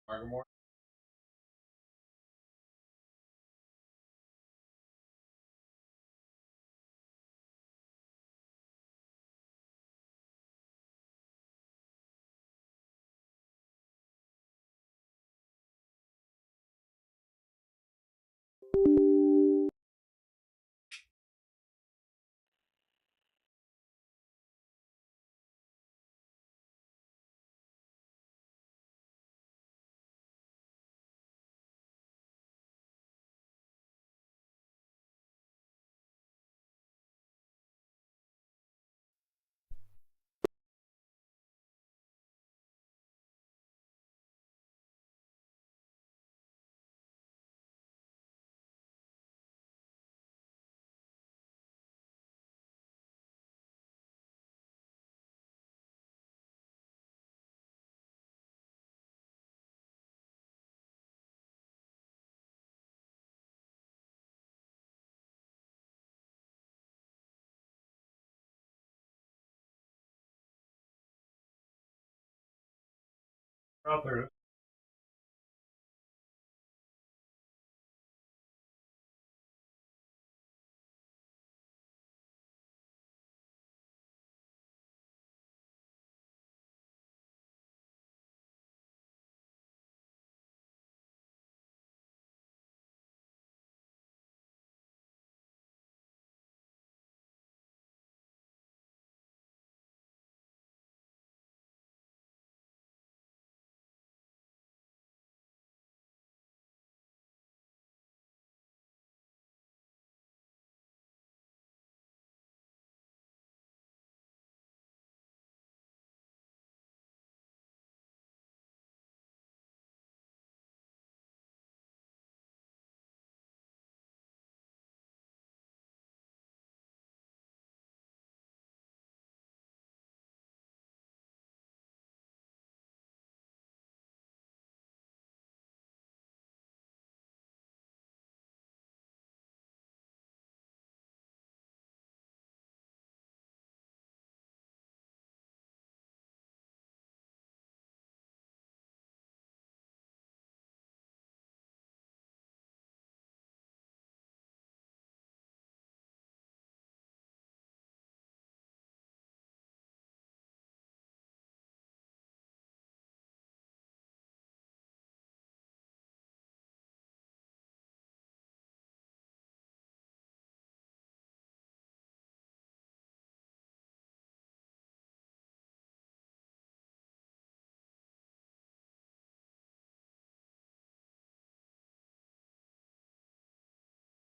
Good morning. Out there.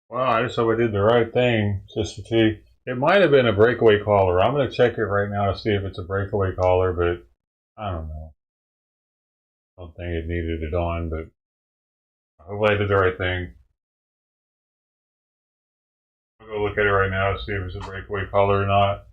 Well, I just hope I did the right thing, Sister T. It might have been a breakaway caller. I'm going to check it right now to see if it's a breakaway caller, but I don't know. I don't think it needed it on, but I hope I did the right thing. I'll go look at it right now to see if it's a breakaway caller or not.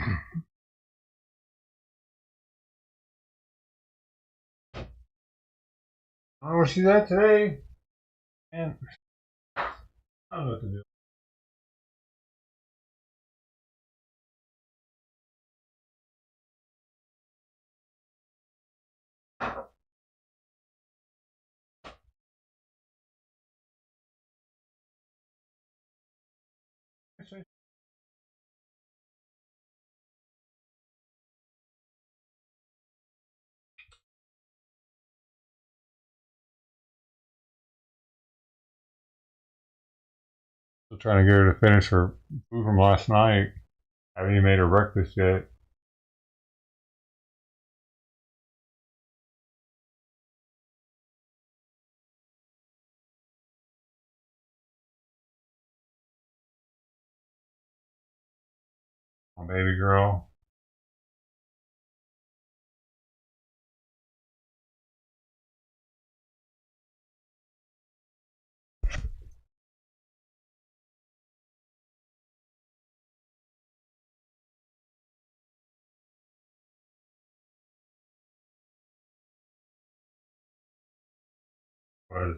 I don't know where she's at today, and I don't know what to do. Still trying to get her to finish her food from last night. Haven't even made her breakfast yet. My baby girl. Was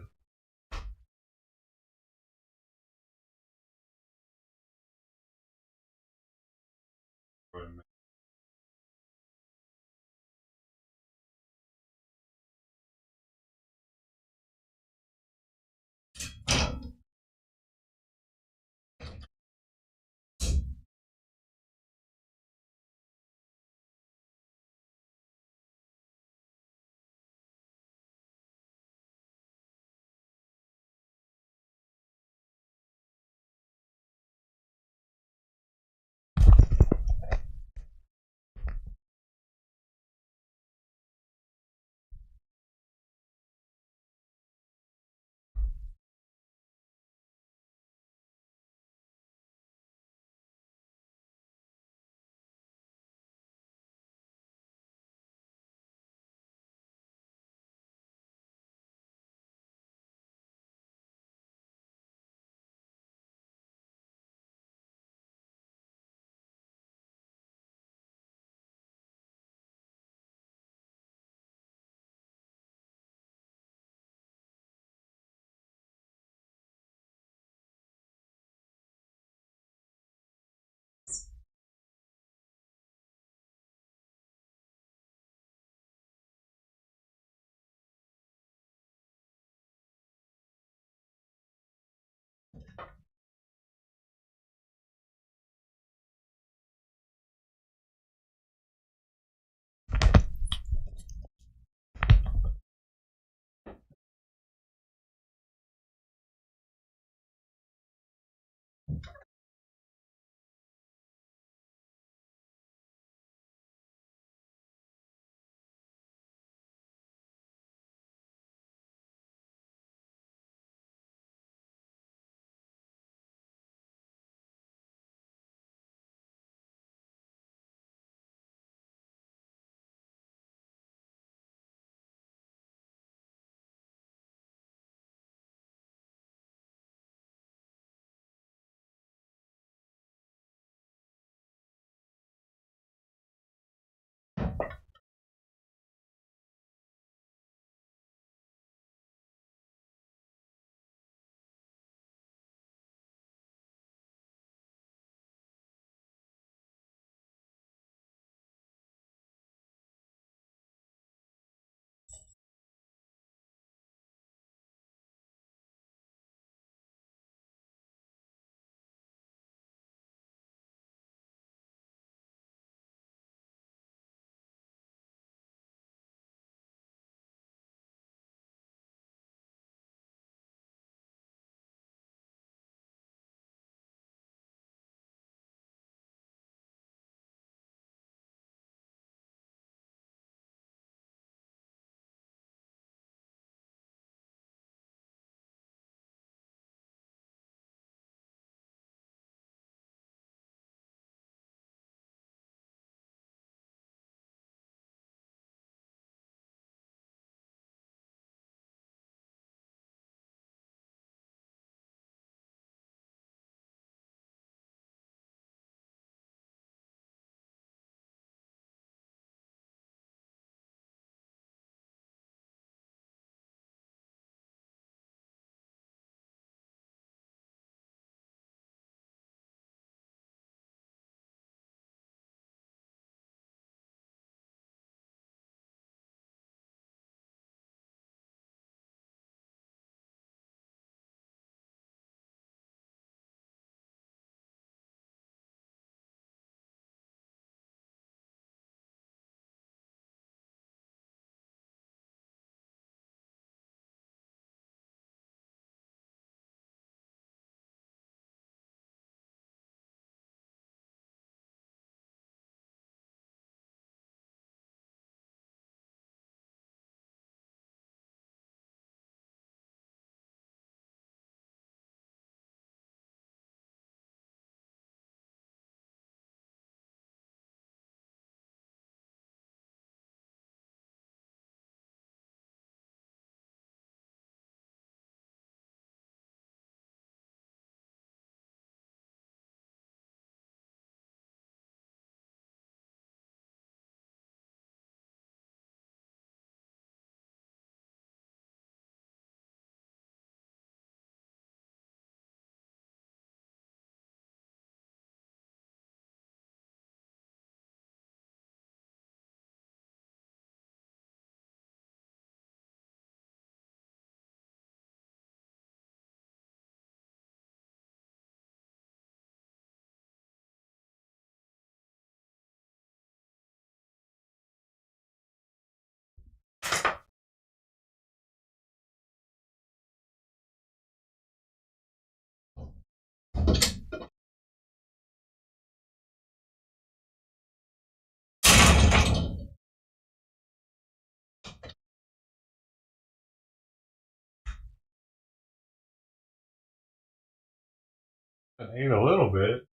I ate a little bit.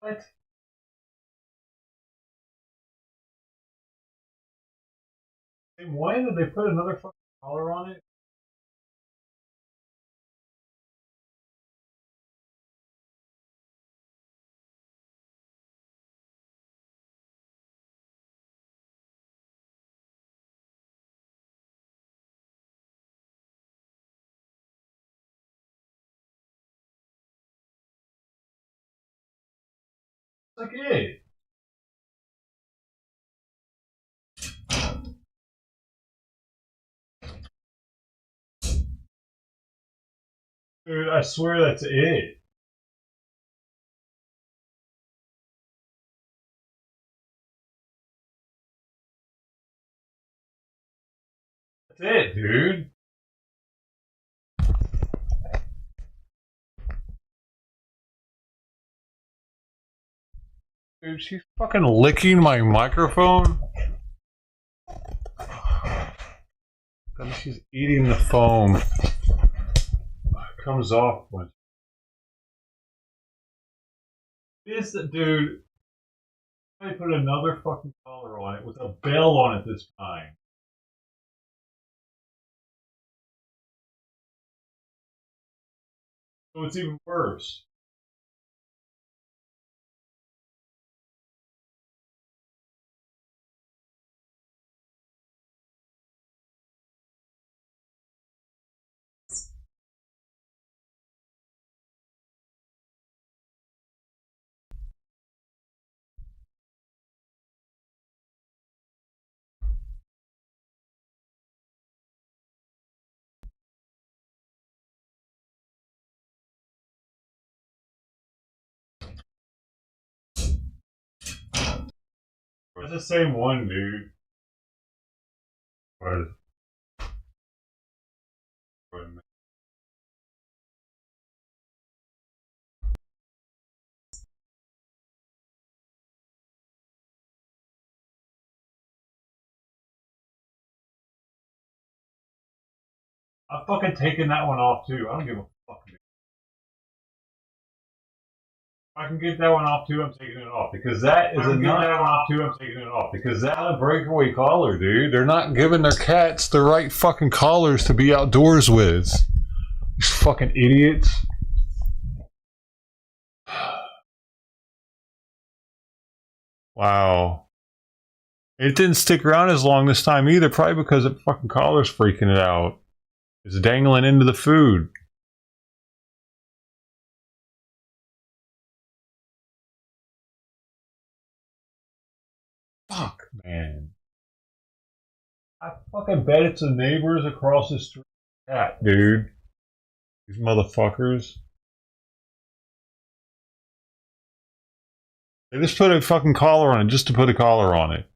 What? Why did they put another fucking collar on it? It's like, hey, dude, I swear that's it. That's it, dude. Dude, she's fucking licking my microphone. And she's eating the foam. It comes off when. Is the dude? They put another fucking collar on it with a bell on it this time. So it's even worse. It's the same one, dude. But, but I'm fucking taking that one off too. I don't give a fuck. If I can get that one off too, I'm taking it off because that is a not that one off too. I'm taking it off because that's a breakaway collar, dude. They're not giving their cats the right fucking collars to be outdoors with. These fucking idiots. Wow. It didn't stick around as long this time either, probably because the fucking collar's freaking it out. It's dangling into the food. Fuck, man. I fucking bet it's the neighbors across the street. Cat, dude. These motherfuckers. They just put a fucking collar on it just to put a collar on it.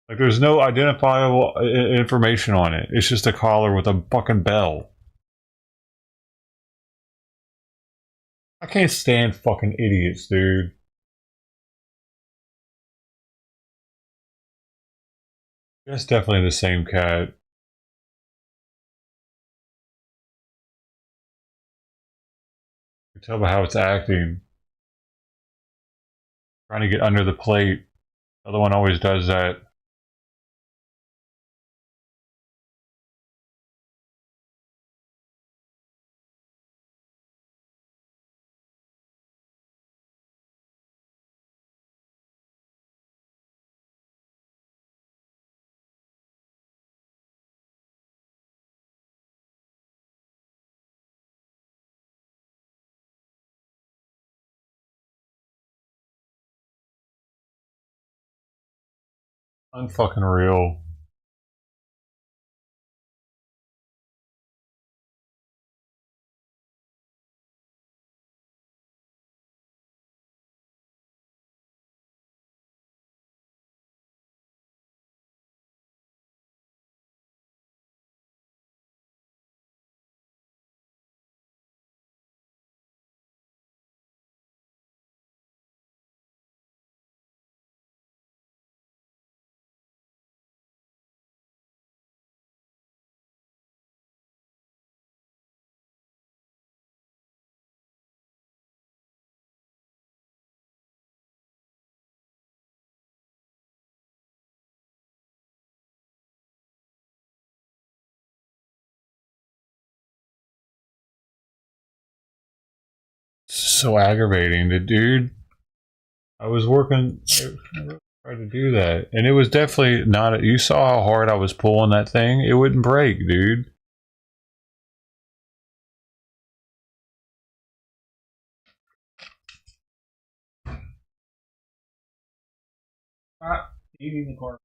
Like there's no identifiable information on it. It's just a collar with a fucking bell. I can't stand fucking idiots, dude. That's definitely the same cat. You can tell by how it's acting. Trying to get under the plate. The other one always does that. Unfucking real. so aggravating. The dude, I was working, I tried to do that, and it was definitely not. You saw how hard I was pulling that thing. It wouldn't break, dude. Eating the car.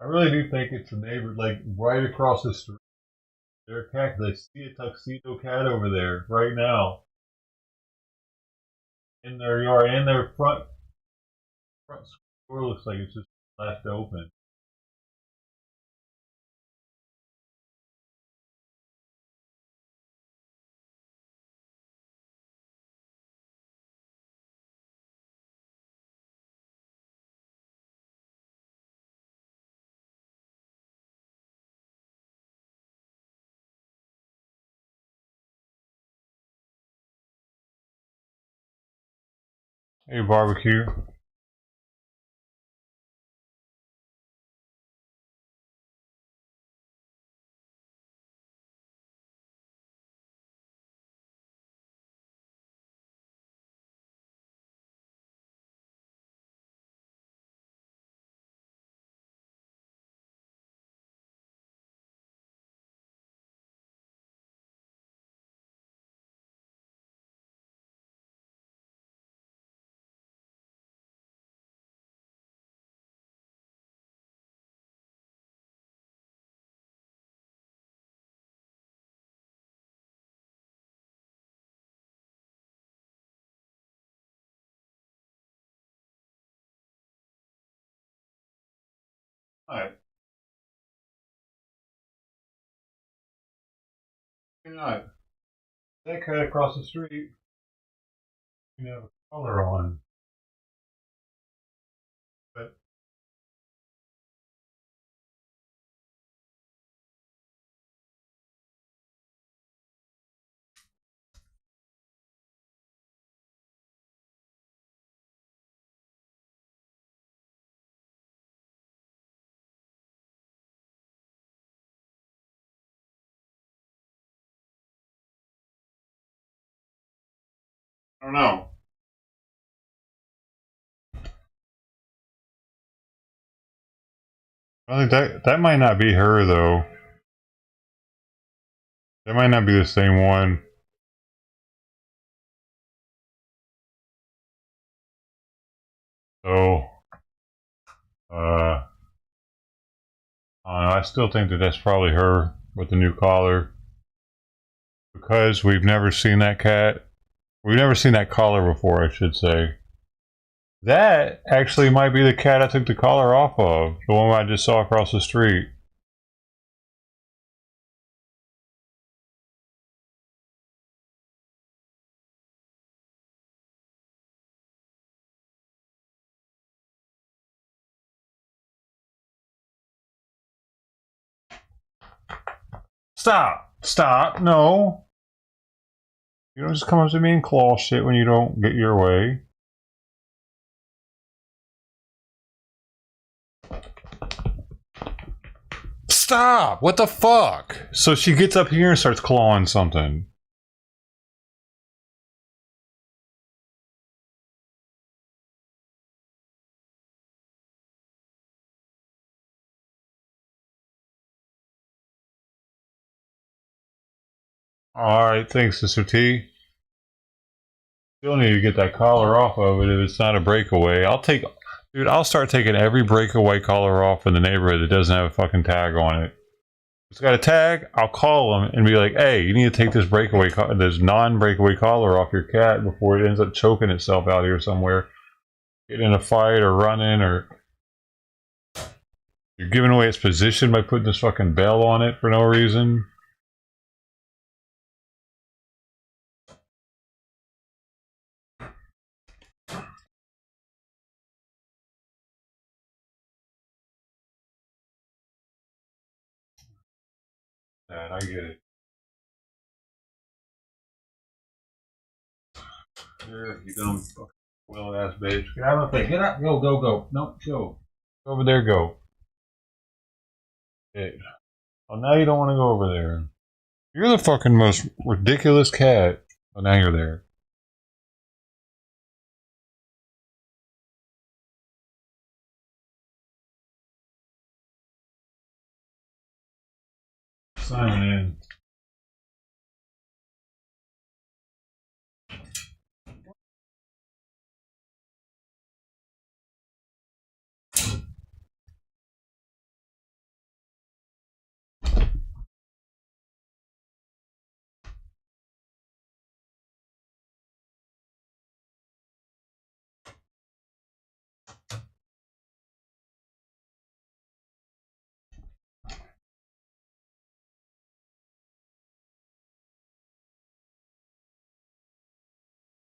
I really do think it's the neighbor, like right across the street. Their cat. I see a tuxedo cat over there right now in their yard, in their front door. Looks like it's just left open. Hey, barbecue. Hi. Good night. That cat across the street. You have a collar on, but I don't know. I think that might not be her though. That might not be the same one. So, uh, I don't know. I still think that that's probably her with the new collar because we've never seen that cat. We've never seen that collar before, I should say. That actually might be the cat I took the collar off of. The one I just saw across the street. Stop! Stop! No! You don't just come up to me and claw shit when you don't get your way. Stop! What the fuck? So she gets up here and starts clawing something. Alright, thanks, Sister T. Still need to get that collar off of it if it's not a breakaway. Dude, I'll start taking every breakaway collar off in the neighborhood that doesn't have a fucking tag on it. If it's got a tag, I'll call them and be like, hey, you need to take this non-breakaway collar off your cat before it ends up choking itself out here somewhere. Getting in a fight or running or... You're giving away its position by putting this fucking bell on it for no reason. Dad, I get it. Here, you dumb fucking well ass bitch. Get out of the thing. Get out. Go, go, go. No, go. Over there, go. Hey. Oh, now you don't want to go over there. You're the fucking most ridiculous cat. Oh, now you're there. Sign in.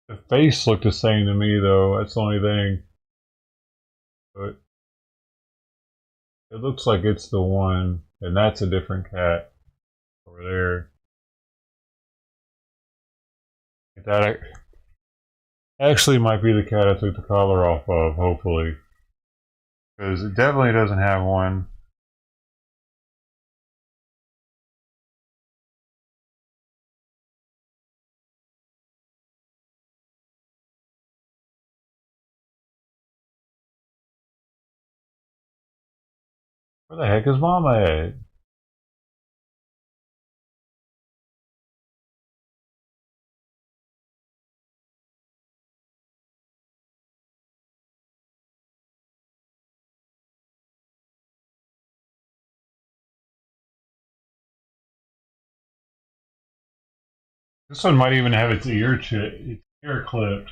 The face looked the same to me, though. That's the only thing. But it looks like it's the one, and that's a different cat over there. That actually might be the cat I took the collar off of, hopefully. Because it definitely doesn't have one. Where the heck is Mama at? This one might even have its ear clipped.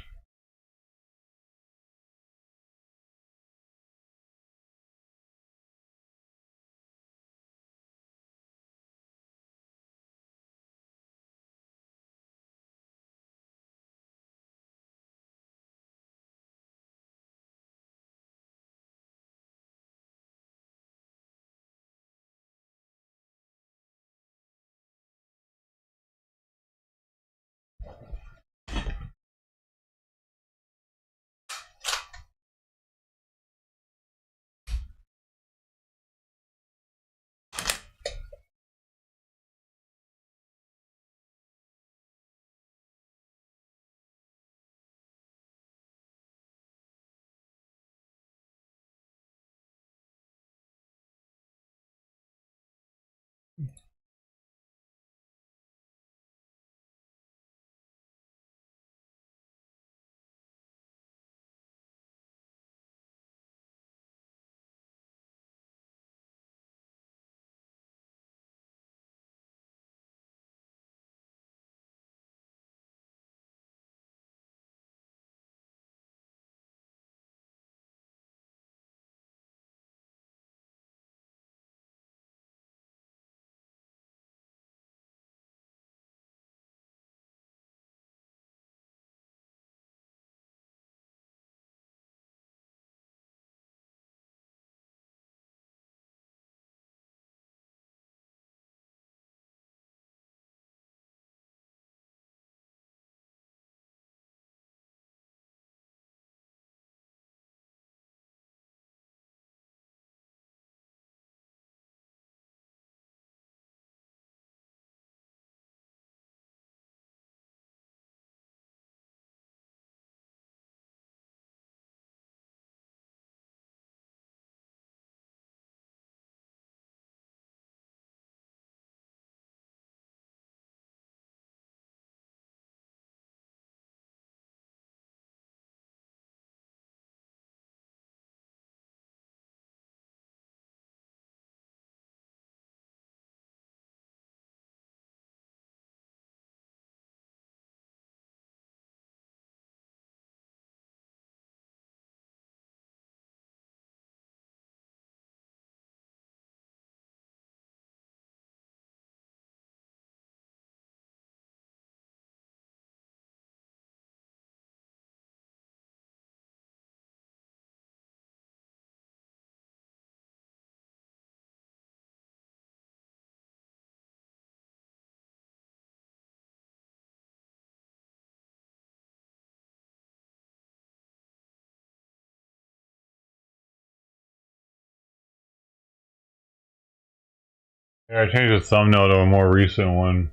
Yeah, I changed the thumbnail to a more recent one.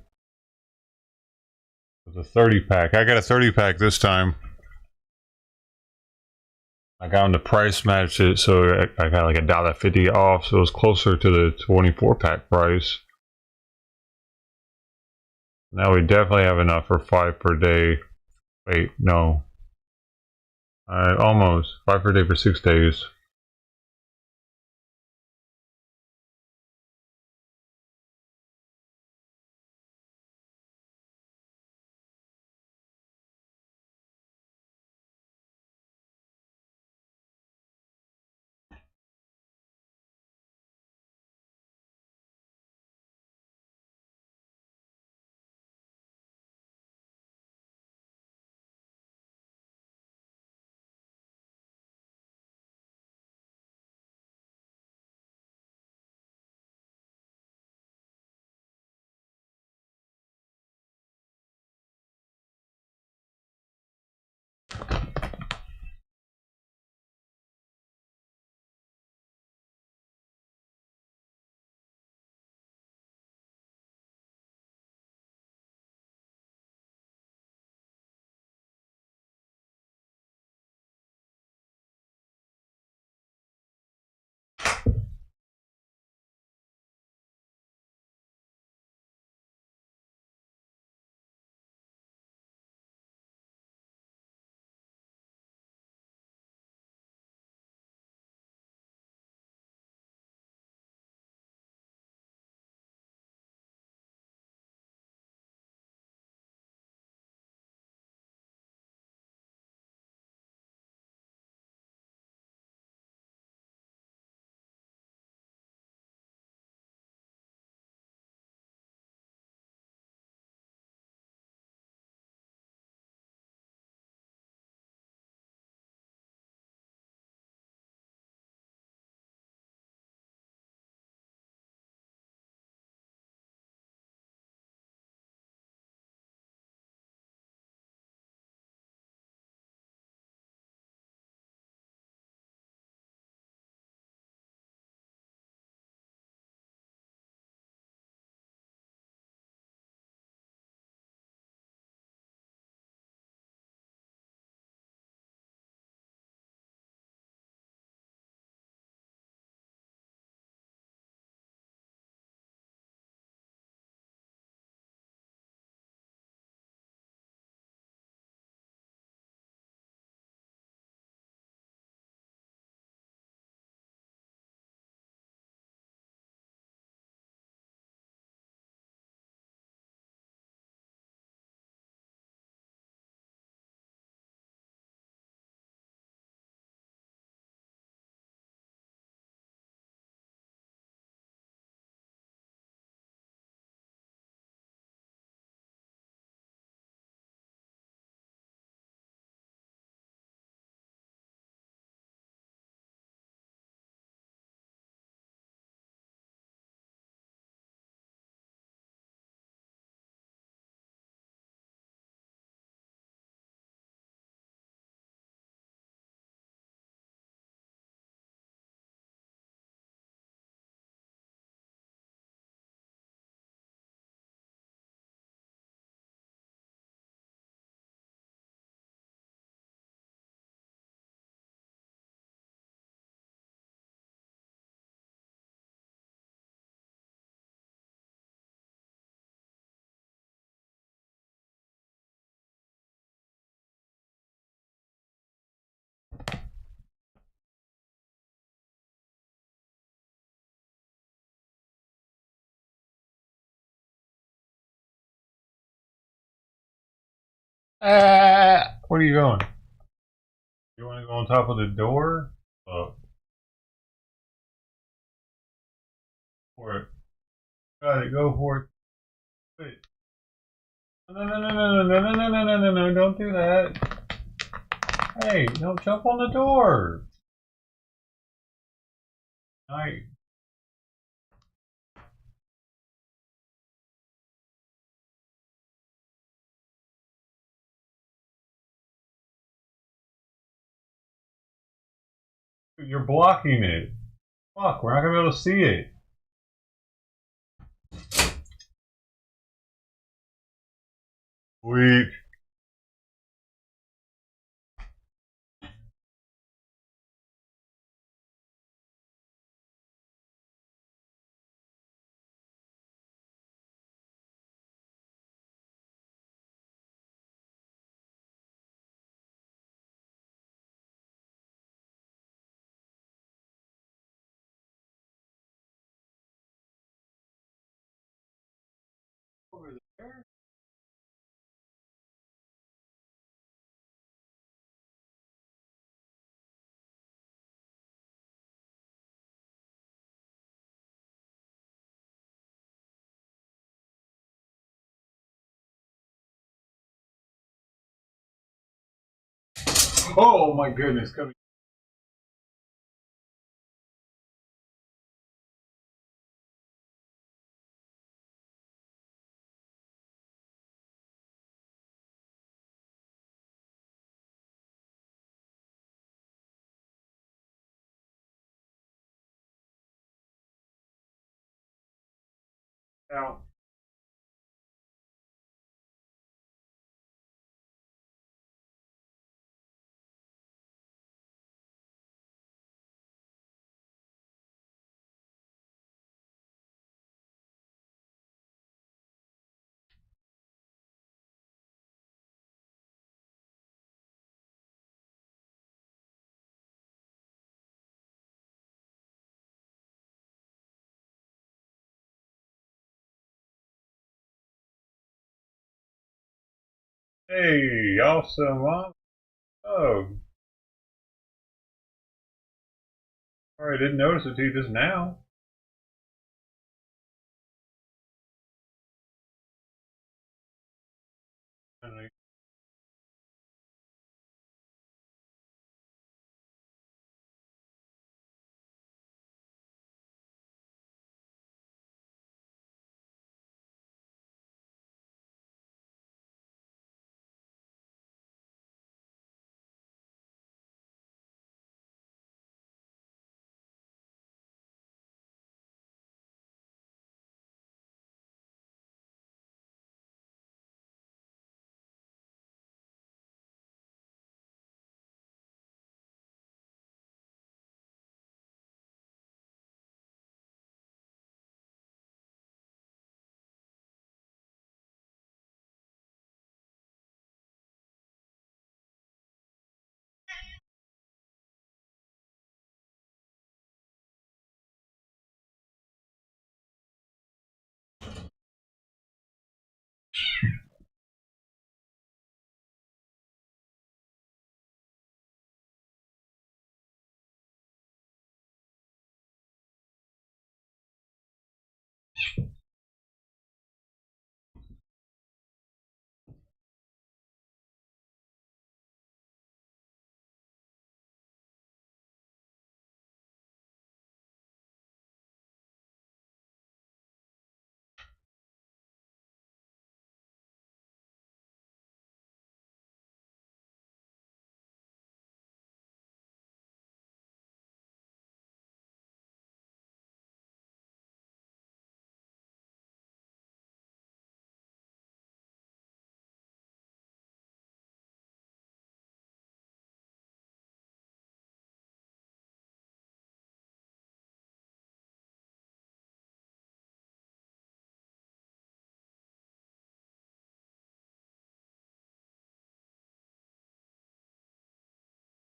It was a 30 pack. I got a 30 pack this time. I got them to price match it, so I got like $1.50 off, so it was closer to the 24 pack price. Now we definitely have enough for 5 per day. Wait, no. Almost. 5 per day for 6 days. What are you doing? You want to go on top of the door? Oh, for it. Got it. Go for it. Wait. No, no, no, no, no, no, no, no, no, no, no, don't do that. Hey, don't jump on the door. I, you're blocking it. Fuck, we're not gonna be able to see it. Sweet. Over there? Oh my goodness, coming. Out. Hey, awesome, Mom. Oh, sorry, I didn't notice it to you just now.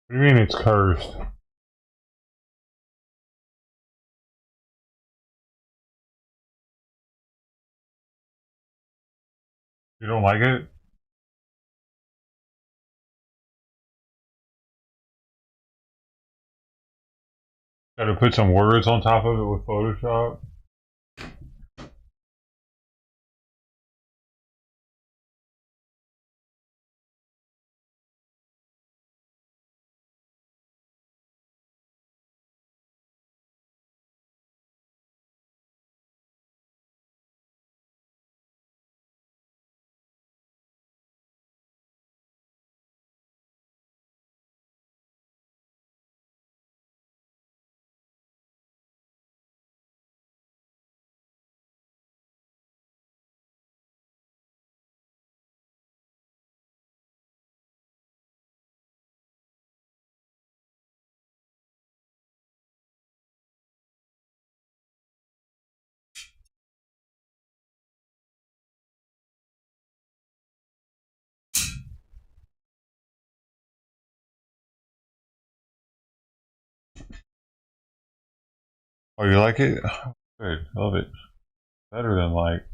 What do you mean it's cursed? You don't like it? Got to put some words on top of it with Photoshop? Oh, you like it? Good, love it. Better than like.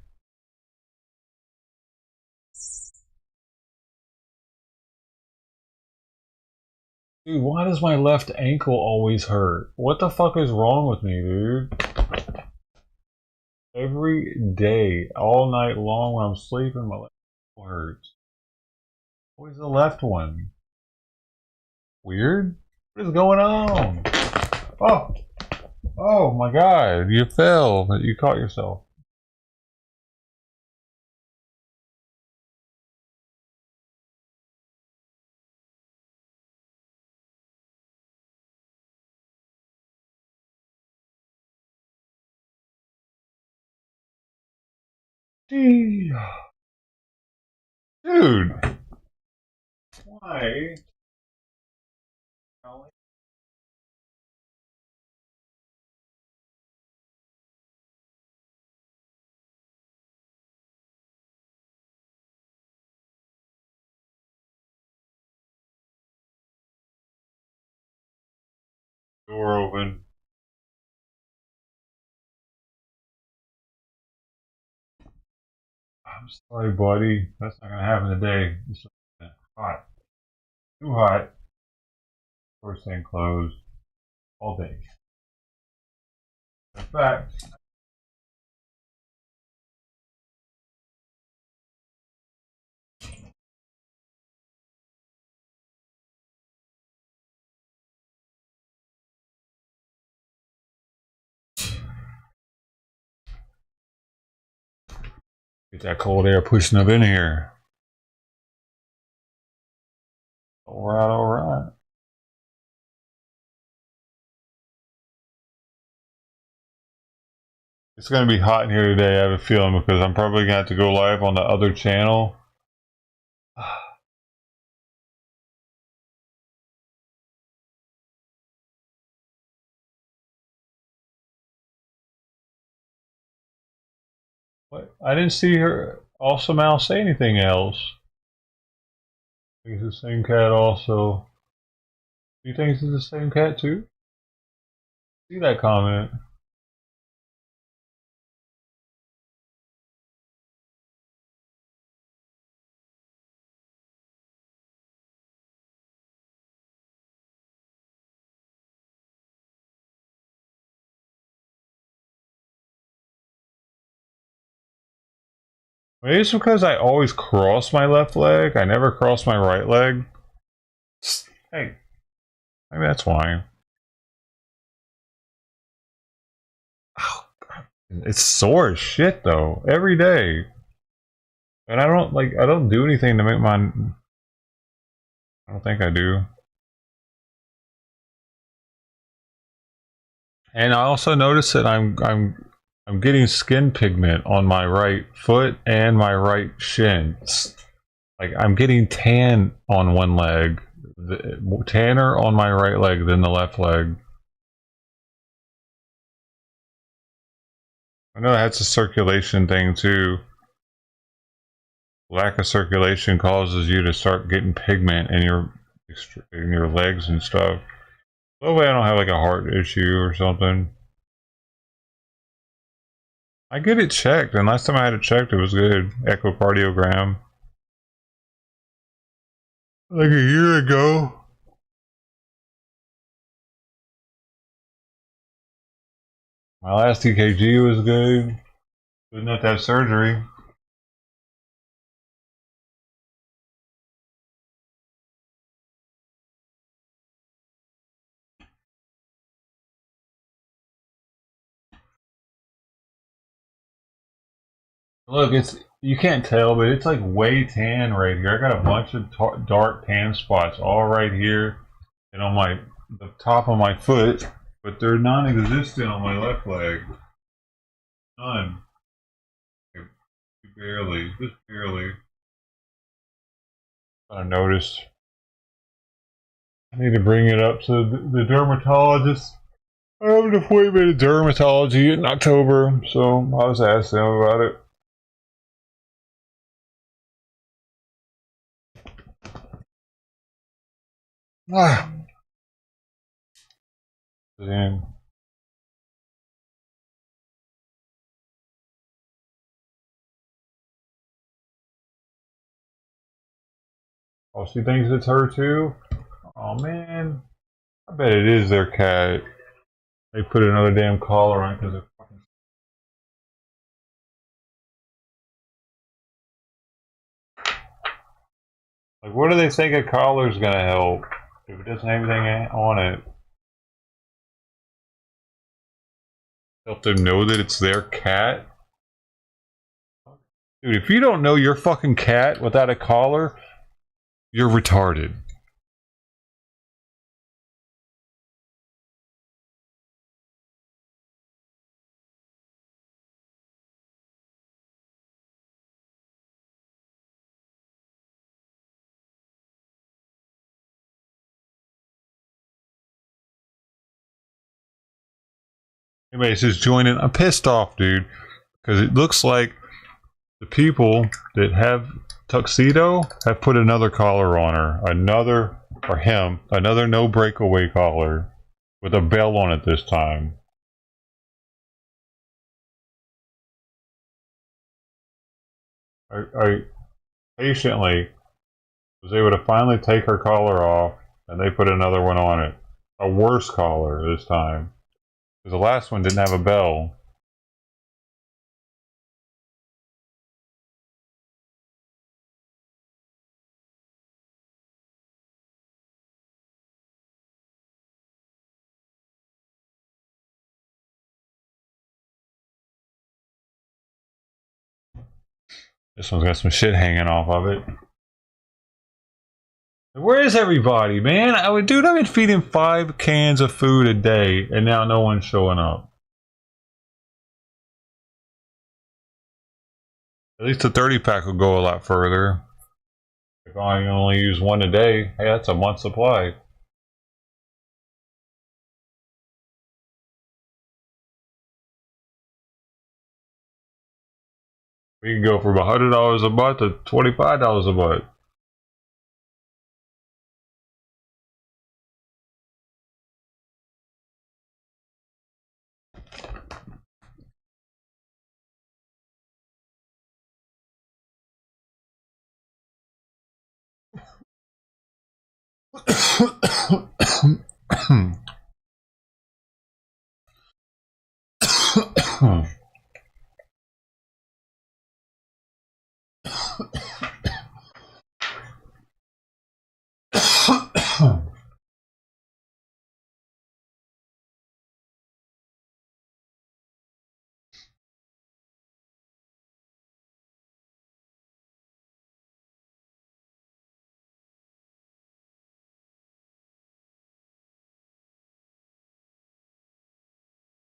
Dude, why does my left ankle always hurt? What the fuck is wrong with me, dude? Every day, all night long when I'm sleeping, my left ankle hurts. Always the left one. Weird? What is going on? Oh, oh my god, you fell. You caught yourself. Gee. Dude, why? Door open. I'm sorry, buddy. That's not gonna happen today. It's hot. Too hot. First thing closed all day. In fact, get that cold air pushing up in here. Alright, alright. It's gonna be hot in here today, I have a feeling, because I'm probably gonna have to go live on the other channel. What? I didn't see her Awesome Al say anything else. I think it's the same cat also. Do you think it's the same cat too? See that comment. Maybe it's because I always cross my left leg. I never cross my right leg. Hey, maybe that's why. It's sore as shit though, every day. And I don't do anything to make my I don't think I do. And I also notice that I'm getting skin pigment on my right foot and my right shin. Like I'm getting tan on one leg, tanner on my right leg than the left leg. I know that's a circulation thing too. Lack of circulation causes you to start getting pigment in your legs and stuff. Hopefully I don't have like a heart issue or something. I get it checked, and last time I had it checked, it was good. Echocardiogram. Like a year ago. My last EKG was good. Didn't have to have surgery. Look, it's you can't tell, but it's like way tan right here. I got a bunch of dark tan spots all right here and on the top of my foot, but they're non-existent on my left leg. None. Barely, just barely. I noticed. I need to bring it up to the dermatologist. I have an appointment at dermatology in October, so I was asking them about it. Ah, damn. Oh, she thinks it's her too? Oh man. I bet it is their cat. They put another damn collar on because they're fucking. Like, what do they think a collar's gonna help if it doesn't have anything on it? Help them know that it's their cat? Dude, if you don't know your fucking cat without a collar, you're retarded. Anyways, just joining. I'm pissed off, dude, because it looks like the people that have tuxedo have put another collar on her, another no breakaway collar with a bell on it this time. I patiently was able to finally take her collar off, and they put another one on it, a worse collar this time, because the last one didn't have a bell. This one's got some shit hanging off of it. Where is everybody, man? Dude, I've been feeding 5 cans of food a day, and now no one's showing up. At least the 30 pack will go a lot further. If I only use one a day, hey, that's a month's supply. We can go from $100 a month to $25 a month.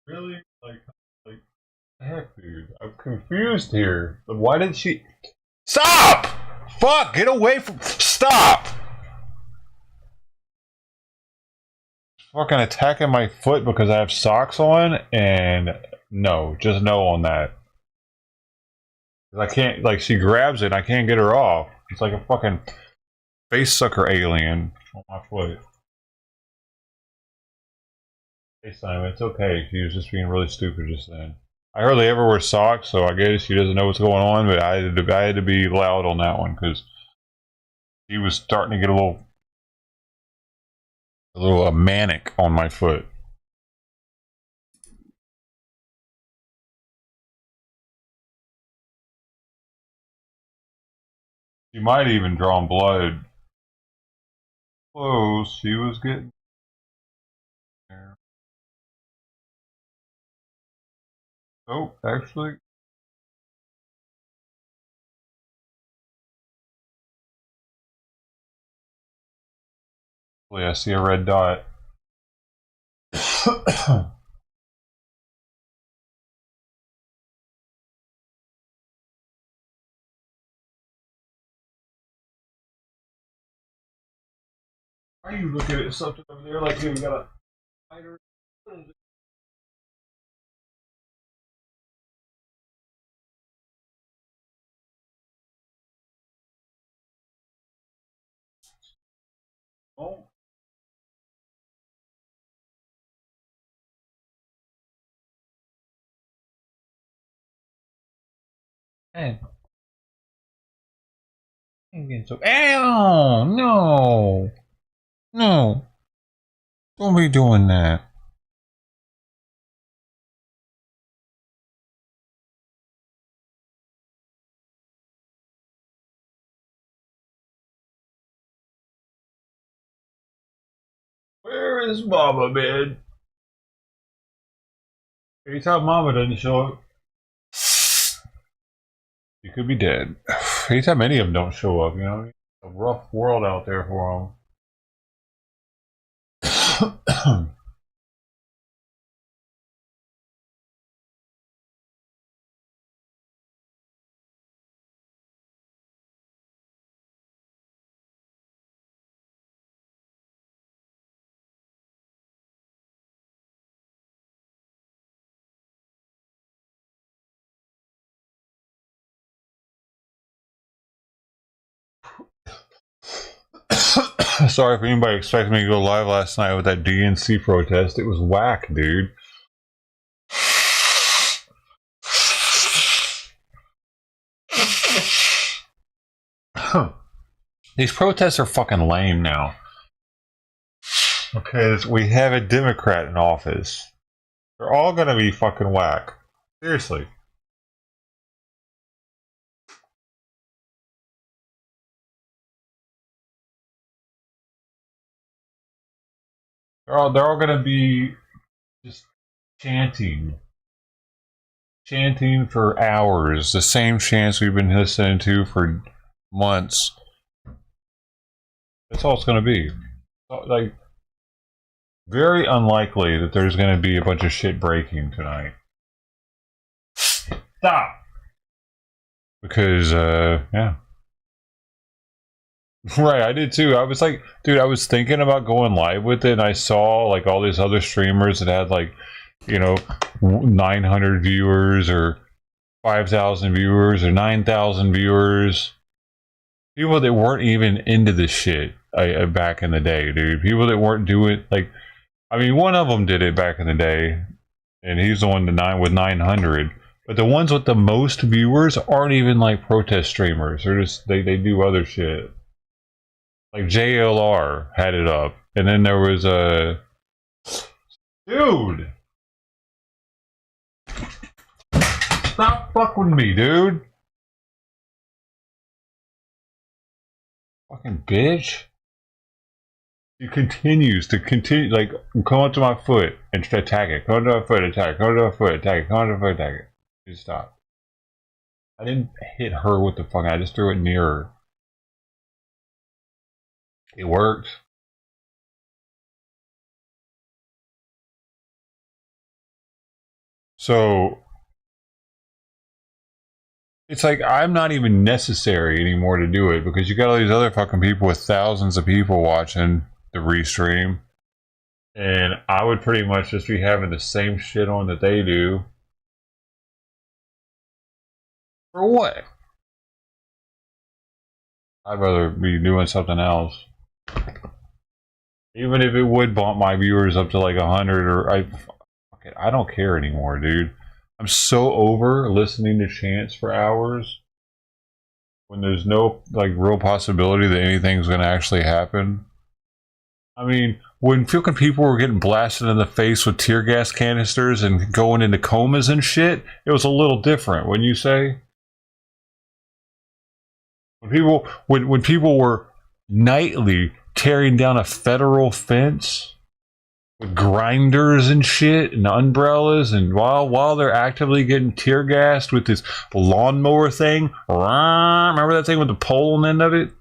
Really? Like, heck, dude. I'm confused here. Why did she. Stop! Fuck! Get away from. Stop! Fucking attacking my foot because I have socks on, and no, just no on that. I can't, like, she grabs it and I can't get her off. It's like a fucking face sucker alien on my foot. Hey, Simon, it's okay. She was just being really stupid just then. I hardly ever wear socks, so I guess she doesn't know what's going on, but I had to be loud on that one because he was starting to get a little manic on my foot. She might even drawn blood. Close. She was getting there. Oh, actually. I see a red dot. Why are you looking at something over there like you got a spider? Oh, man. So, ow! No! No! Don't be doing that. Where is Mama, man? Anytime Mama doesn't show up, you could be dead. Anytime any of them don't show up, you know, it's a rough world out there for them. Sorry for anybody expecting me to go live last night with that DNC protest. It was whack, dude. These protests are fucking lame now. Because we have a Democrat in office. They're all gonna be fucking whack. Seriously. They're all gonna be just chanting for hours, the same chants we've been listening to for months. That's all it's gonna be. Like, very unlikely that there's gonna be a bunch of shit breaking tonight. Stop! Because, yeah. Right, I did too. I was like, dude, I was thinking about going live with it, and I saw like all these other streamers that had like, you know, 900 viewers or 5,000 viewers or 9,000 viewers. People that weren't even into this shit back in the day, dude. People that weren't doing, like, I mean, one of them did it back in the day, and he's the one with 900. But the ones with the most viewers aren't even like protest streamers. They're just, they do other shit. Like JLR had it up, and then there was a dude. Stop fucking with me, dude. Fucking bitch. He continues to like come onto my foot and attack it. Come onto my foot, attack it. Come onto my foot, attack it. Come onto my foot, attack it. Just stop. I didn't hit her with the fucking. I just threw it near her. It worked. So it's like I'm not even necessary anymore to do it because you got all these other fucking people with thousands of people watching the restream. And I would pretty much just be having the same shit on that they do. For what? I'd rather be doing something else. Even if it would bump my viewers up to like 100 or I don't care anymore, dude. I'm so over listening to chants for hours when there's no like real possibility that anything's going to actually happen. I mean, when fucking people were getting blasted in the face with tear gas canisters and going into comas and shit, it was a little different, wouldn't you say? When people were nightly tearing down a federal fence with grinders and shit and umbrellas, and while they're actively getting tear gassed with this lawnmower thing, remember that thing with the pole on the end of it?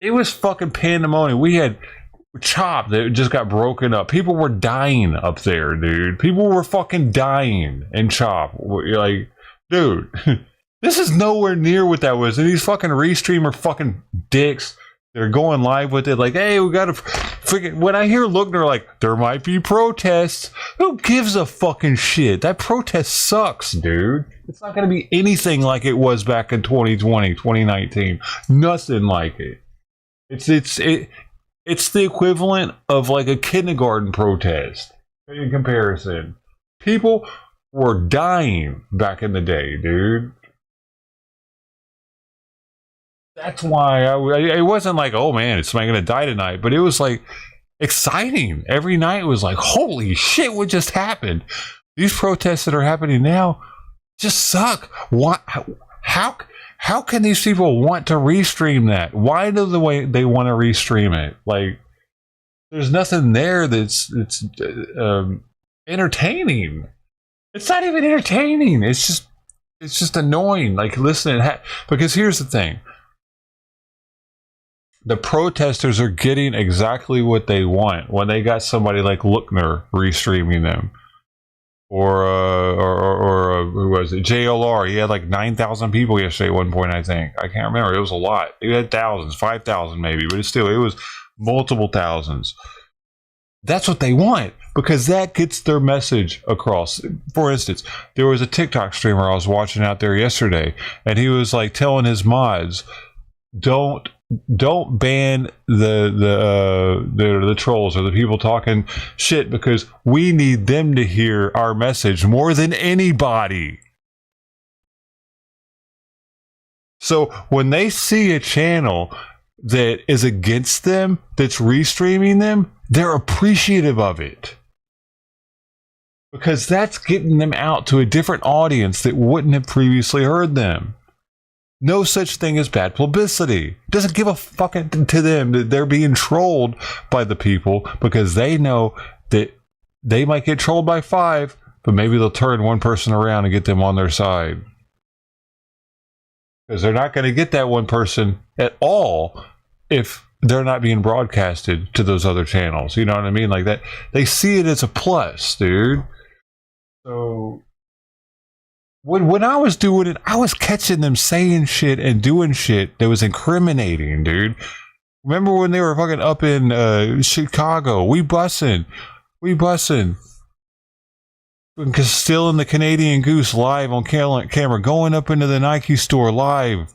It was fucking pandemonium. We had CHOP that just got broken up. People were dying up there, dude. People were fucking dying in CHOP. You're like, dude, this is nowhere near what that was. And these fucking restreamer fucking dicks, they're going live with it like, hey, we gotta freaking. When I hear Lookner like, there might be protests, who gives a fucking shit? That protest sucks, dude. It's not gonna be anything like it was back in 2020, 2019. Nothing like it. It's the equivalent of like a kindergarten protest in comparison. People were dying back in the day, dude. That's why it wasn't like, oh man, it's somebody gonna die tonight, but it was like exciting. Every night was like, holy shit, what just happened? These protests that are happening now just suck. Why? How can these people want to restream that? Why do they want to restream it? Like, there's nothing there that's entertaining. It's not even entertaining. It's just annoying. Like, listen, because here's the thing: the protesters are getting exactly what they want when they got somebody like Lookner restreaming them. Or who was it? JLR. He had like 9,000 people yesterday at one point, I think. I can't remember. It was a lot. He had thousands, 5,000 maybe, but it was multiple thousands. That's what they want because that gets their message across. For instance, there was a TikTok streamer I was watching out there yesterday, and he was like telling his mods, don't ban the trolls or the people talking shit because we need them to hear our message more than anybody. So when they see a channel that is against them, that's restreaming them, they're appreciative of it. Because that's getting them out to a different audience that wouldn't have previously heard them. No such thing as bad publicity. Doesn't give a fuck to them that they're being trolled by the people because they know that they might get trolled by 5, but maybe they'll turn one person around and get them on their side. Because they're not going to get that one person at all if they're not being broadcasted to those other channels. You know what I mean? Like that. They see it as a plus, dude. So when I was doing it, I was catching them saying shit and doing shit that was incriminating, dude. Remember when they were fucking up in Chicago? We bussing. Because still in the Canadian Goose live on camera, going up into the Nike store live.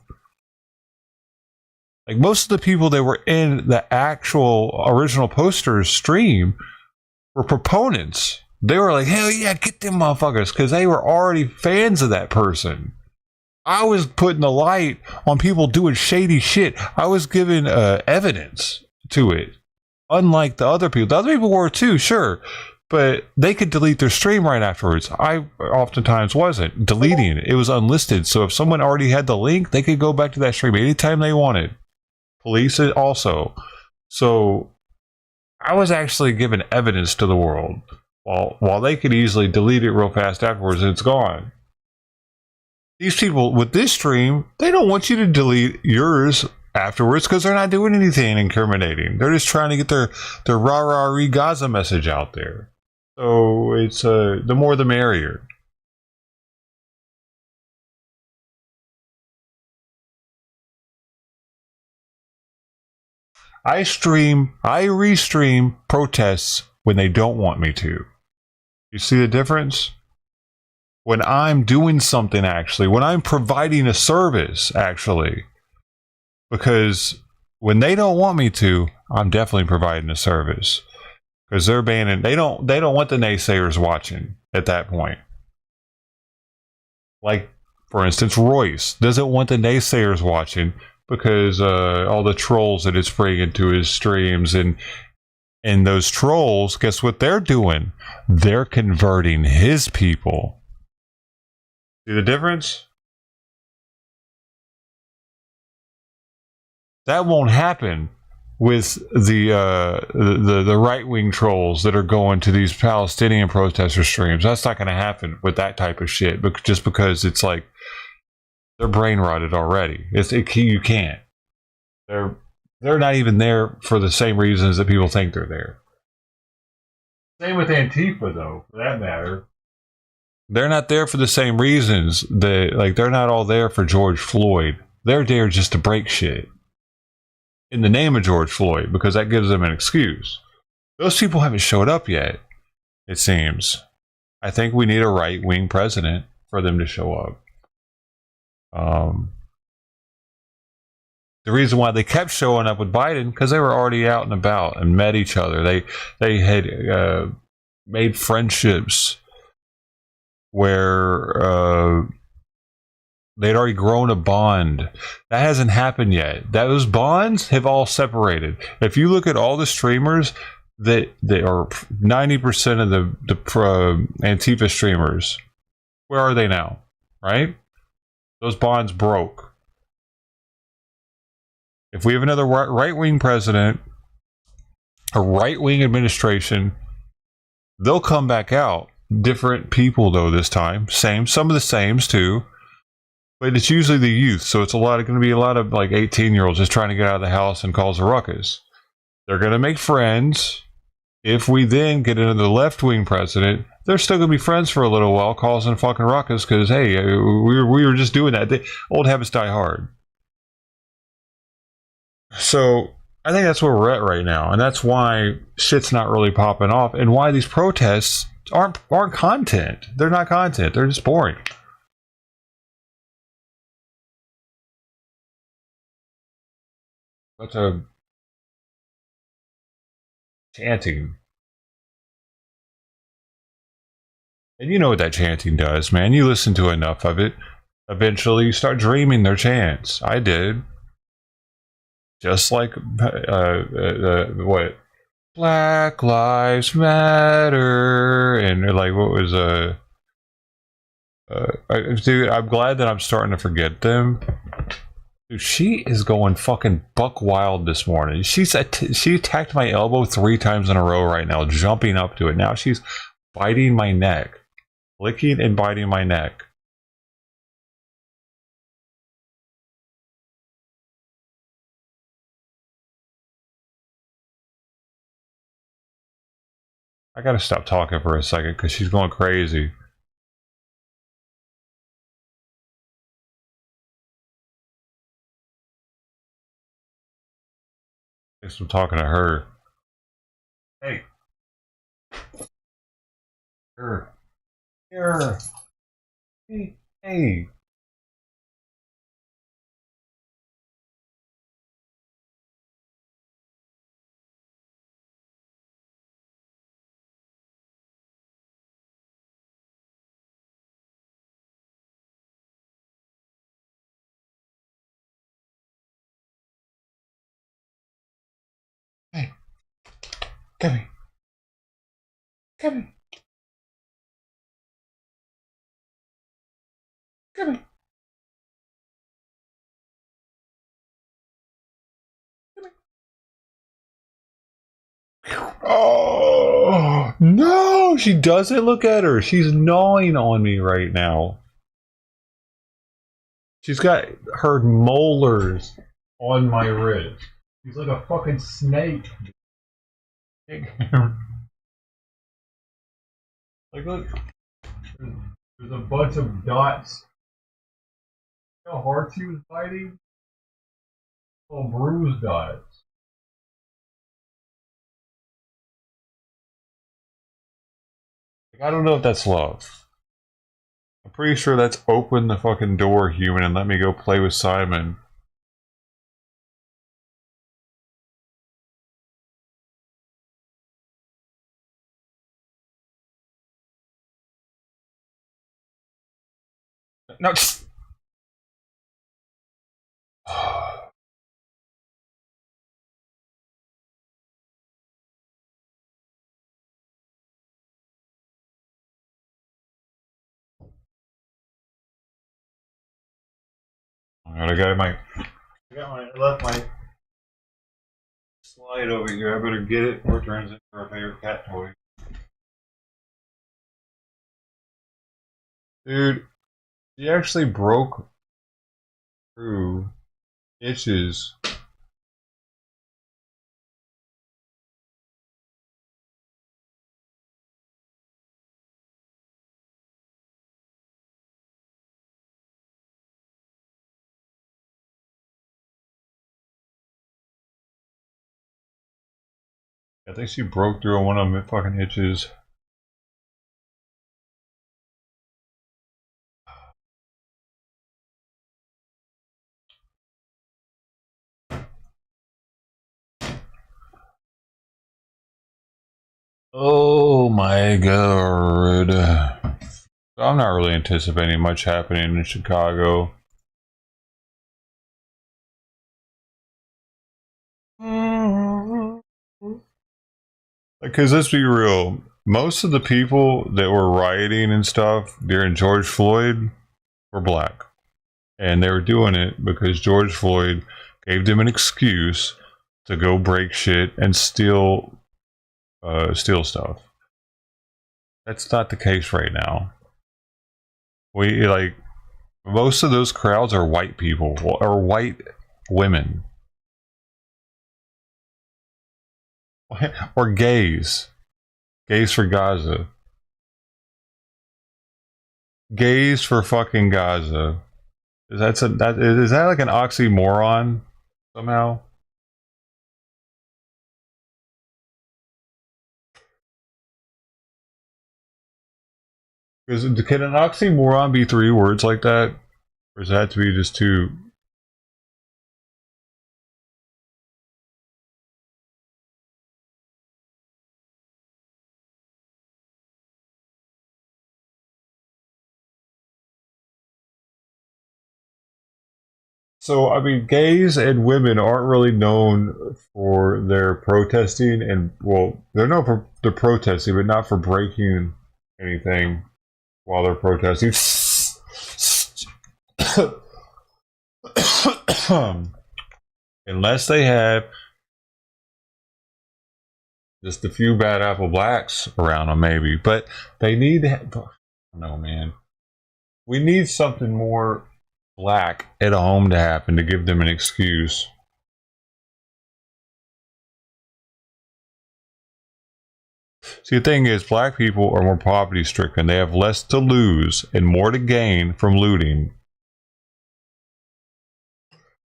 Like most of the people that were in the actual original posters stream were proponents. They were like, hell yeah, get them motherfuckers, because they were already fans of that person. I was putting the light on people doing shady shit. I was giving evidence to it. Unlike the other people. The other people were too, sure. But they could delete their stream right afterwards. I oftentimes wasn't deleting it. It was unlisted. So if someone already had the link, they could go back to that stream anytime they wanted. Police it also. So I was actually giving evidence to the world. While they could easily delete it real fast afterwards, it's gone. These people with this stream, they don't want you to delete yours afterwards because they're not doing anything incriminating. They're just trying to get their rah-rah Gaza message out there. So it's the more the merrier. I restream protests when they don't want me to. You see the difference? When I'm doing something, actually, when I'm providing a service, actually, because when they don't want me to, I'm definitely providing a service because they're banning. They don't want the naysayers watching at that point. Like, for instance, Royce doesn't want the naysayers watching because all the trolls that it's bringing to his streams and those trolls, guess what they're doing? They're converting his people. See the difference? That won't happen with the right-wing trolls that are going to these Palestinian protester streams. That's not going to happen with that type of shit, but just because it's like they're brain rotted already. You can't. They're not even there for the same reasons that people think they're there. Same with Antifa, though, for that matter. They're not there for the same reasons. They're not all there for George Floyd. They're there just to break shit. In the name of George Floyd, because that gives them an excuse. Those people haven't showed up yet, it seems. I think we need a right-wing president for them to show up. The reason why they kept showing up with Biden, because they were already out and about and met each other. They had made friendships where They'd already grown a bond. That hasn't happened yet. Those bonds have all separated. If you look at all the streamers that are 90% of the Antifa streamers, where are they now? Right? Those bonds broke. If we have another right-wing president, a right-wing administration, they'll come back out. Different people, though, this time. Same. Some of the sames, too. But it's usually the youth, so it's going to be a lot of like 18-year-olds just trying to get out of the house and cause a ruckus. They're going to make friends. If we then get into the left-wing president, they're still going to be friends for a little while, causing fucking ruckus because, hey, we were just doing that. Old habits die hard. So I think that's where we're at right now, and that's why shit's not really popping off, and why these protests aren't content. They're not content. They're just boring. That's a chanting. And you know what that chanting does, man. You listen to enough of it. Eventually, you start dreaming their chants. I did. Just like, what? Black Lives Matter. And like, what was, dude, I'm glad that I'm starting to forget them. Dude, she is going fucking buck wild this morning. She attacked my elbow 3 times in a row right now, jumping up to it. Now she's biting my neck. Licking and biting my neck. I gotta stop talking for a second because she's going crazy. I guess I'm talking to her. Hey. Here. Here. Hey. Hey. Come here. Come here. Come here. Oh no, she doesn't. Look at her. She's gnawing on me right now. She's got her molars on my wrist. She's like a fucking snake. Like, look, there's a bunch of dots. How hard she was biting? Oh, bruised dots. I don't know if that's love. I'm pretty sure that's open the fucking door, human, and let me go play with Simon. No. I left my slide over here. I better get it before it turns into our favorite cat toy. Dude, she actually broke through itches. I think she broke through one of them fucking itches. Oh my god. I'm not really anticipating much happening in Chicago. Because let's be real, most of the people that were rioting and stuff during George Floyd were black. And they were doing it because George Floyd gave them an excuse to go break shit and steal stuff. That's not the case right now. We like most of those crowds are white people or white women or gays. Gays for Gaza. Gays for fucking Gaza. Is that like an oxymoron somehow? Can an oxymoron be three words like that? Or does it have to be just two? So, I mean, gays and women aren't really known for their protesting, and well, they're known for the protesting, but not for breaking anything while they're protesting. Unless they have just a few bad apple blacks around them, maybe. But they need to have, no, man. We need something more black at home to happen to give them an excuse. See, the thing is, black people are more poverty stricken. They have less to lose and more to gain from looting.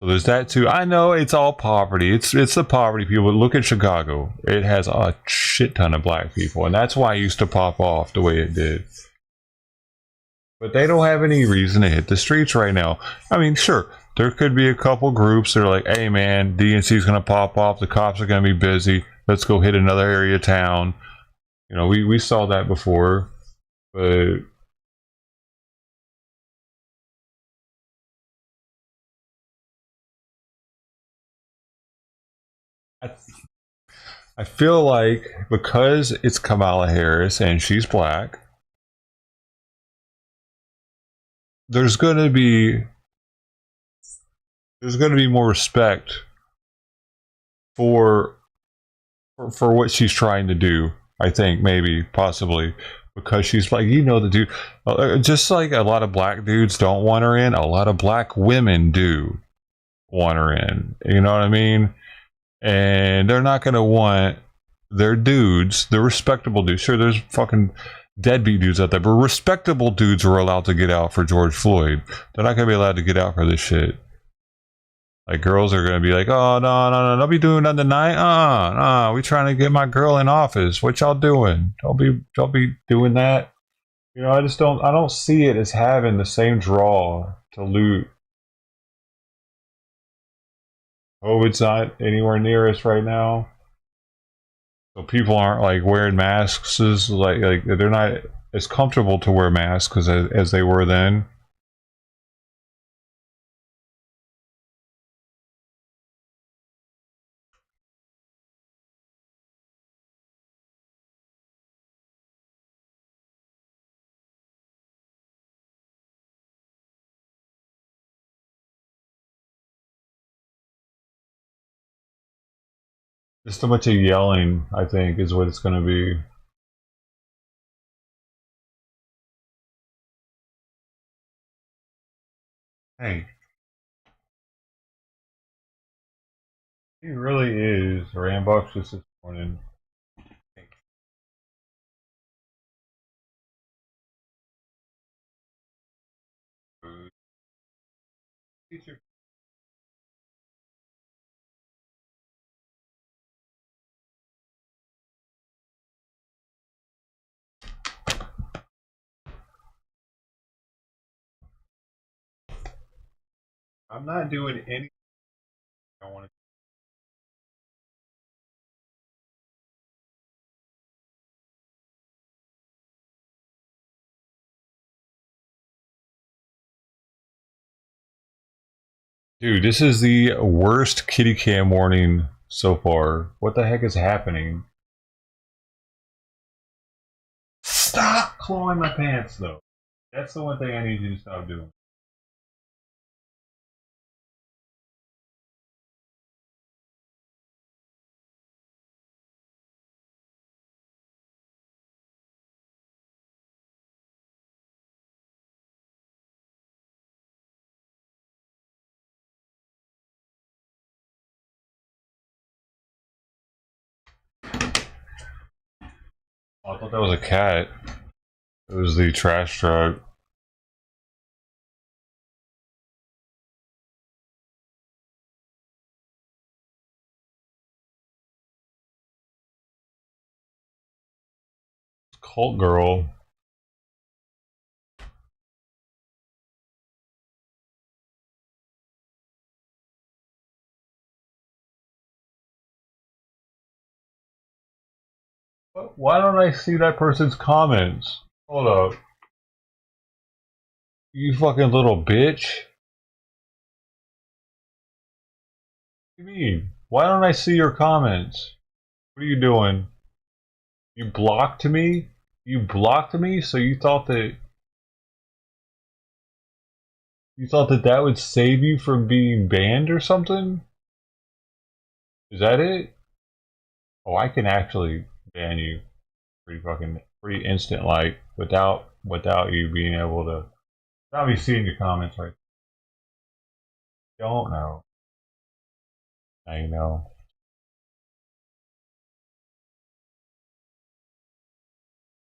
So there's that too. I know it's all poverty. It's the poverty people. Look at Chicago. It has a shit ton of black people, and that's why it used to pop off the way it did. But they don't have any reason to hit the streets right now. I mean, sure, there could be a couple groups that are like, hey man, DNC's going to pop off. The cops are going to be busy. Let's go hit another area of town. You know, we saw that before. But I, I feel like because it's Kamala Harris and she's black, there's going to be more respect for what she's trying to do. I think maybe possibly because she's like, you know, the dude, just like a lot of black dudes don't want her in, a lot of black women do want her in. You know what I mean? And they're not going to want their dudes, the respectable dudes. Sure, there's fucking deadbeat dudes out there, but respectable dudes are allowed to get out for George Floyd. They're not going to be allowed to get out for this shit. Like girls are gonna be like, oh no, don't be doing that tonight. We trying to get my girl in office. What y'all doing? Don't be doing that. You know, I don't see it as having the same draw to loot. COVID's not anywhere near us right now, so people aren't like wearing masks. Like they're not as comfortable to wear masks as they were then. Just a bunch of yelling, I think, is what it's going to be. Hey, he really is rambunctious this morning. I'm not doing anything I want to. Dude, this is the worst kitty cam warning so far. What the heck is happening? Stop clawing my pants, though. That's the one thing I need you to stop doing. Oh, I thought that was a cat. It was the trash truck. Cult girl. Why don't I see that person's comments? Hold up. You fucking little bitch. What do you mean? Why don't I see your comments? What are you doing? You blocked me? You blocked me? So you thought that that would save you from being banned or something? Is that it? Oh, I can actually ban you pretty instant like without you being able to without me seeing your comments right. Don't know. I know.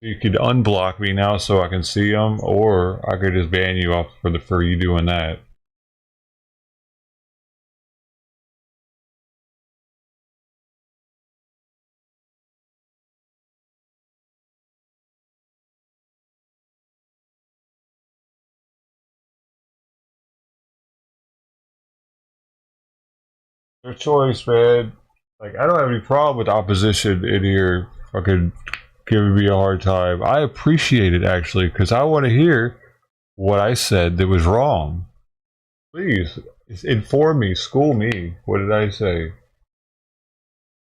You could unblock me now so I can see them, or I could just ban you off for you doing that. Their choice, man. Like, I don't have any problem with opposition in here fucking giving me a hard time. I appreciate it, actually, because I want to hear what I said that was wrong. Please, inform me, school me. What did I say?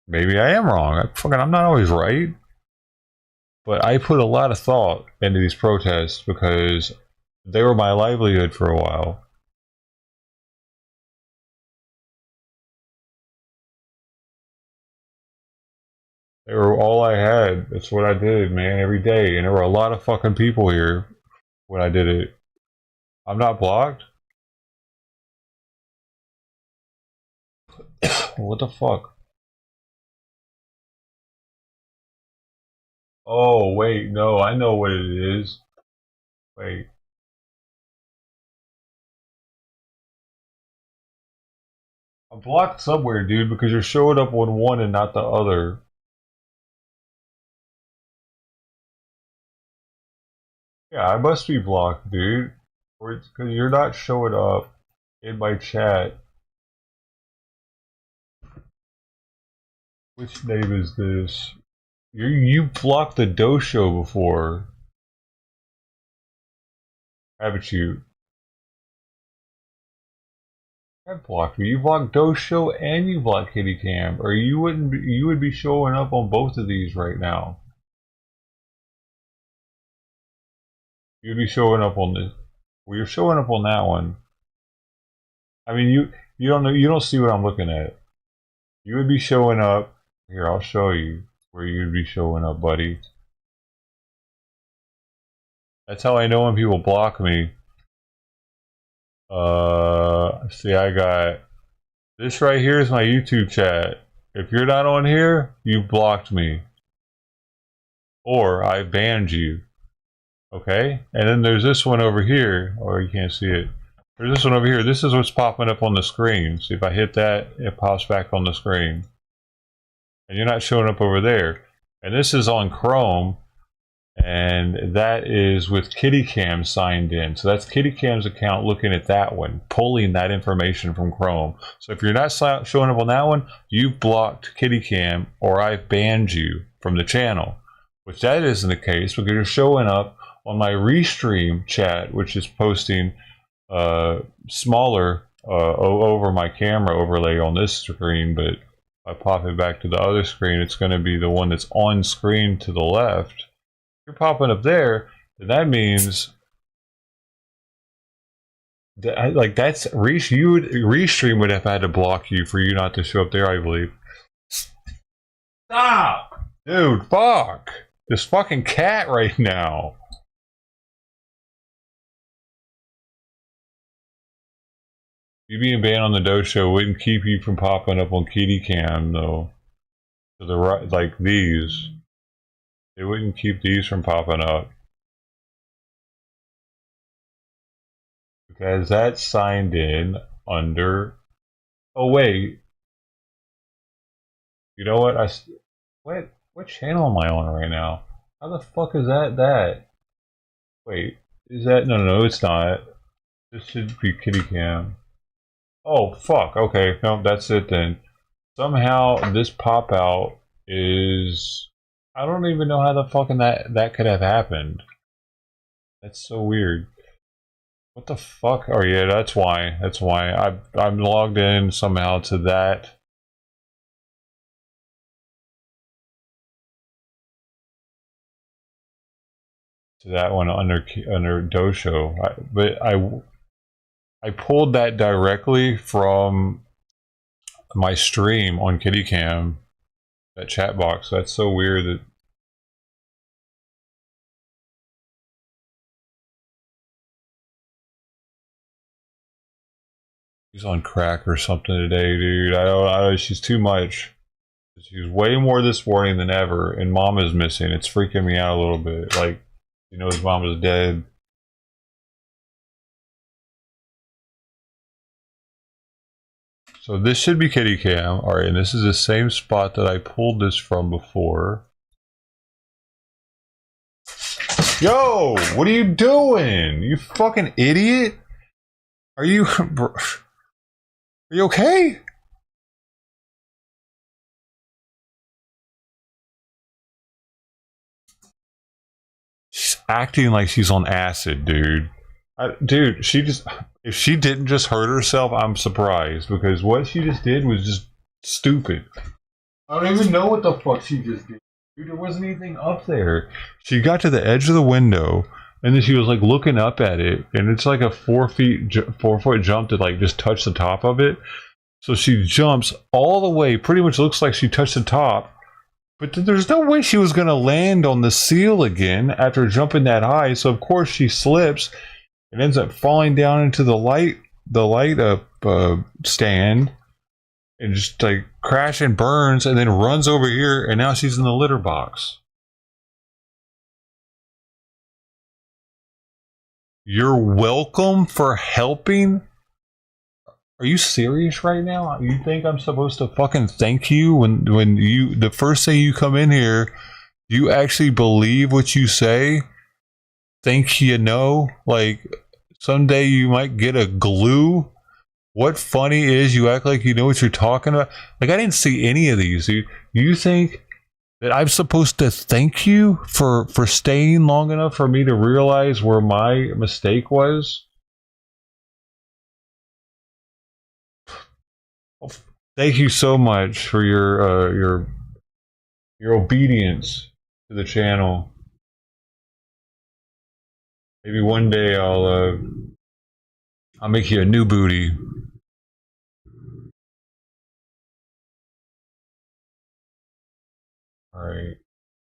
Maybe I am wrong. I'm not always right. But I put a lot of thought into these protests because they were my livelihood for a while. They were all I had. That's what I did, man, every day. And there were a lot of fucking people here when I did it. I'm not blocked? What the fuck? Oh, wait, no, I know what it is. Wait. I'm blocked somewhere, dude, because you're showing up on one and not the other. Yeah, I must be blocked, dude. Or it's because you're not showing up in my chat. Which name is this? You blocked the Dosho before, haven't you? I've blocked me. You blocked Dosho and you blocked Kitty Cam, or you would be showing up on both of these right now. You'd be showing up on this. Well, you're showing up on that one. I mean, you don't know. You don't see what I'm looking at. You would be showing up. Here, I'll show you where you'd be showing up, buddy. That's how I know when people block me. See, I got this right here is my YouTube chat. If you're not on here, you blocked me. Or I banned you. Okay? And then there's this one over here. Or you can't see it. There's this one over here. This is what's popping up on the screen. See, if I hit that, it pops back on the screen. And you're not showing up over there. And this is on Chrome. And that is with KittyCam signed in. So that's KittyCam's account looking at that one, pulling that information from Chrome. So if you're not showing up on that one, you've blocked KittyCam or I've banned you from the channel. Which that isn't the case because you're showing up on my Restream chat, which is posting smaller over my camera overlay on this screen. But if I pop it back to the other screen, it's going to be the one that's on screen to the left. you're popping up there, then that means that, like, that's you would Restream would have had to block you for you not to show up there, I believe. Stop, dude. Fuck this fucking cat right now. You being banned on the dojo wouldn't keep you from popping up on Kitty Cam, though. To the right, like these, they wouldn't keep these from popping up because that's signed in under. Oh wait, you know what? What channel am I on right now? How the fuck is that? Wait, is that no? It's not. This should be Kitty Cam. Oh fuck. Okay, no, that's it then. Somehow this pop out is. I don't even know how the fucking that could have happened. That's so weird. What the fuck? Oh yeah, that's why. That's why I'm logged in somehow to that. To that one under Dojo, but I pulled that directly from my stream on KittyCam, that chat box. That's so weird that. She's on crack or something today, dude. I don't. She's too much. She's way more this morning than ever, and Mama's missing. It's freaking me out a little bit. Like, you know, his Mama's dead. So this should be Kitty Cam. All right, and this is the same spot that I pulled this from before. Yo, what are you doing? You fucking idiot! Are you? Are you okay? She's acting like she's on acid, dude. Dude, she just. If she didn't just hurt herself, I'm surprised because what she just did was just stupid. I don't even know what the fuck she just did. Dude, there wasn't anything up there. She got to the edge of the window, and then she was like looking up at it, and it's like a 4 foot jump to like just touch the top of it. So she jumps all the way, pretty much looks like she touched the top, but there's no way she was gonna land on the seal again after jumping that high. So of course she slips and ends up falling down into the light stand, and just like crash and burns, and then runs over here, and now she's in the litter box. You're welcome for helping. Are you serious right now? You think I'm supposed to fucking thank you when you the first day you come in here, you actually believe what you say? Think you know? Like someday you might get a glue. What funny is you act like you know what you're talking about? Like I didn't see any of these. You think that I'm supposed to thank you for staying long enough for me to realize where my mistake was? Thank you so much for your obedience to the channel. Maybe one day I'll make you a new booty. All right.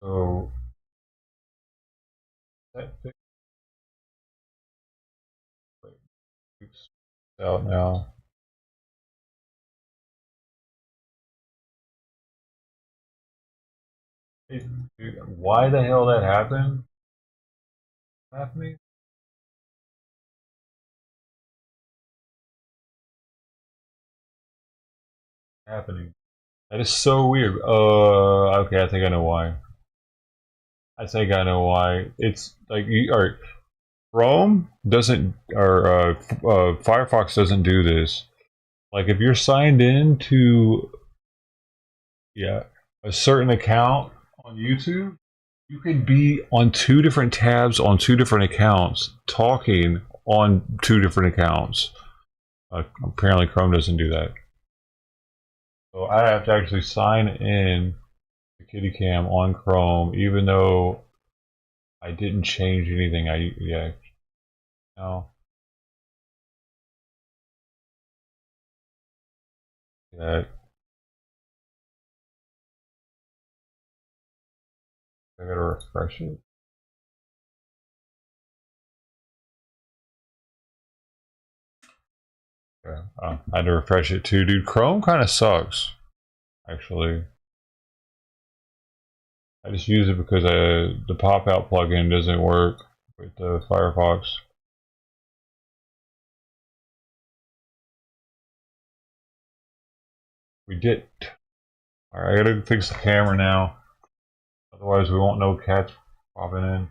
So that fix out now. Hey, dude, why the hell that happened? Happening? Happening. That is so weird. Okay, I think I know why. I think I know why. It's like you are. Chrome doesn't, or Firefox doesn't do this. Like if you're signed in to, yeah, a certain account on YouTube, you could be on two different tabs on two different accounts, talking on two different accounts. Apparently, Chrome doesn't do that. So I have to actually sign in to KittyCam on Chrome, even though I didn't change anything. Yeah, no. That I gotta refresh it. Yeah, I had to refresh it too, dude. Chrome kind of sucks, actually. I just use it because the pop out plugin doesn't work with the Firefox. We did. Alright, I gotta fix the camera now. Otherwise, we won't know cats popping in.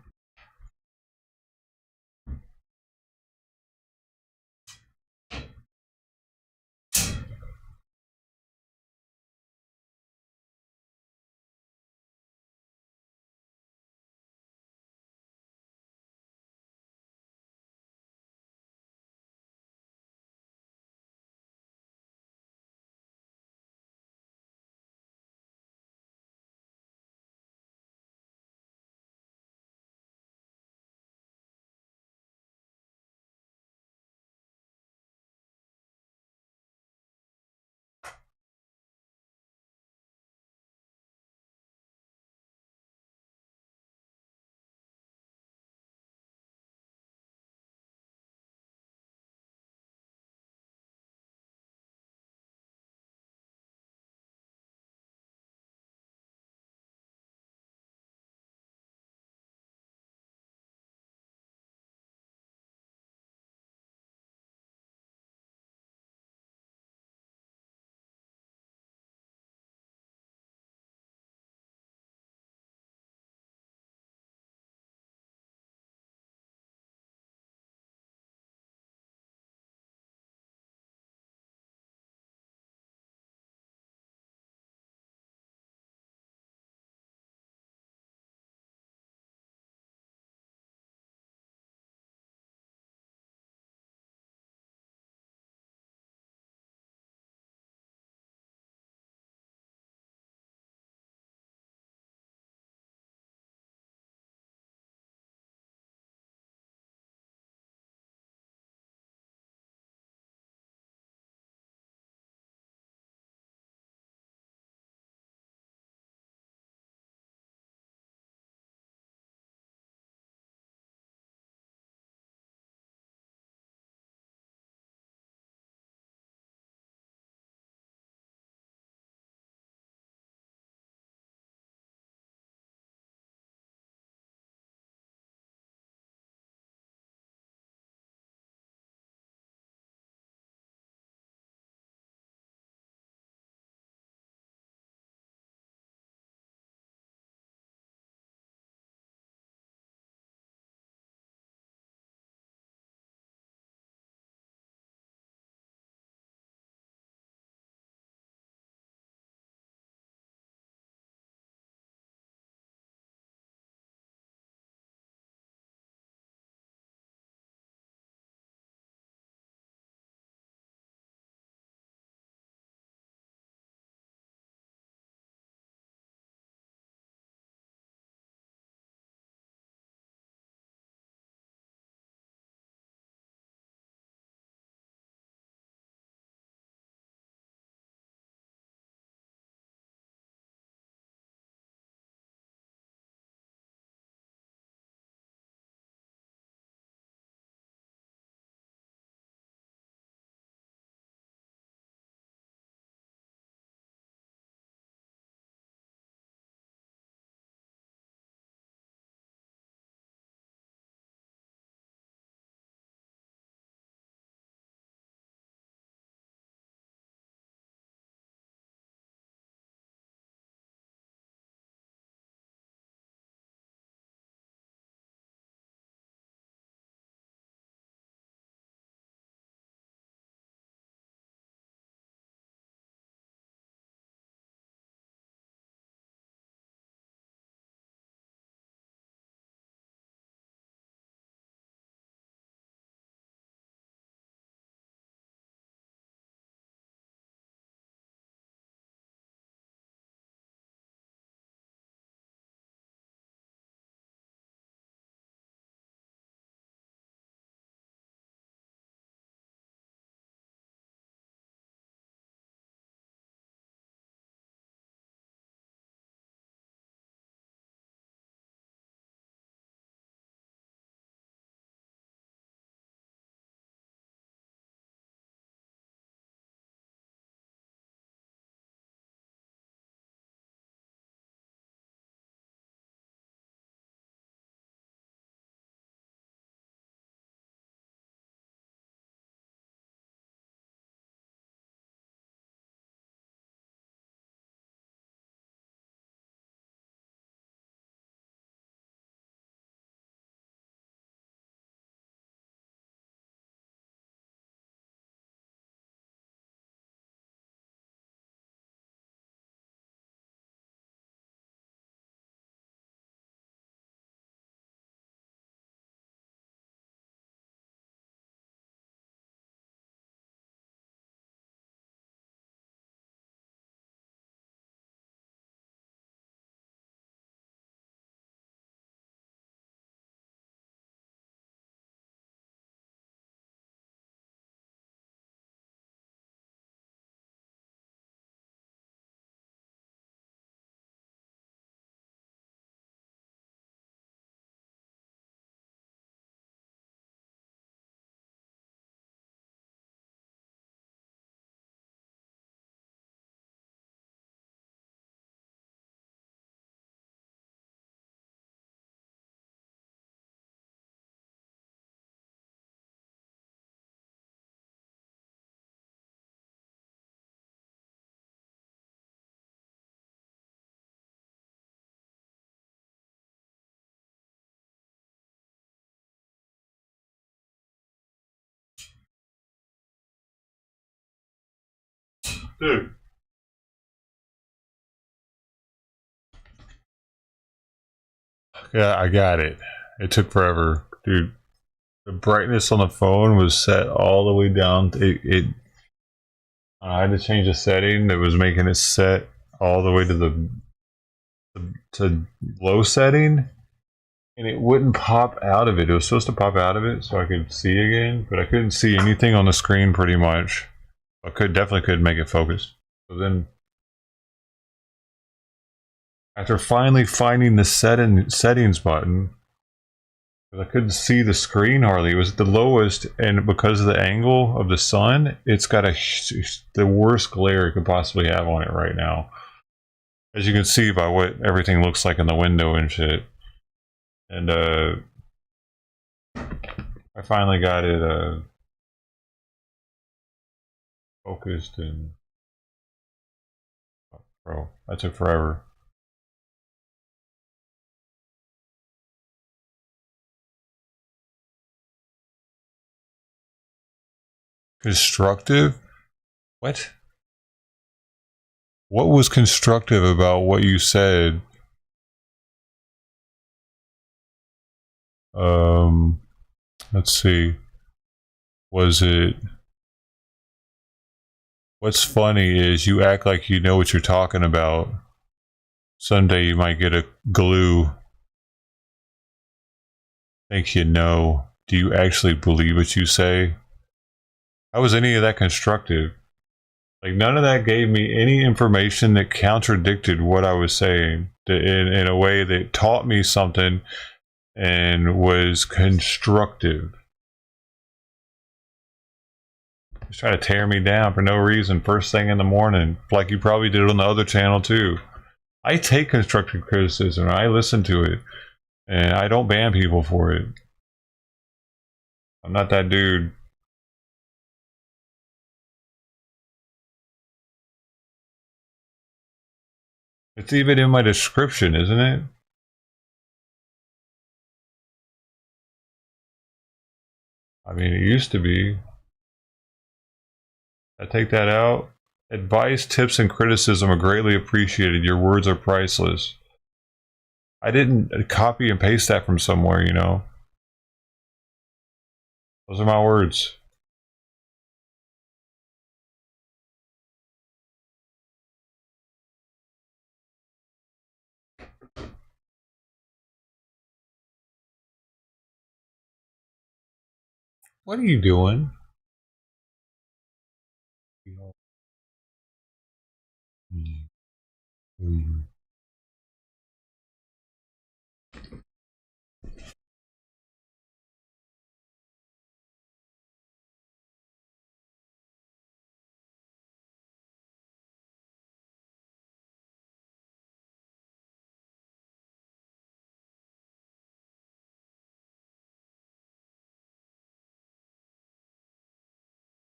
Dude. Yeah, I got it. It took forever. Dude, the brightness on the phone was set all the way down. I had to change a setting that was making it set all the way to the to low setting, and it wouldn't pop out of it. It was supposed to pop out of it so I could see again, but I couldn't see anything on the screen pretty much. I definitely couldn't make it focus. So then, after finally finding the settings button, I couldn't see the screen hardly. It was at the lowest, and because of the angle of the sun, it's got the worst glare it could possibly have on it right now. As you can see by what everything looks like in the window and shit. And I finally got it focused and bro, that took forever. Constructive? What? What was constructive about what you said? Let's see. Was it? What's funny is you act like you know what you're talking about. Someday you might get a glue. Think you know. Do you actually believe what you say? How was any of that constructive? Like, none of that gave me any information that contradicted what I was saying in a way that taught me something and was constructive. Just trying to tear me down for no reason first thing in the morning, like you probably did on the other channel too. I take constructive criticism, I listen to it, and I don't ban people for it. I'm not that dude. It's even in my description, isn't it? I mean, it used to be. I take that out. Advice, tips, and criticism are greatly appreciated. Your words are priceless. I didn't copy and paste that from somewhere, you know. Those are my words. What are you doing?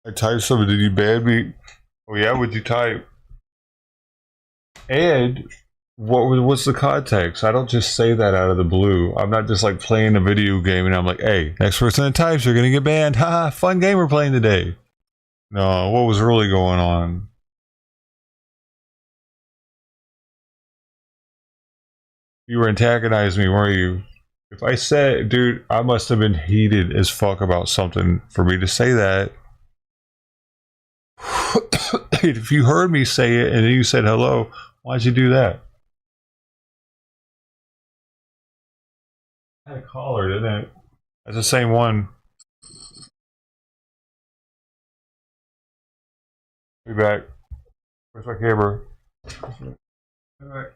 I typed something. Did you ban me? Oh yeah, what'd you type? And what's the context? I don't just say that out of the blue. I'm not just like playing a video game and I'm like, hey, next person that types, you're gonna get banned. Haha, fun game we're playing today. No, what was really going on? You were antagonizing me, weren't you? If I said, dude, I must have been heated as fuck about something for me to say that. If you heard me say it and then you said hello, why'd you do that? I had a caller, didn't it? That's the same one. Be back. Where's my camera? Be back.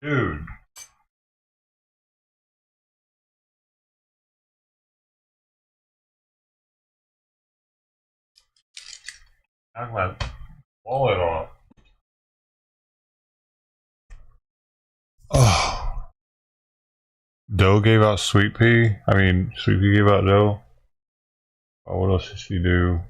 Dude. Knock my wallet off. Oh. Doe gave out Sweet Pea. Sweet Pea gave out Doe. Oh, what else did she do?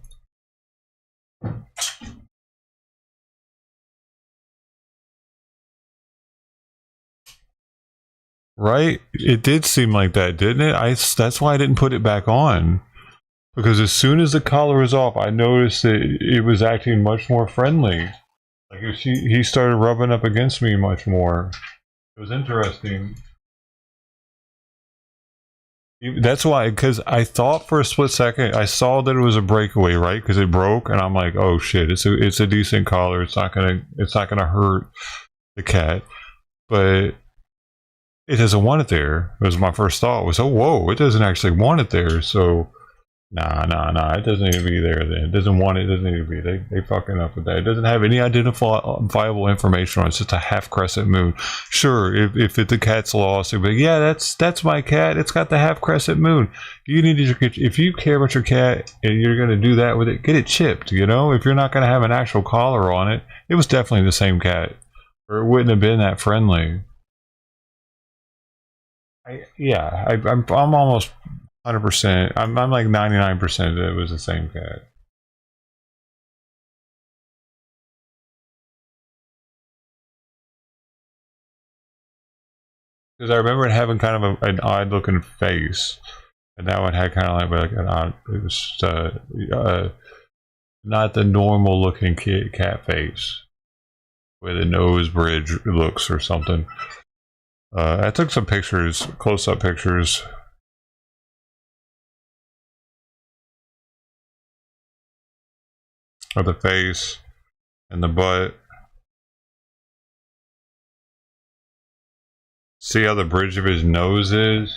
Right? It did seem like that, didn't it? That's why I didn't put it back on. Because as soon as the collar was off, I noticed that it was acting much more friendly. Like he started rubbing up against me much more. It was interesting. That's why, because I thought for a split second, I saw that it was a breakaway, right? Because it broke, and I'm like, oh shit, it's a decent collar. It's not gonna hurt the cat, but it doesn't want it there. It was my first thought was, oh whoa, it doesn't actually want it there. So nah, it doesn't need to be there. Then it doesn't want it. It doesn't need to be. They fucking up with that. It doesn't have any identifiable information on it. It's just a half crescent moon. Sure, if the cat's lost, it'd be like, yeah, that's my cat. It's got the half crescent moon. You need to, if you care about your cat and you're gonna do that with it, get it chipped. You know, if you're not gonna have an actual collar on it, it was definitely the same cat, or it wouldn't have been that friendly. I'm almost 100%. I'm like 99% that it was the same cat. Because I remember it having kind of an odd looking face, and that one had kind of like an odd. It was not the normal looking cat face with a nose bridge looks or something. I took some pictures, close up pictures of the face and the butt. See how the bridge of his nose is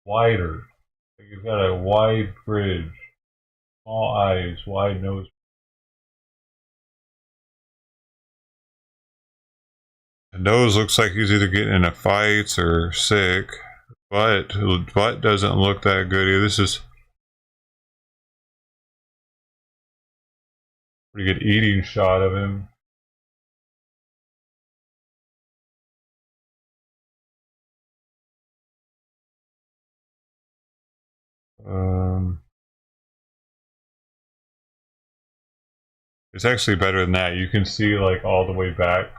wider. He's got a wide bridge, small eyes, wide nose. The nose looks like he's either getting into fights or sick. Butt doesn't look that good either. This is a pretty good eating shot of him. Um, it's actually better than that. You can see like all the way back,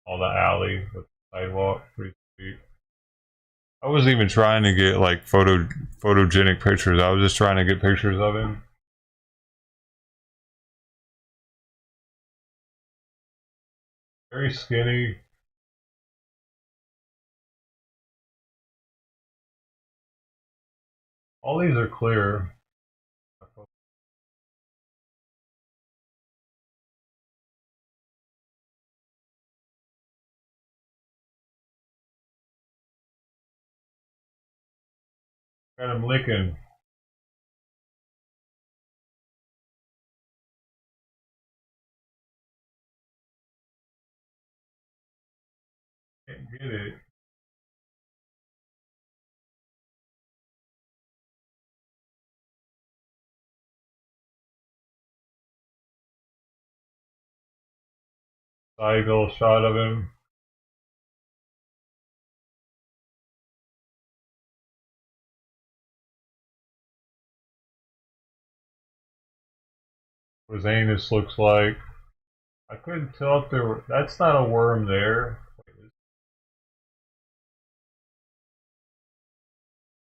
all the alley, the sidewalk, pretty sweet. I wasn't even trying to get like photogenic pictures. I was just trying to get pictures of him. Very skinny. All these are clear. Got him licking. Can't get it. Side little shot of him. What his anus looks like. I couldn't tell if there were. That's not a worm there.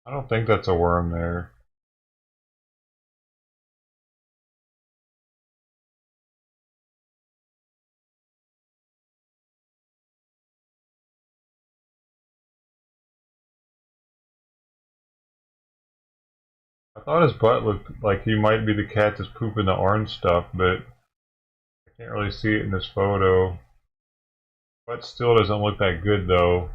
I don't think that's a worm there. I thought his butt looked like he might be the cat that's pooping the orange stuff, but I can't really see it in this photo. Butt still doesn't look that good though.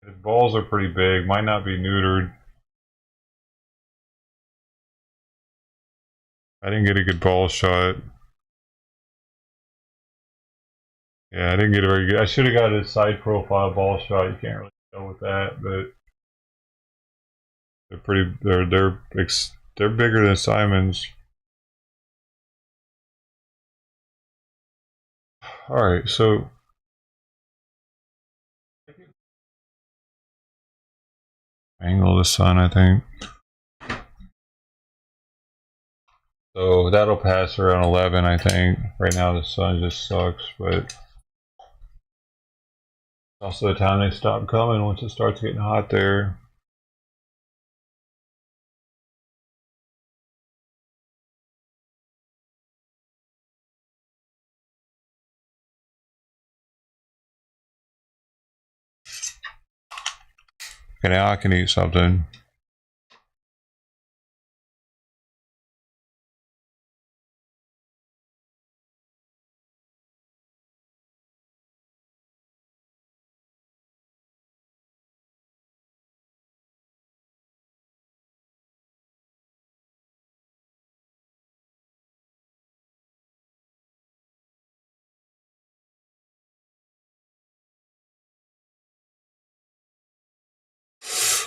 His balls are pretty big. Might not be neutered. I didn't get a good ball shot. Yeah, I didn't get a very good. I should have got a side profile ball shot. You can't really go with that, but they're pretty. They're bigger than Simon's. All right, so angle of the sun, I think. So that'll pass around 11, I think. Right now the sun just sucks, but also the time they stop coming once it starts getting hot there. Okay, now I can eat something.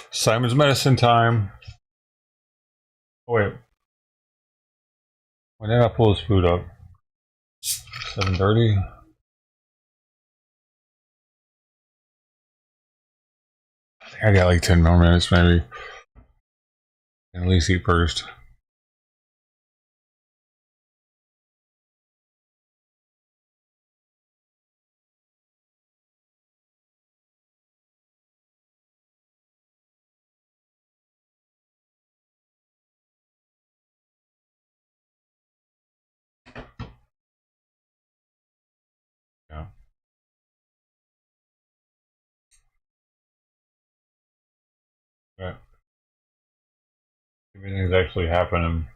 Simon's medicine time. Oh, wait. When did I pull his food up? 7:30? I think I got like 10 more minutes maybe. And at least eat first. Yeah. Right. Everything's actually happening.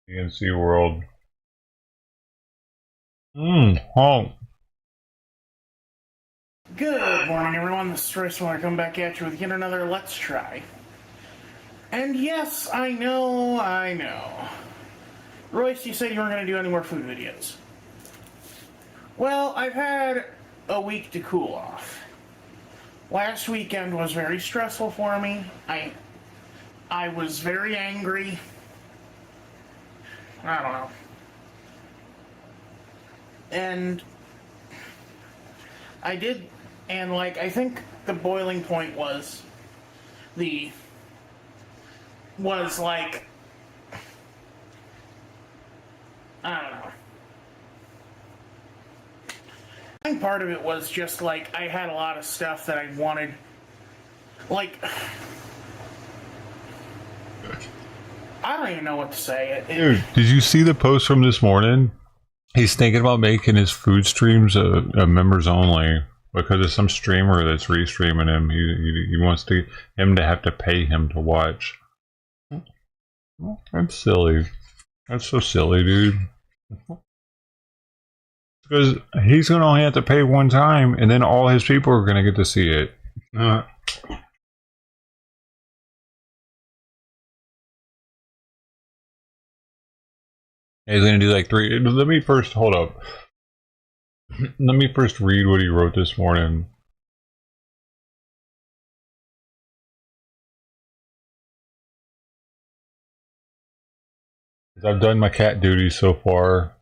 DNC world. Honk. Good morning, everyone. This is Royce. I want to come back at you with yet another Let's Try. And yes, I know. Royce, you said you weren't going to do any more food videos. Well, I've had a week to cool off. Last weekend was very stressful for me. I was very angry. I don't know. And I think the boiling point was I don't know. I think part of it was just like I had a lot of stuff that I wanted, like, I don't even know what to say. Dude, did you see the post from this morning? He's thinking about making his food streams a members only because of some streamer that's restreaming him. He wants him to have to pay him to watch. That's silly. That's so silly, dude. Because he's going to only have to pay one time, and then all his people are going to get to see it. He's going to do like 3. Let me first, hold up. Let me first read what he wrote this morning. I've done my cat duty so far.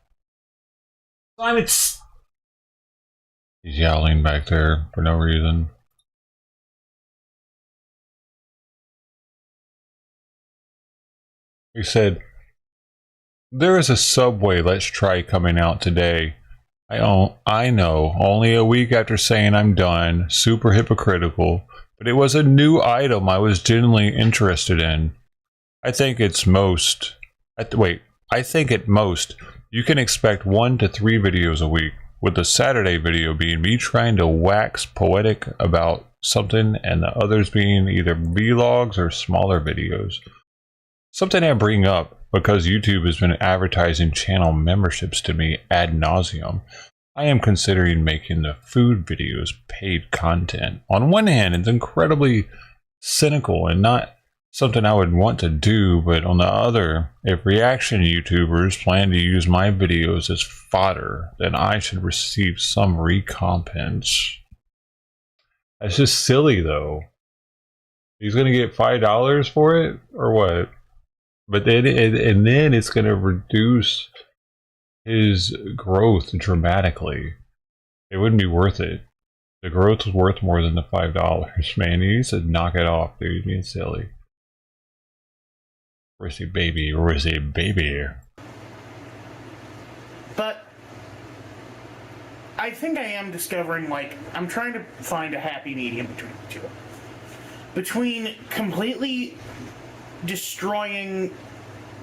He's yowling back there for no reason. He said, "There is a Subway Let's Try coming out today. I know, only a week after saying I'm done, super hypocritical, but it was a new item I was genuinely interested in. I think at most, you can expect 1 to 3 videos a week, with the Saturday video being me trying to wax poetic about something and the others being either vlogs or smaller videos. Something I bring up because YouTube has been advertising channel memberships to me ad nauseum, I am considering making the food videos paid content. On one hand, it's incredibly cynical and not something I would want to do, but on the other, if reaction YouTubers plan to use my videos as fodder, then I should receive some recompense. That's just silly, though. He's gonna get $5 for it, or what? But then, and then it's gonna reduce his growth dramatically. It wouldn't be worth it. The growth is worth more than the $5, man. He needs to knock it off, dude. He's being silly. Where's your baby? Where's your baby? But I think I am discovering, like, I'm trying to find a happy medium between the two. Between completely destroying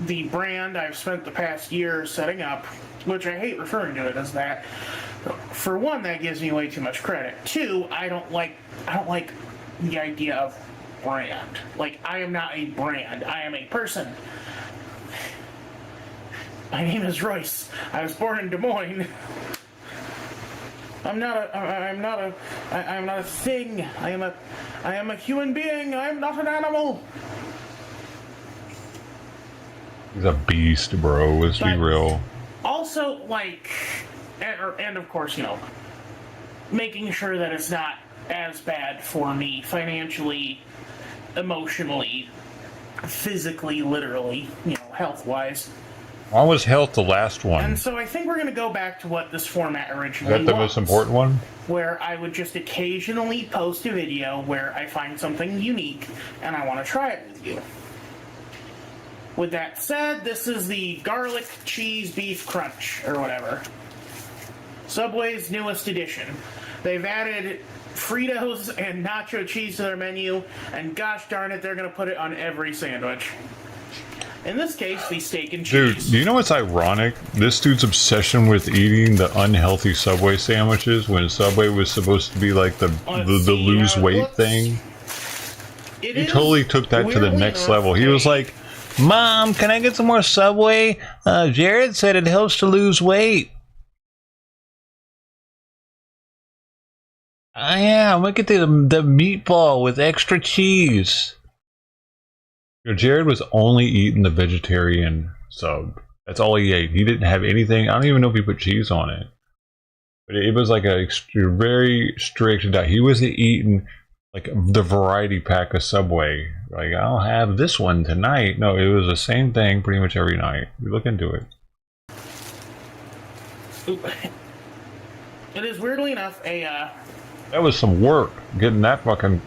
the brand I've spent the past year setting up, which I hate referring to it as that. For one, that gives me way too much credit. Two, I don't like the idea of brand. Like, I am not a brand. I am a person. My name is Royce. I was born in Des Moines. I'm not a thing. I am a human being. I am not an animal. He's a beast, bro. Let's be real. Also, like, and of course, you know, making sure that it's not as bad for me financially, emotionally, physically, literally, you know, health-wise. Why was health the last one? And so I think we're going to go back to what this format originally was. Is that the most important one? Where I would just occasionally post a video where I find something unique and I want to try it with you. With that said, this is the garlic cheese beef crunch, or whatever. Subway's newest edition. They've added Fritos and nacho cheese to their menu, and gosh darn it, they're going to put it on every sandwich. In this case, the steak and cheese. Dude, do you know what's ironic? This dude's obsession with eating the unhealthy Subway sandwiches when Subway was supposed to be like the lose weight thing. He totally took that to the next level. He was like, Mom, can I get some more Subway? Jared said it helps to lose weight. Yeah, I'm gonna get the meatball with extra cheese. Jared was only eating the vegetarian sub. That's all he ate. He didn't have anything. I don't even know if he put cheese on it. But it was like a very strict diet. He wasn't eating like the variety pack of Subway. Like, I'll have this one tonight. No, it was the same thing pretty much every night. You look into it. It is weirdly enough that was some work getting that fucking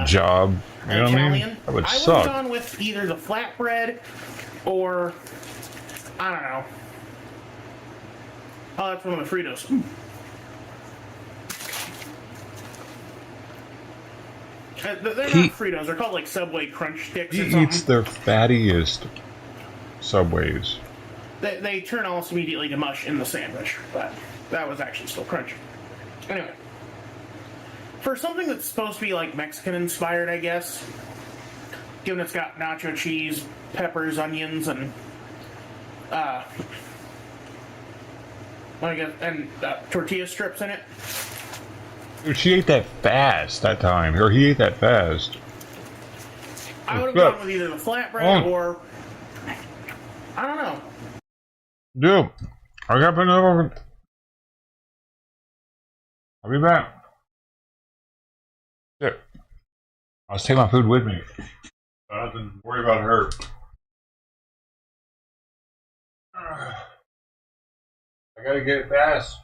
job. You know Italian. what I mean? That would suck. I would have gone with either the flatbread or I don't know. Oh, that's one of the Fritos. They're not Fritos. They're called like Subway Crunch Sticks. He eats their fattiest Subways. They turn almost immediately to mush in the sandwich, but that was actually still crunchy. Anyway. For something that's supposed to be like Mexican inspired, I guess, given it's got nacho cheese, peppers, onions, and tortilla strips in it. Dude, she ate that fast that time, or he ate that fast. I would have gone with either the flatbread or I don't know. Dude, I got another one. I'll be back. Yeah. I'll just take my food with me. I don't have to worry about her. I gotta get it fast.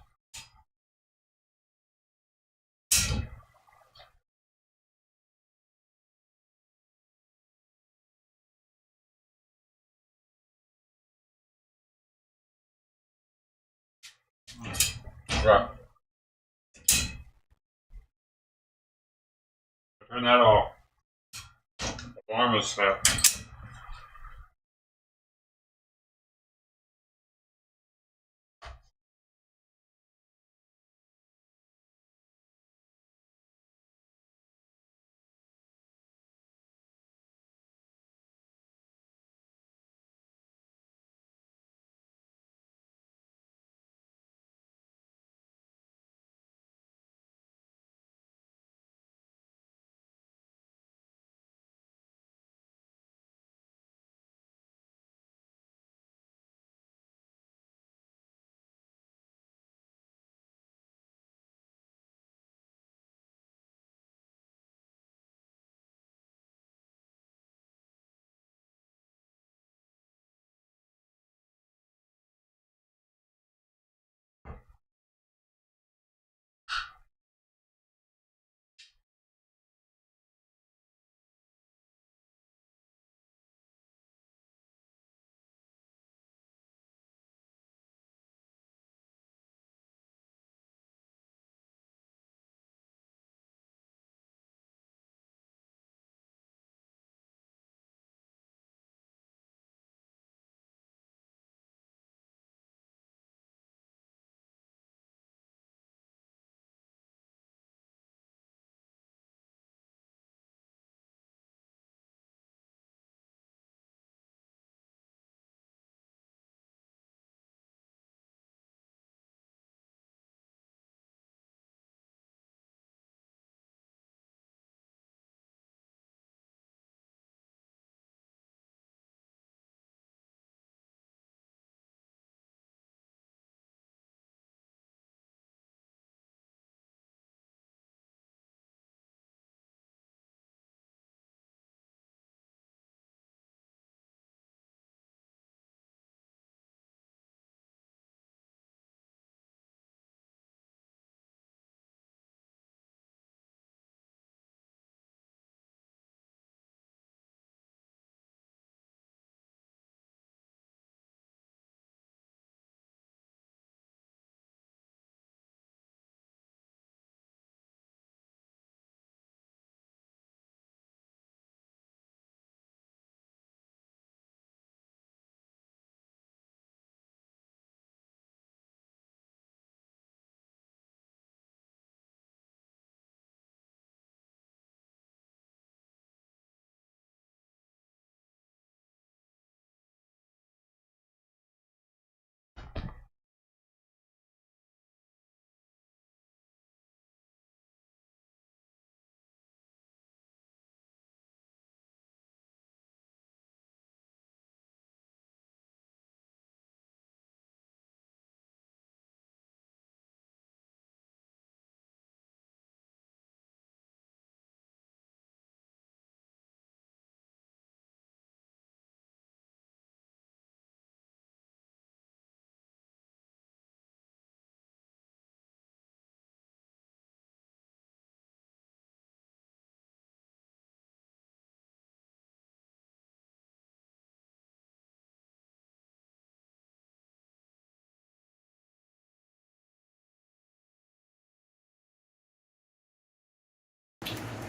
Right. Turn that off. The alarm is set.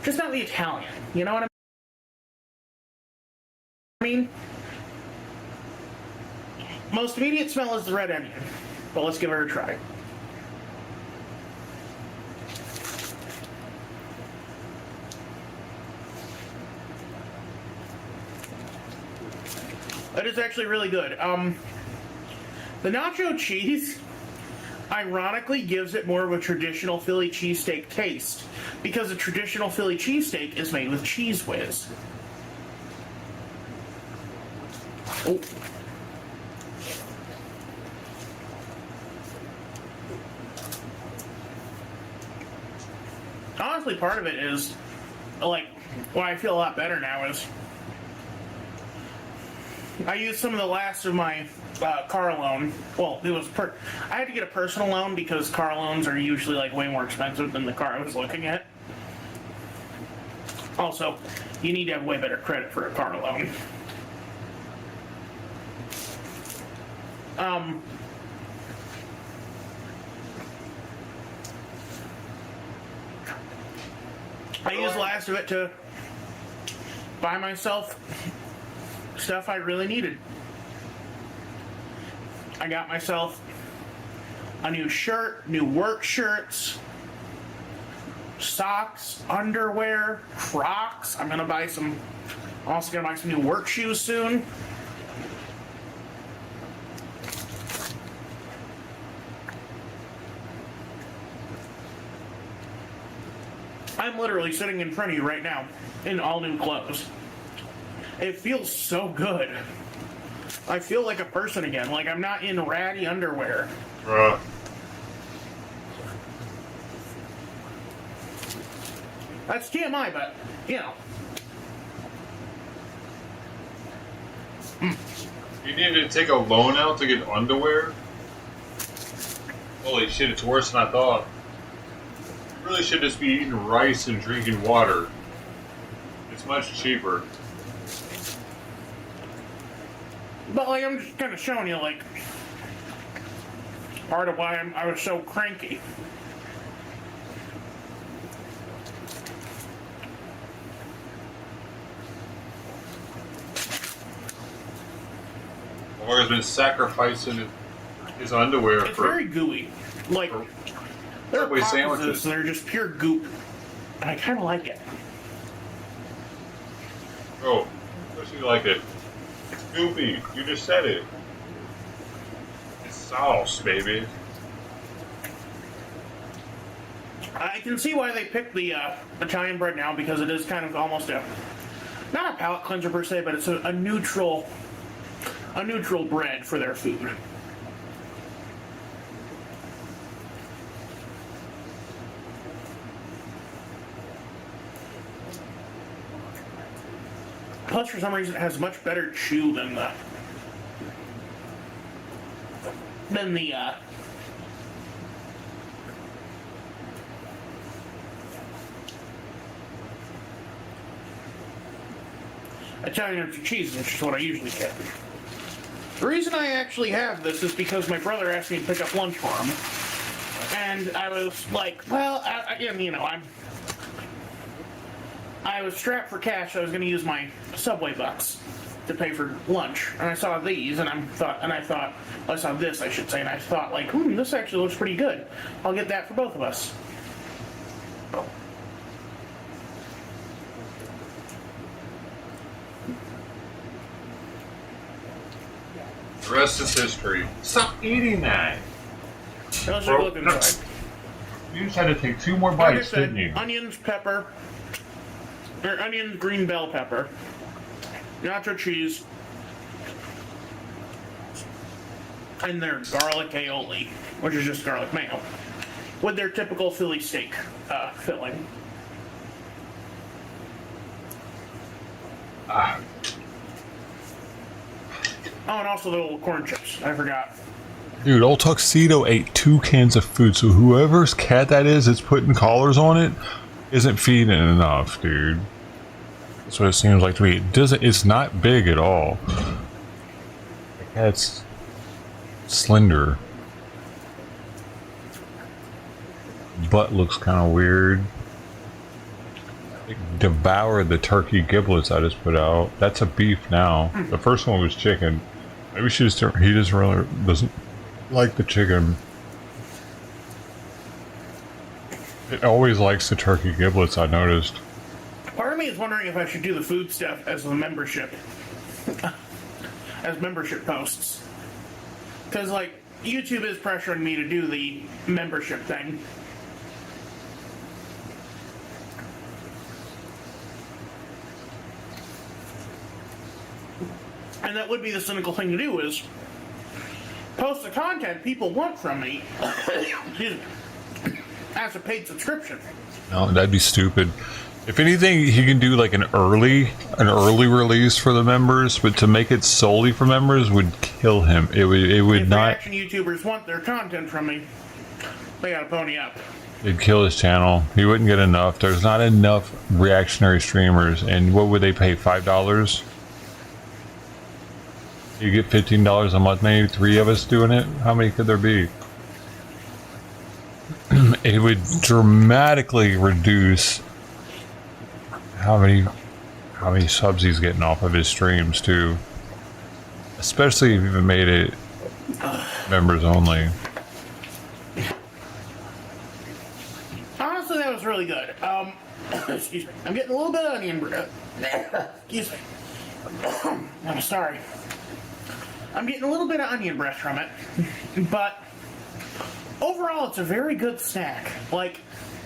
Just not the Italian. You know what I mean? Most immediate smell is the red onion, but let's give it a try. That is actually really good. The nacho cheese, ironically, gives it more of a traditional Philly cheesesteak taste, because a traditional Philly cheesesteak is made with Cheese Whiz. Oh. Honestly, part of it is, like, why I feel a lot better now is I used some of the last of my car loan. Well, I had to get a personal loan because car loans are usually like way more expensive than the car I was looking at. Also, you need to have way better credit for a car loan. I used the last of it to buy myself stuff I really needed. I got myself a new shirt, new work shirts, socks, underwear, Crocs. I'm also gonna buy some new work shoes soon. I'm literally sitting in front of you right now in all new clothes. It feels so good. I feel like a person again, like I'm not in ratty underwear. That's TMI, but, you know. You needed to take a loan out to get underwear? Holy shit, it's worse than I thought. You really should just be eating rice and drinking water. It's much cheaper. But, like, I'm just kind of showing you, like, part of why I was so cranky. Has been sacrificing his underwear it's very gooey. Like, they're sandwiches. They're just pure goop. And I kind of like it. Oh, of course you like it. It's goopy. You just said it. It's sauce, baby. I can see why they picked the Italian bread now, because it is kind of almost not a palate cleanser per se, but it's a neutral bread for their food. Plus, for some reason, it has much better chew than the Italian extra cheese, which is what I usually get. The reason I actually have this is because my brother asked me to pick up lunch for him, and I was like, well, I was strapped for cash. So I was going to use my Subway bucks to pay for lunch, and I saw these, and I saw this, I should say, and I thought, like, this actually looks pretty good. I'll get that for both of us. The rest is history. Stop eating that. Let's look inside. You just had to take 2 more bites, didn't you? Onions, green bell pepper, nacho cheese, and their garlic aioli, which is just garlic mayo, with their typical Philly steak filling. Oh, and also the little corn chips. I forgot. Dude, Old Tuxedo ate 2 cans of food, so whoever's cat that is that's putting collars on it isn't feeding it enough, dude. That's what it seems like to me. It's not big at all. The cat's slender. Butt looks kind of weird. It devoured the turkey giblets I just put out. That's a beef now. The first one was chicken. Maybe he just really doesn't like the chicken. It always likes the turkey giblets, I noticed. Part of me is wondering if I should do the food stuff as a membership. As membership posts. Because, like, YouTube is pressuring me to do the membership thing. And that would be the cynical thing to do, is post the content people want from me as a paid subscription. No, that'd be stupid. If anything, he can do like an early release for the members, but to make it solely for members would kill him. It would if not. Reaction YouTubers want their content from me, they gotta pony up. It'd kill his channel. He wouldn't get enough. There's not enough reactionary streamers. And what would they pay? $5? You get $15 a month, maybe 3 of us doing it. How many could there be? It would dramatically reduce how many subs he's getting off of his streams too. Especially if you made it members only. Honestly, that was really good. Excuse me. I'm getting a little bit of onion breath. Excuse me. I'm sorry. I'm getting a little bit of onion breath from it, but overall, it's a very good snack. Like,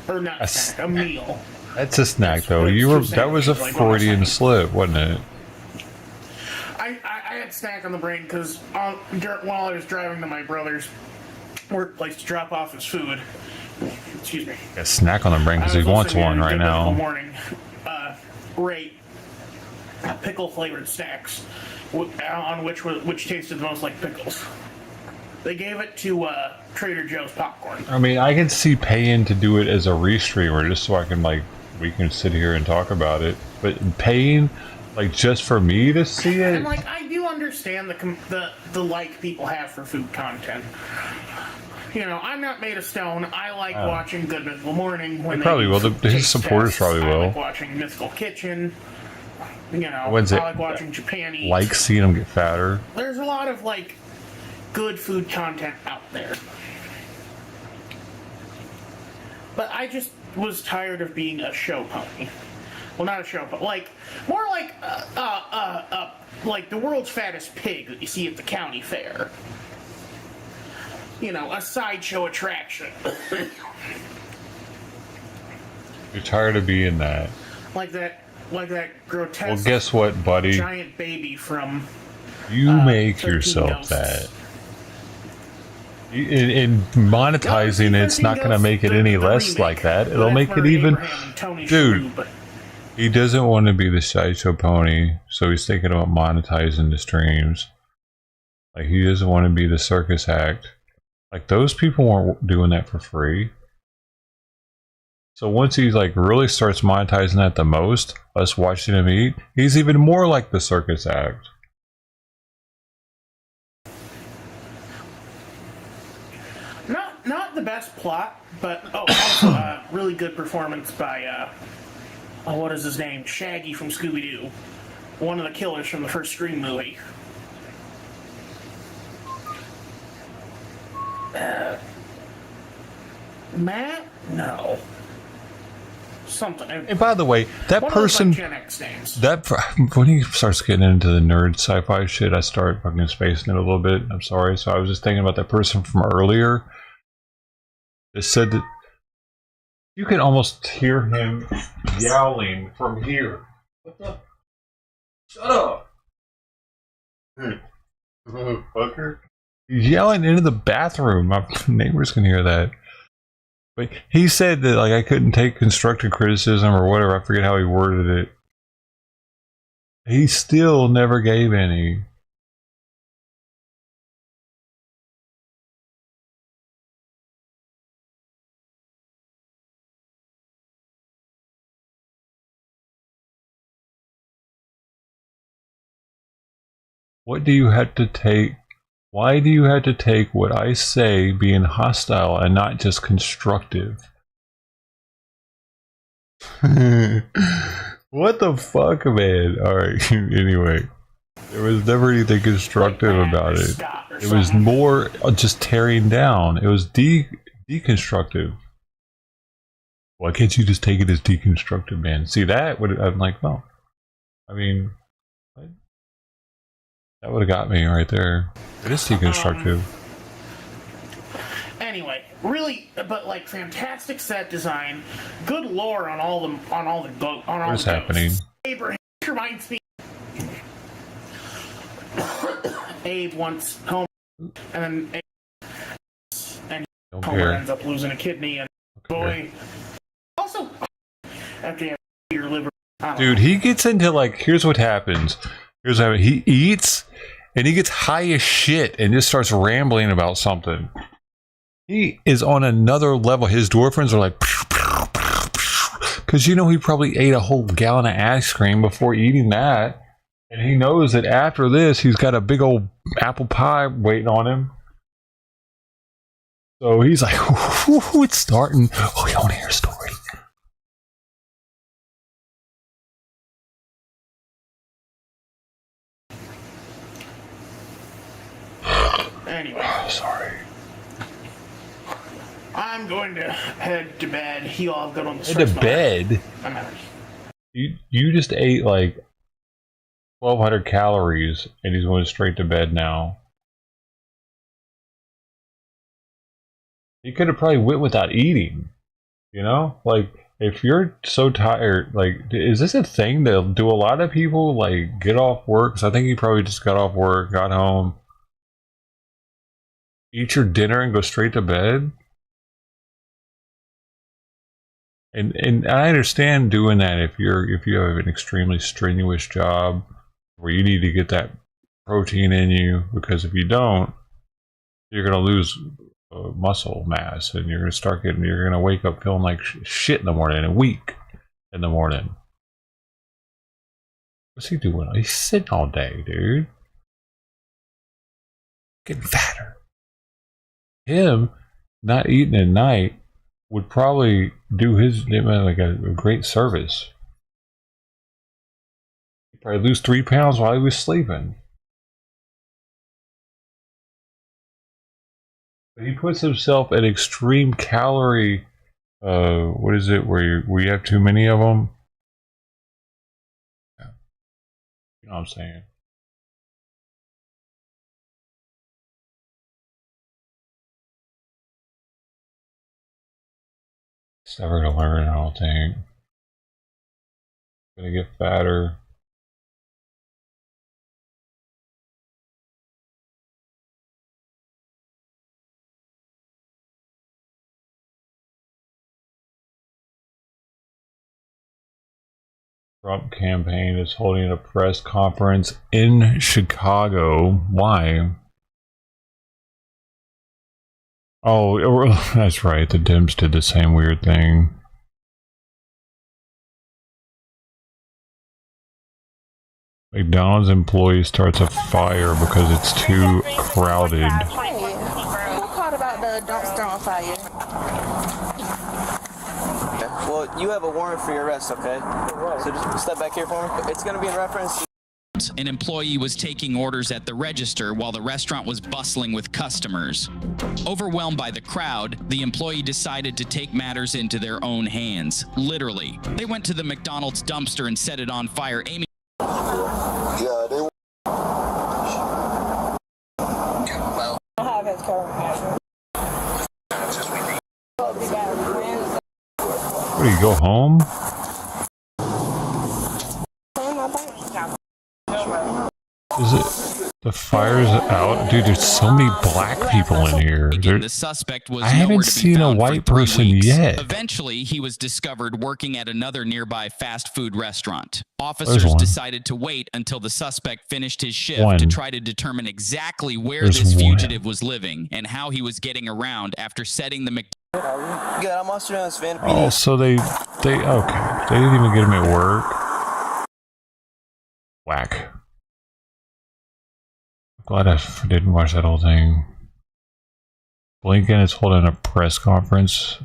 or not snack, a meal. That's a snack, though. That was a Freudian slip, wasn't it? I had snack on the brain because while I was driving to my brother's workplace to drop off his food, excuse me. A snack on the brain because he wants one right now. Morning, rate pickle flavored snacks, on which tasted the most like pickles. They gave it to Trader Joe's popcorn. I mean, I can see paying to do it as a restreamer just so I can we can sit here and talk about it. But paying, just for me to see it. And I do understand the like people have for food content. You know, I'm not made of stone. I like watching Good Mythical Morning when they probably will. His supporters probably will. I like watching Mythical Kitchen. You know, I like watching Japan Eat. Like seeing them get fatter. There's a lot of good food content out there. But I just was tired of being a show pony. Well, not a show pony. More like the world's fattest pig that you see at the county fair. You know, a sideshow attraction. You're tired of being that. Like that grotesque. Well, guess what, buddy? Giant baby from. You make yourself that. In monetizing it's not going to make it any less like that. It'll make it even. Dude, he doesn't want to be the sideshow pony, so he's thinking about monetizing the streams. He doesn't want to be the circus act. Those people weren't doing that for free. So once he really starts monetizing that the most, us watching him eat, he's even more like the circus act. Not the best plot, but also really good performance by what is his name? Shaggy from Scooby-Doo. One of the killers from the first Scream movie. Matt? No. Something. And by the way, that person, Gen X names. when he starts getting into the nerd sci-fi shit, I start fucking spacing it a little bit. I'm sorry. So I was just thinking about that person from earlier. It said that you can almost hear him yowling from here. What the? Shut up! Hey, motherfucker! He's yelling into the bathroom. My neighbors can hear that. But he said that I couldn't take constructive criticism or whatever. I forget how he worded it. He still never gave any. What do you have to take? Why do you have to take what I say being hostile and not just constructive? What the fuck, man? Alright, anyway. There was never anything constructive about it. It was more just tearing down. It was deconstructive. Why can't you just take it as deconstructive, man? See, that would I'm like, no. I mean, what? That would have got me right there. It is deconstructive. Anyway, really, but like fantastic set design, good lore on all the boat. What is happening? Abraham reminds me. Abe wants home, and then Homer ends up losing a kidney, and boy. Also, after you have your liver. Dude, he gets into like, here's what happens. Here's how he eats, and he gets high as shit, and just starts rambling about something. He is on another level. His endorphins are like, because you know he probably ate a whole gallon of ice cream before eating that. And he knows that after this, he's got a big old apple pie waiting on him. So he's like, it's starting. Oh, you want to hear a story? Anyway. Oh, sorry. I'm going to head to bed. You all go on the Head to bed? I'm out. You just ate like 1,200 calories, and he's going straight to bed now. He could have probably went without eating, you know? Like, if you're so tired, like, is this a thing that do a lot of people, like, get off work? Because I think he probably just got off work, got home, eat your dinner, and go straight to bed? And I understand doing that if you have an extremely strenuous job where you need to get that protein in you, because if you don't, you're going to lose muscle mass, and you're going to wake up feeling like shit in the morning, and weak in the morning. What's he doing? He's sitting all day, dude. Getting fatter. Him not eating at night would probably do his like a great service. Probably lose 3 pounds while he was sleeping. But he puts himself at extreme calorie. What is it? Where we have too many of them? Yeah. You know what I'm saying? It's never gonna learn, I don't think. Gonna get fatter. Trump campaign is holding a press conference in Chicago. Why? Oh, that's right. The Dems did the same weird thing. McDonald's employee starts a fire because it's too crowded. Who called about the dumpster on fire? Well, you have a warrant for your arrest, okay? So just step back here for me. It's going to be in reference. An employee was taking orders at the register while the restaurant was bustling with customers. Overwhelmed by the crowd, the employee decided to take matters into their own hands. Literally. They went to the McDonald's dumpster and set it on fire, aiming. Yeah, they. Well, I have his card. What do you go home? Is it the fire's out? Dude, there's so many black people in here. The suspect was I haven't seen a white person yet. Eventually, he was discovered working at another nearby fast food restaurant. Officers decided to wait until the suspect finished his shift to try to determine exactly where this fugitive was living and how he was getting around after setting the Good, I'm on surveillance, Van. Oh, so they okay. They didn't even get him at work. Whack. Glad I didn't watch that whole thing. Blinken is holding a press conference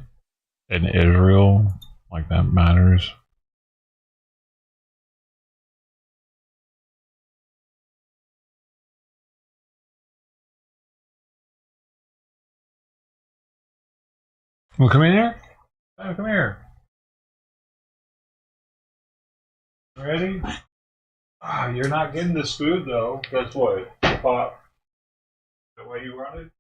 in Israel. Like that matters. Well, come in here. Oh, come here. Ready? Ah, you're not getting this food though. Guess what? Pop. The way you run it.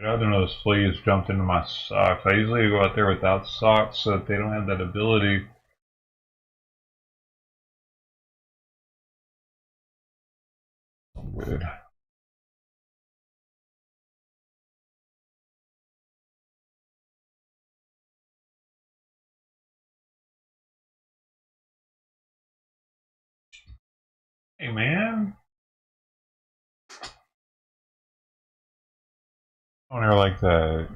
Another of those fleas jumped into my socks. I usually go out there without socks so that they don't have that ability. Weird. Hey man. I don't ever like that.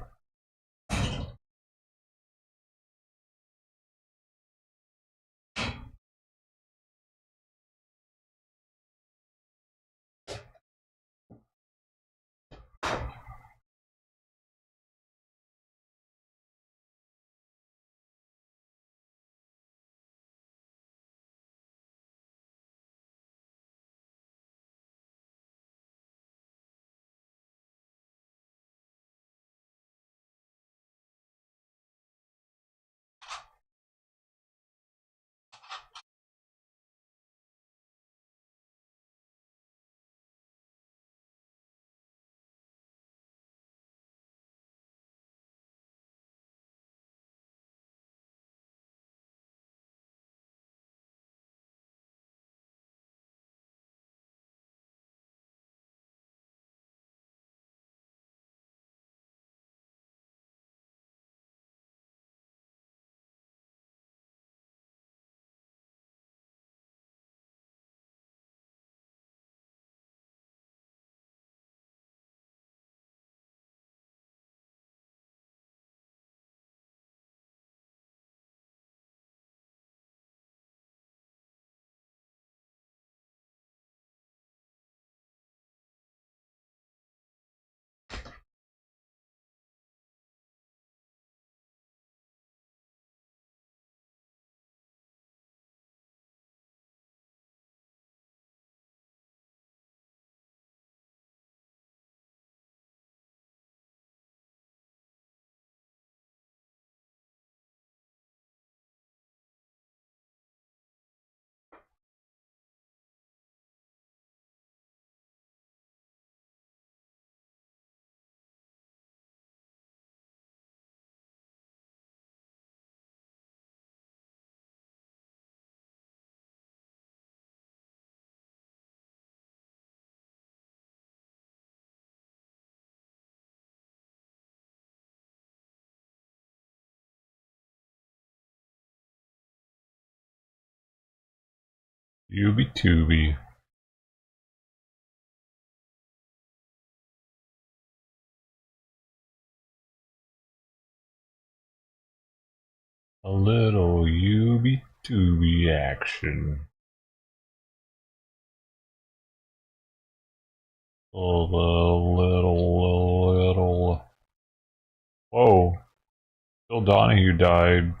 Yuby Tuby. A little Yuby Tuby action. Oh, the little. Whoa. Bill Donahue died.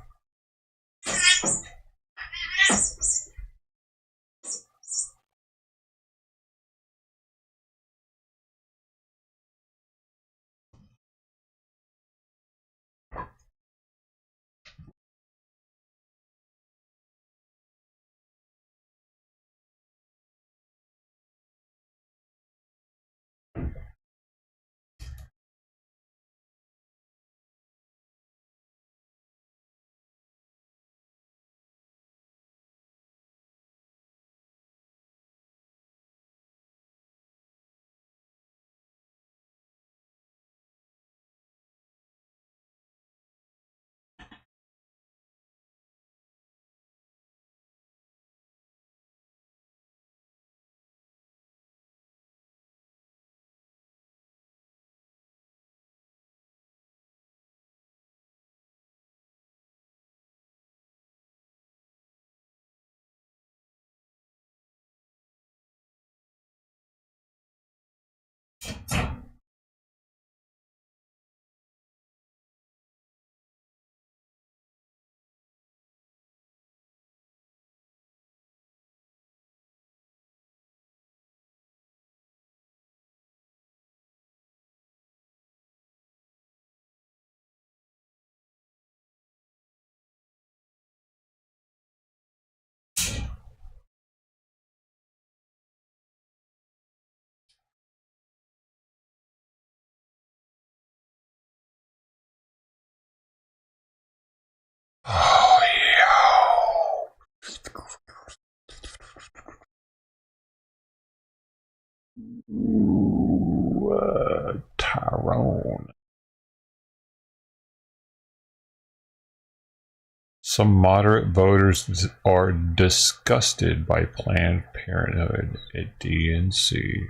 Ooh, Tyrone. Some moderate voters are disgusted by Planned Parenthood at DNC.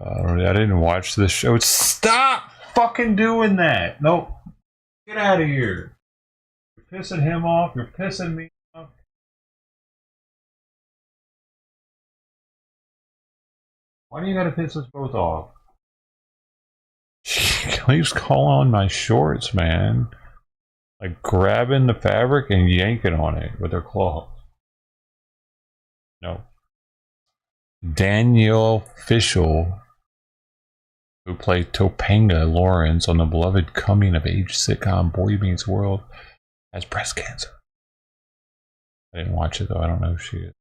I didn't watch this show. Stop fucking doing that. Nope. Get out of here. You're pissing him off. You're pissing me off. Why do you gotta piss us both off? Please call on my shorts, man. Like grabbing the fabric and yanking on it with her claws. No. Danielle Fishel, who played Topanga Lawrence on the beloved coming-of-age sitcom Boy Meets World, has breast cancer. I didn't watch it though. I don't know who she is.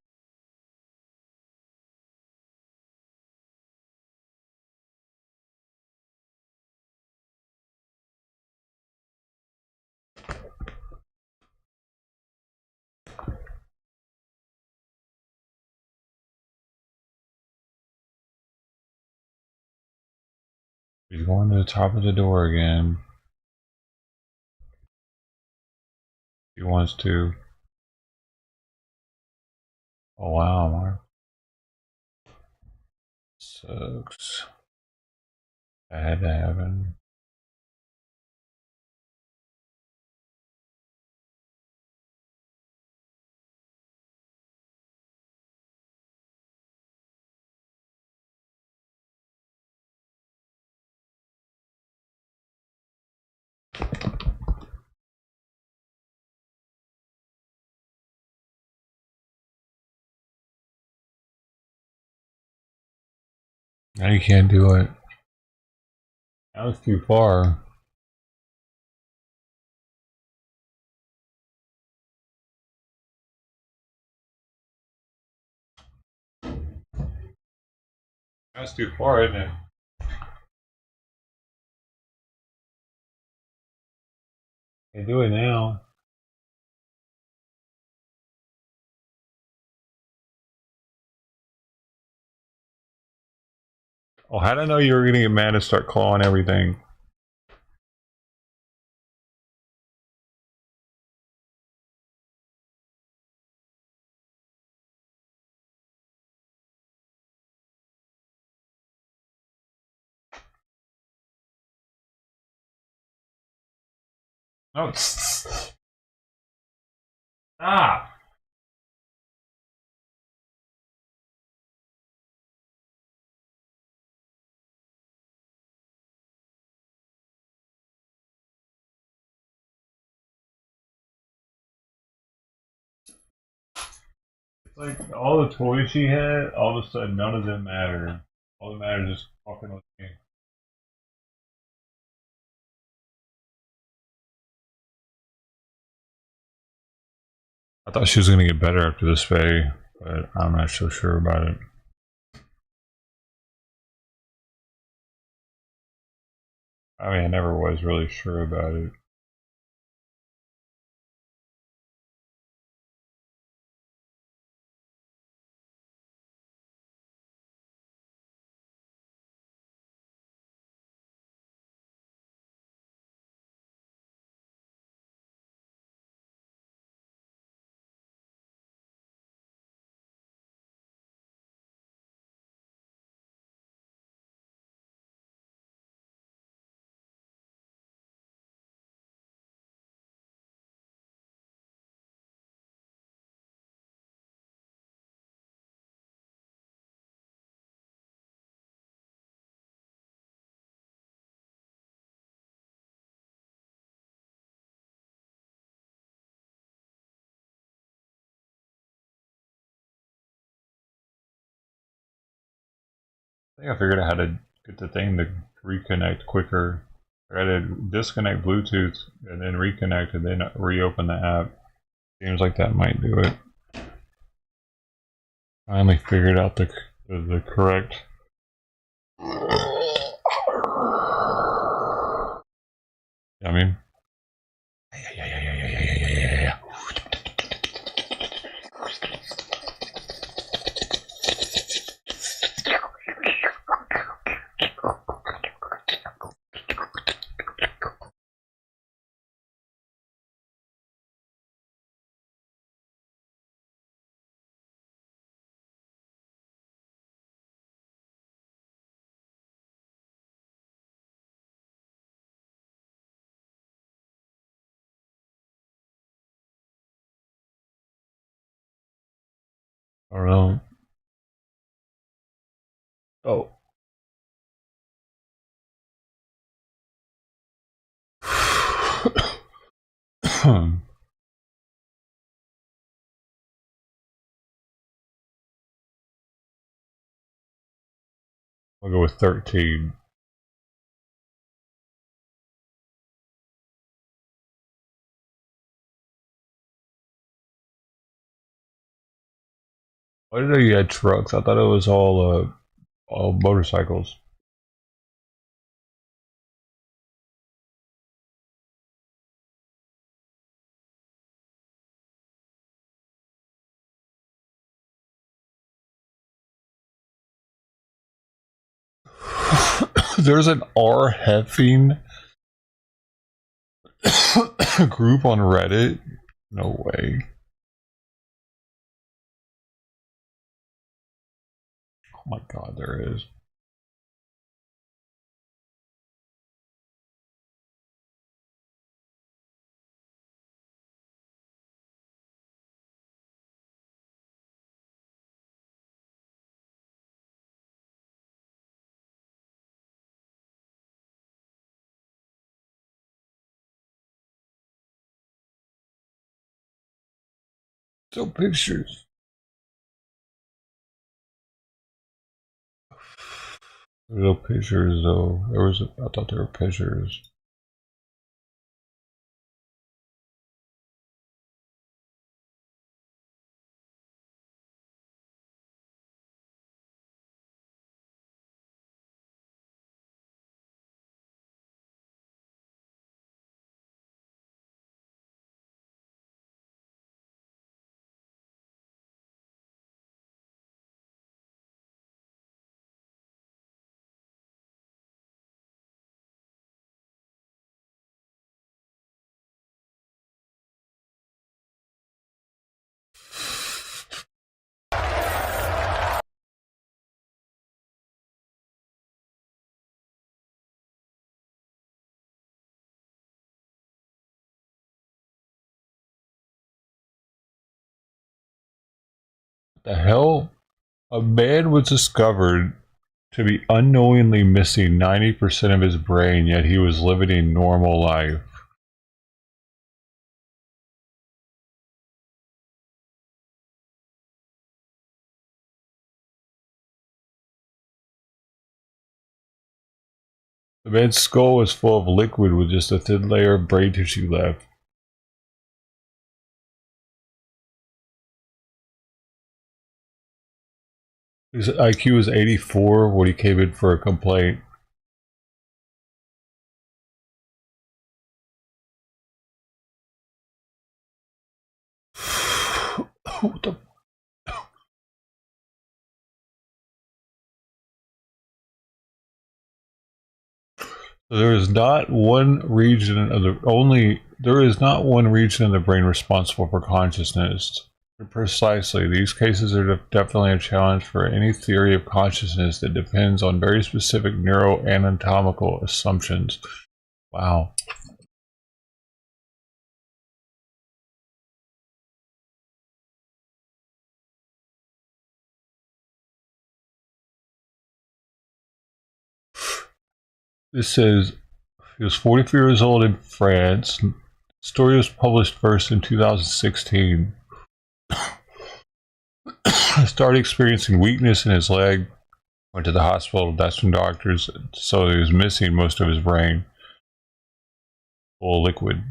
He's going to the top of the door again. He wants to. Oh wow, Mark. Sucks. I had to happen. Now you can't do it. That was too far. That's too far, isn't it? Can't do it now. Oh, how did I know you were gonna get mad and start clawing everything? No, stop. Like all the toys she had, all of a sudden none of them matter. All that matters is fucking with me. I thought she was gonna get better after this Faye, but I'm not so sure about it. I mean, I never was really sure about it. I think I figured out how to get the thing to reconnect quicker. I had to disconnect Bluetooth and then reconnect and then reopen the app. Seems like that might do it. Finally figured out the correct. I mean, I don't know. Oh. I'll go with 13. Why did I know you had trucks? I thought it was all motorcycles. There's an R Heffing group on Reddit? No way. Oh my god, there is. So pictures. There's no pictures though. I thought there were pictures. What the hell? A man was discovered to be unknowingly missing 90% of his brain, yet he was living a normal life. The man's skull was full of liquid with just a thin layer of brain tissue left. His IQ was 84 when he came in for a complaint. What the? There is not one region of the brain responsible for consciousness. Precisely, these cases are definitely a challenge for any theory of consciousness that depends on very specific neuroanatomical assumptions. Wow. This says he was 44 years old in France. The story was published first in 2016. Started experiencing weakness in his leg. Went to the hospital. That's from doctors. So he was missing most of his brain. Full of liquid.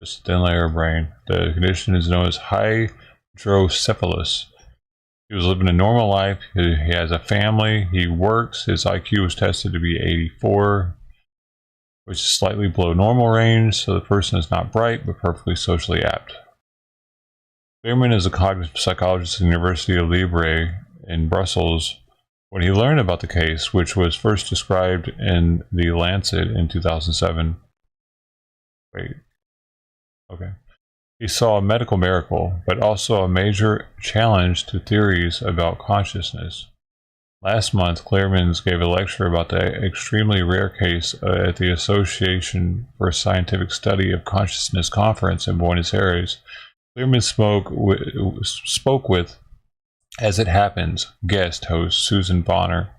Just a thin layer of brain. The condition is known as hydrocephalus. He was living a normal life. He has a family. He works. His IQ was tested to be 84, which is slightly below normal range. So the person is not bright, but perfectly socially apt. Spearman is a cognitive psychologist at the University of Libre in Brussels. When he learned about the case, which was first described in The Lancet in 2007. Wait. Okay. He saw a medical miracle, but also a major challenge to theories about consciousness. Last month, Clearmans gave a lecture about the extremely rare case at the Association for Scientific Study of Consciousness conference in Buenos Aires. Clearman spoke with As it happens, guest host Susan Bonner.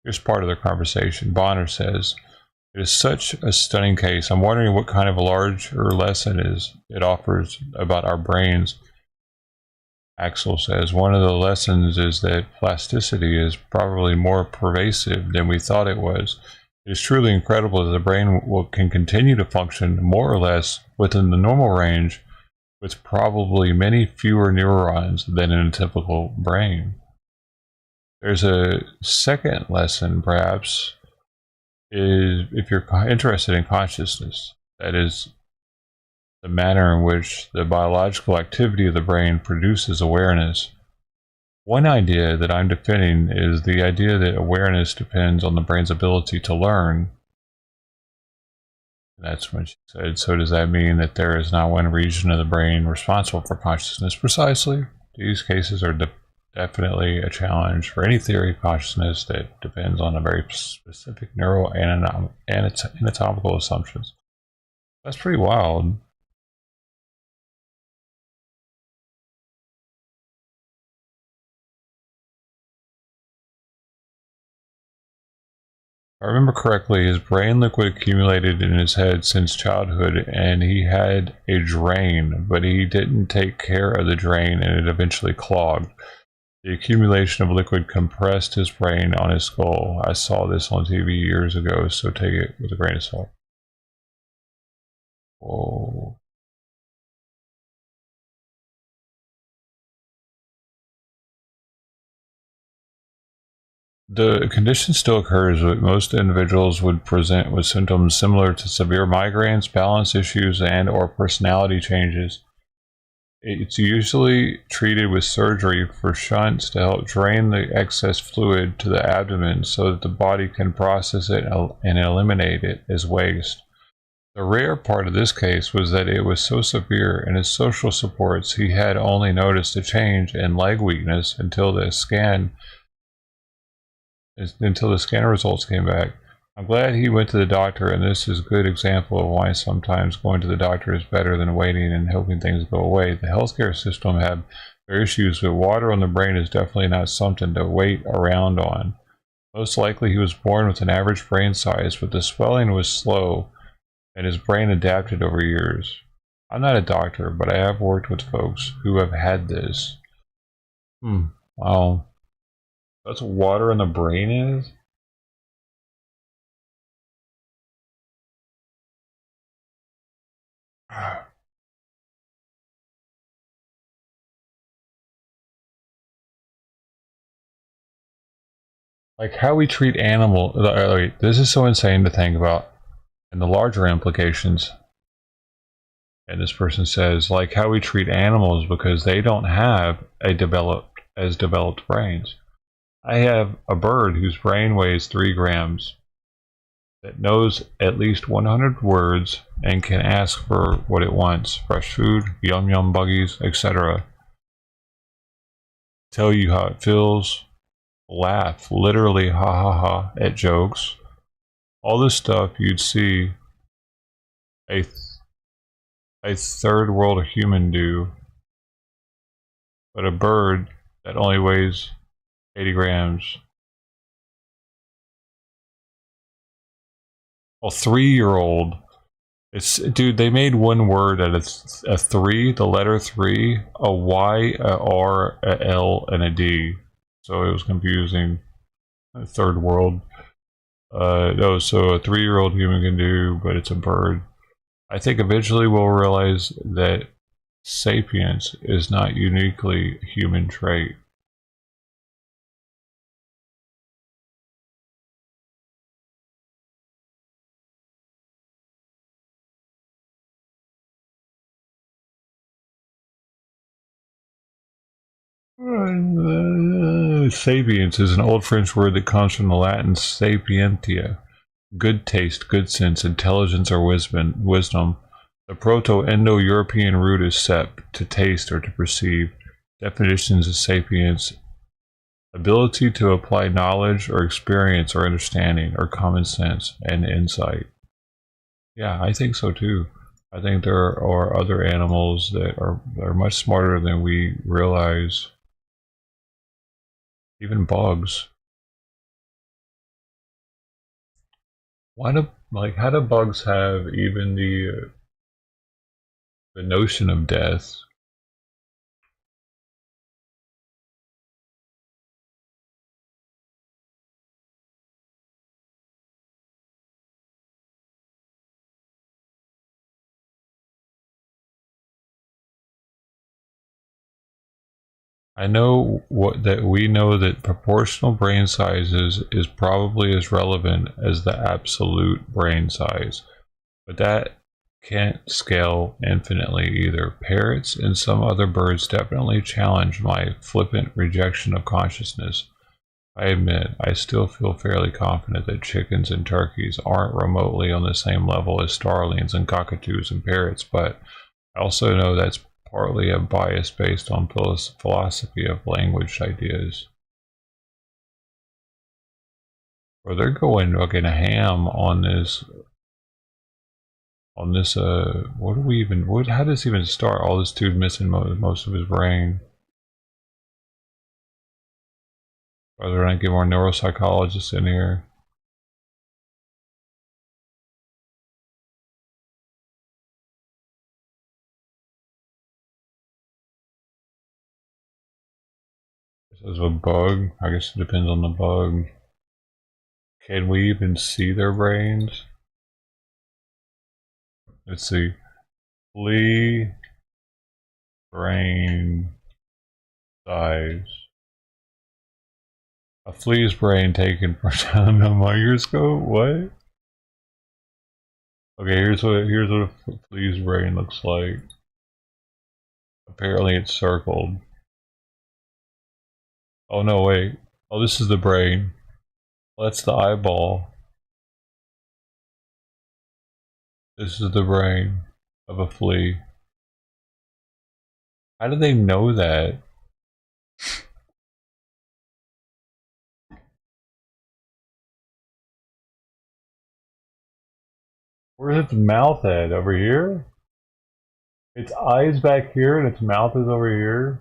Here's part of their conversation. Bonner says, "It is such a stunning case. I'm wondering what kind of a larger lesson it offers about our brains." Axel says, "One of the lessons is that plasticity is probably more pervasive than we thought it was. It is truly incredible that the brain can continue to function more or less within the normal range with probably many fewer neurons than in a typical brain." There's a second lesson, perhaps, is if you're interested in consciousness, that is, the manner in which the biological activity of the brain produces awareness. One idea that I'm defending is the idea that awareness depends on the brain's ability to learn. That's when she said, "So does that mean that there is not one region of the brain responsible for consciousness?" Precisely. These cases are definitely a challenge for any theory of consciousness that depends on a very specific neuroanatomical assumptions. That's pretty wild. If I remember correctly, his brain liquid accumulated in his head since childhood, and he had a drain, but he didn't take care of the drain, and it eventually clogged. The accumulation of liquid compressed his brain on his skull. I saw this on TV years ago, so take it with a grain of salt. Whoa. The condition still occurs, but most individuals would present with symptoms similar to severe migraines, balance issues, and/or personality changes. It's usually treated with surgery for shunts to help drain the excess fluid to the abdomen so that the body can process it and eliminate it as waste. The rare part of this case was that it was so severe in his social supports he had only noticed a change in leg weakness until the scan results came back. I'm glad he went to the doctor, and this is a good example of why sometimes going to the doctor is better than waiting and hoping things go away. The healthcare system have their issues, but water on the brain is definitely not something to wait around on. Most likely he was born with an average brain size, but the swelling was slow, and his brain adapted over years. I'm not a doctor, but I have worked with folks who have had this. Wow. That's what water in the brain is? Like how we treat animals. This is so insane to think about. And the larger implications. And this person says, like how we treat animals because they don't have developed brains. I have a bird whose brain weighs 3 grams that knows at least 100 words and can ask for what it wants. Fresh food, yum yum buggies, etc. Tell you how it feels. Laugh, literally ha ha ha, at jokes. All this stuff you'd see a third world human do, but a bird that only weighs 80 grams. A 3-year-old. Dude, they made one word out of a 3, the letter 3, a Y, a R, a L, and a D. So it was confusing. Third world. No, so a 3-year-old human can do, but it's a bird. I think eventually we'll realize that sapience is not uniquely a human trait. Sapience is an old French word that comes from the Latin sapientia, good taste, good sense, intelligence, or wisdom. The Proto-Indo-European root is sep, to taste or to perceive. Definitions of sapience: ability to apply knowledge or experience or understanding or common sense and insight. Yeah, I think so too. I think there are other animals that are much smarter than we realize. Even bugs. Why do, like, how do bugs have even the notion of death? I know that we know that proportional brain sizes is probably as relevant as the absolute brain size, but that can't scale infinitely either. Parrots and some other birds definitely challenge my flippant rejection of consciousness. I admit, I still feel fairly confident that chickens and turkeys aren't remotely on the same level as starlings and cockatoos and parrots, but I also know that's partly a bias based on philosophy of language ideas. Or they're going fucking ham on this. What do we even? How does this even start? All this dude missing most of his brain. Are there not get more neuropsychologists in here? This is a bug. I guess it depends on the bug. Can we even see their brains? Let's see. Flea brain size. A flea's brain taken from a microscope? What? Okay, here's what a flea's brain looks like. Apparently it's circled. Oh no, wait. Oh, this is the brain. Well, that's the eyeball. This is the brain of a flea. How do they know that? Where's its mouth at? Over here? Its eyes back here and its mouth is over here?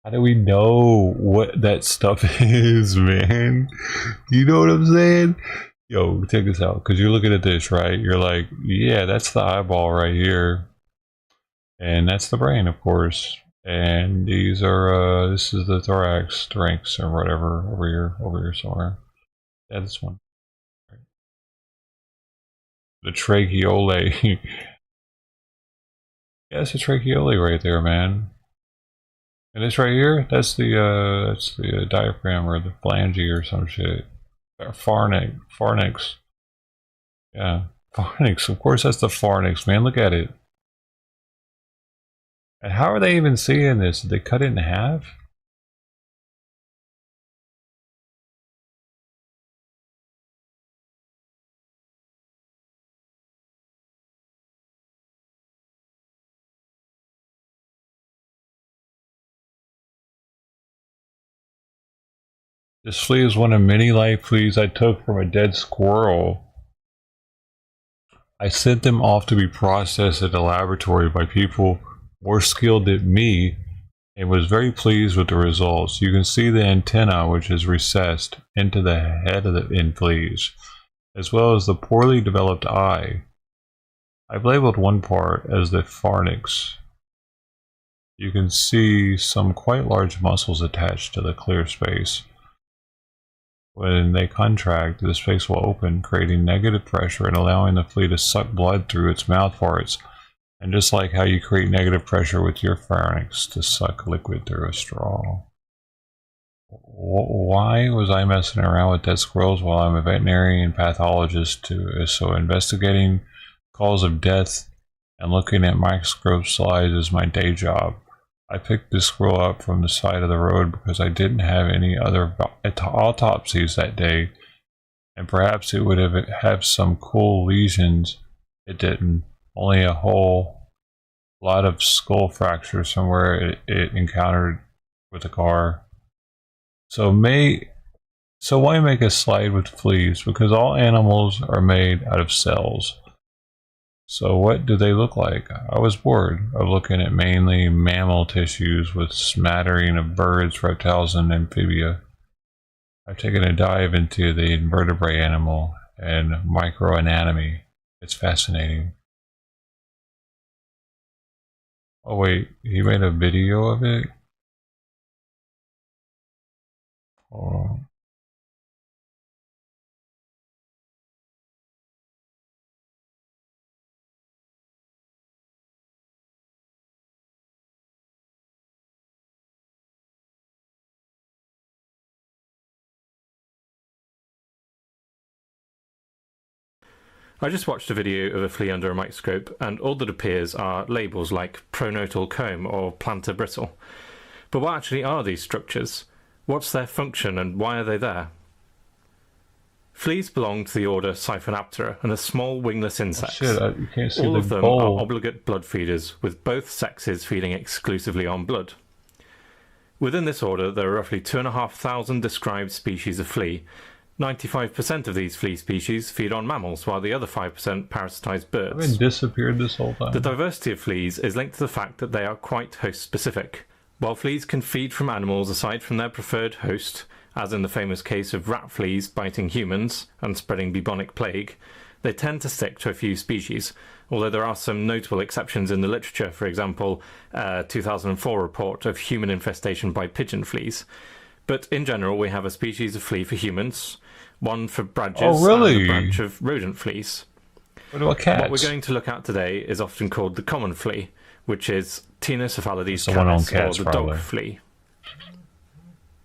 How do we know what that stuff is, man? You know what I'm saying? Yo, check this out. Because you're looking at this, right? You're like, yeah, that's the eyeball right here. And that's the brain, of course. And these are, this is the thorax, or whatever, over here somewhere. Yeah, this one. The tracheolae. Yeah, it's a tracheolae right there, man. And this right here, that's the diaphragm or the phalange or some shit. Pharynx. Yeah, pharynx. Of course, that's the pharynx, man. Look at it. And how are they even seeing this? Did they cut it in half? This flea is one of many live fleas I took from a dead squirrel. I sent them off to be processed at a laboratory by people more skilled than me and was very pleased with the results. You can see the antenna, which is recessed into the head of the fleas, as well as the poorly developed eye. I've labeled one part as the pharynx. You can see some quite large muscles attached to the clear space. When they contract, the space will open, creating negative pressure and allowing the flea to suck blood through its mouth parts. And just like how you create negative pressure with your pharynx to suck liquid through a straw. Why was I messing around with dead squirrels while I'm a veterinary and pathologist too? So investigating cause of death and looking at microscope slides is my day job. I picked this squirrel up from the side of the road because I didn't have any other autopsies that day, and perhaps it would have some cool lesions. It didn't. Only a whole lot of skull fractures somewhere it encountered with a car. So why make a slide with fleas? Because all animals are made out of cells. So what do they look like? I was bored of looking at mainly mammal tissues with smattering of birds, reptiles, and amphibia. I've taken a dive into the invertebrate animal and microanatomy. It's fascinating. Oh wait, he made a video of it? Oh. I just watched a video of a flea under a microscope, and all that appears are labels like pronotal comb or plantar bristle. But what actually are these structures? What's their function and why are they there? Fleas belong to the order Siphonaptera and are small wingless insects. Oh, shit, you can't see all the of them bowl. are obligate blood feeders, with both sexes feeding exclusively on blood. Within this order, there are roughly 2,500 described species of flea. 95% of these flea species feed on mammals, while the other 5% parasitize birds. I've been disappeared this whole time. The diversity of fleas is linked to the fact that they are quite host-specific. While fleas can feed from animals aside from their preferred host, as in the famous case of rat fleas biting humans and spreading bubonic plague, they tend to stick to a few species, although there are some notable exceptions in the literature. For example, a 2004 report of human infestation by pigeon fleas. But in general, we have a species of flea for humans, one for badgers, oh, really? and a branch of rodent fleas. What about cats? What we're going to look at today is often called the common flea, which is Teenocephalides Someone on canis, cats, or the probably. dog flea.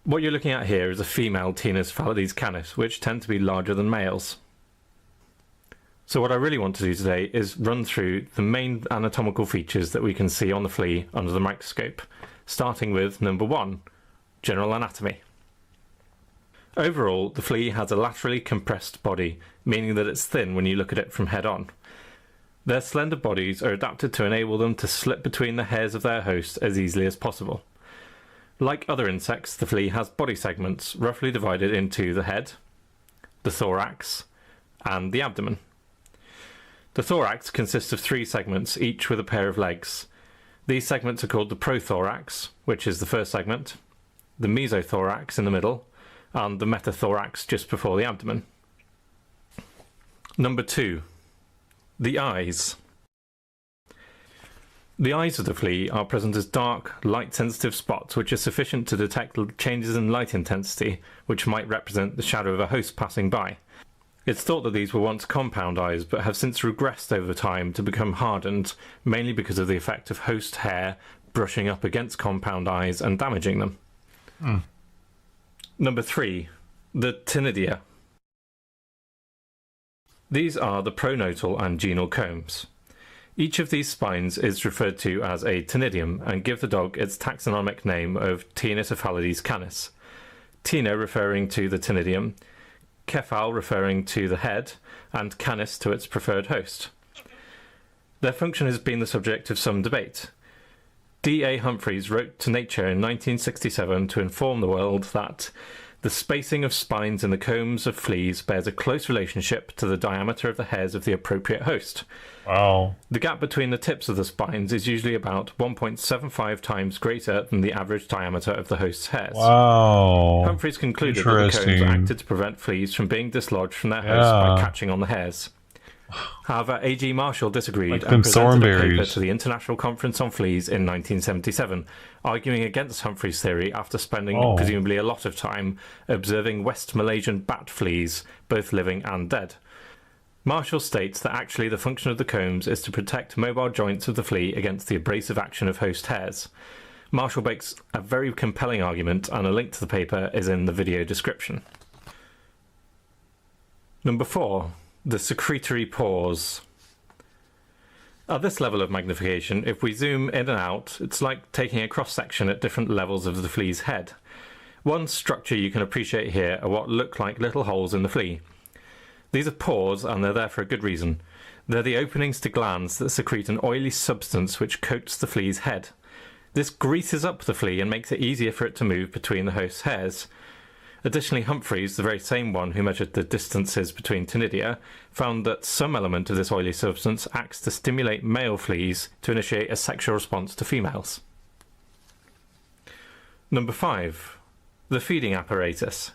What you're looking at here is a female Teenocephalides canis, which tend to be larger than males. So what I really want to do today is run through the main anatomical features that we can see on the flea under the microscope, starting with number 1, general anatomy. Overall, the flea has a laterally compressed body, meaning that it's thin when you look at it from head on. Their slender bodies are adapted to enable them to slip between the hairs of their host as easily as possible. Like other insects, the flea has body segments roughly divided into the head, the thorax, and the abdomen. The thorax consists of 3 segments, each with a pair of legs. These segments are called the prothorax, which is the first segment, the mesothorax in the middle, and the metathorax just before the abdomen. Number 2. The eyes. The eyes of the flea are present as dark, light-sensitive spots which are sufficient to detect changes in light intensity, which might represent the shadow of a host passing by. It's thought that these were once compound eyes, but have since regressed over time to become hardened, mainly because of the effect of host hair brushing up against compound eyes and damaging them. Number 3. The ctenidia. These are the pronotal and genal combs. Each of these spines is referred to as a ctenidium and give the dog its taxonomic name of Teenocephalides canis. Teno referring to the ctenidium, cephal referring to the head, and canis to its preferred host. Their function has been the subject of some debate. D.A. Humphreys wrote to Nature in 1967 to inform the world that the spacing of spines in the combs of fleas bears a close relationship to the diameter of the hairs of the appropriate host. Wow. The gap between the tips of the spines is usually about 1.75 times greater than the average diameter of the host's hairs. Wow. Humphreys concluded that the combs acted to prevent fleas from being dislodged from their host by catching on the hairs. However, A.G. Marshall disagreed and presented a paper to the International Conference on Fleas in 1977, arguing against Humphrey's theory after spending presumably a lot of time observing West Malaysian bat fleas, both living and dead. Marshall states that actually the function of the combs is to protect mobile joints of the flea against the abrasive action of host hairs. Marshall makes a very compelling argument, and a link to the paper is in the video description. Number 4. The secretory pores. At this level of magnification, if we zoom in and out, it's like taking a cross-section at different levels of the flea's head. One structure you can appreciate here are what look like little holes in the flea. These are pores, and they're there for a good reason. They're the openings to glands that secrete an oily substance which coats the flea's head. This greases up the flea and makes it easier for it to move between the host's hairs. Additionally, Humphreys, the very same one who measured the distances between conidia, found that some element of this oily substance acts to stimulate male fleas to initiate a sexual response to females. Number 5. The feeding apparatus.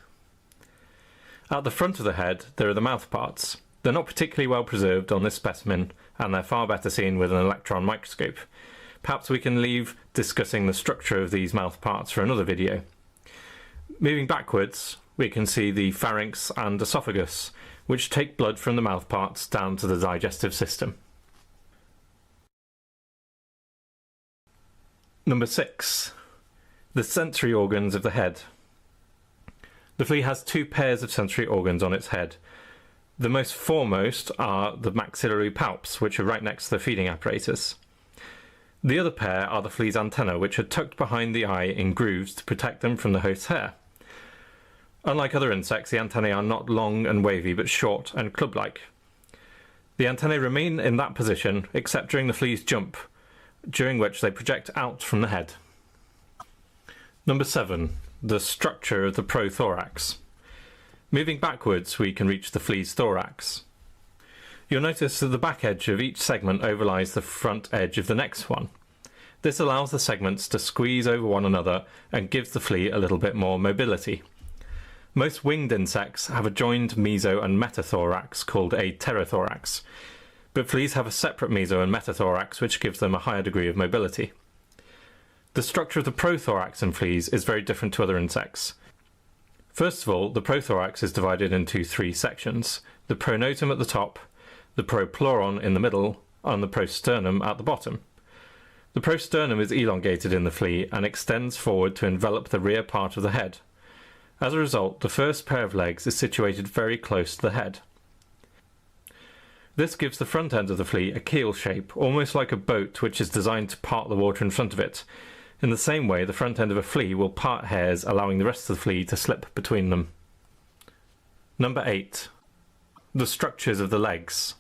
At the front of the head, there are the mouth parts. They're not particularly well preserved on this specimen, and they're far better seen with an electron microscope. Perhaps we can leave discussing the structure of these mouth parts for another video. Moving backwards, we can see the pharynx and esophagus, which take blood from the mouth parts down to the digestive system. Number 6. The sensory organs of the head. The flea has 2 pairs of sensory organs on its head. The most foremost are the maxillary palps, which are right next to the feeding apparatus. The other pair are the flea's antennae, which are tucked behind the eye in grooves to protect them from the host's hair. Unlike other insects, the antennae are not long and wavy, but short and club-like. The antennae remain in that position, except during the flea's jump, during which they project out from the head. Number 7. The structure of the prothorax. Moving backwards, we can reach the flea's thorax. You'll notice that the back edge of each segment overlies the front edge of the next one. This allows the segments to squeeze over one another and gives the flea a little bit more mobility. Most winged insects have a joined meso and metathorax called a pterothorax, but fleas have a separate meso and metathorax which gives them a higher degree of mobility. The structure of the prothorax in fleas is very different to other insects. First of all, the prothorax is divided into 3 sections: the pronotum at the top, the propleuron in the middle, and the prosternum at the bottom. The prosternum is elongated in the flea and extends forward to envelop the rear part of the head. As a result, the first pair of legs is situated very close to the head. This gives the front end of the flea a keel shape, almost like a boat which is designed to part the water in front of it. In the same way, the front end of a flea will part hairs, allowing the rest of the flea to slip between them. Number 8. The structures of the legs.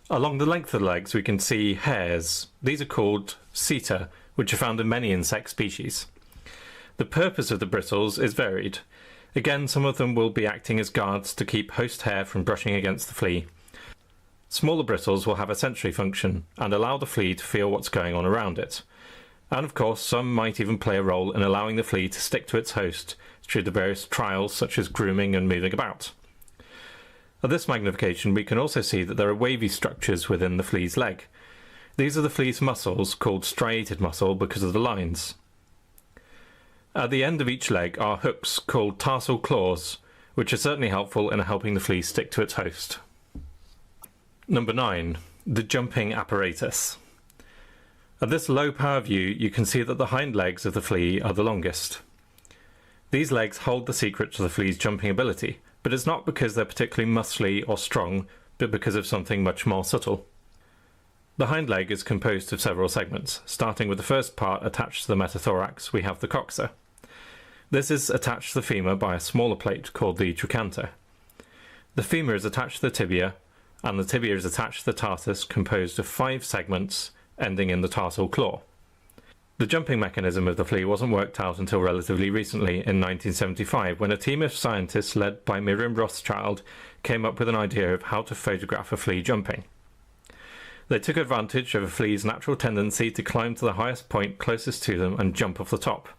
Along the length of the legs we can see hairs. These are called seta, which are found in many insect species. The purpose of the bristles is varied. Again, some of them will be acting as guards to keep host hair from brushing against the flea. Smaller bristles will have a sensory function and allow the flea to feel what's going on around it. And of course, some might even play a role in allowing the flea to stick to its host through the various trials such as grooming and moving about. At this magnification, we can also see that there are wavy structures within the flea's leg. These are the flea's muscles, called striated muscle because of the lines. At the end of each leg are hooks called tarsal claws, which are certainly helpful in helping the flea stick to its host. Number 9. The jumping apparatus. At this low power view, you can see that the hind legs of the flea are the longest. These legs hold the secret to the flea's jumping ability, but it's not because they're particularly muscly or strong, but because of something much more subtle. The hind leg is composed of several segments. Starting with the first part attached to the metathorax, we have the coxa. This is attached to the femur by a smaller plate called the trochanter. The femur is attached to the tibia, and the tibia is attached to the tarsus, composed of 5 segments ending in the tarsal claw. The jumping mechanism of the flea wasn't worked out until relatively recently, in 1975, when a team of scientists led by Miriam Rothschild came up with an idea of how to photograph a flea jumping. They took advantage of a flea's natural tendency to climb to the highest point closest to them and jump off the top.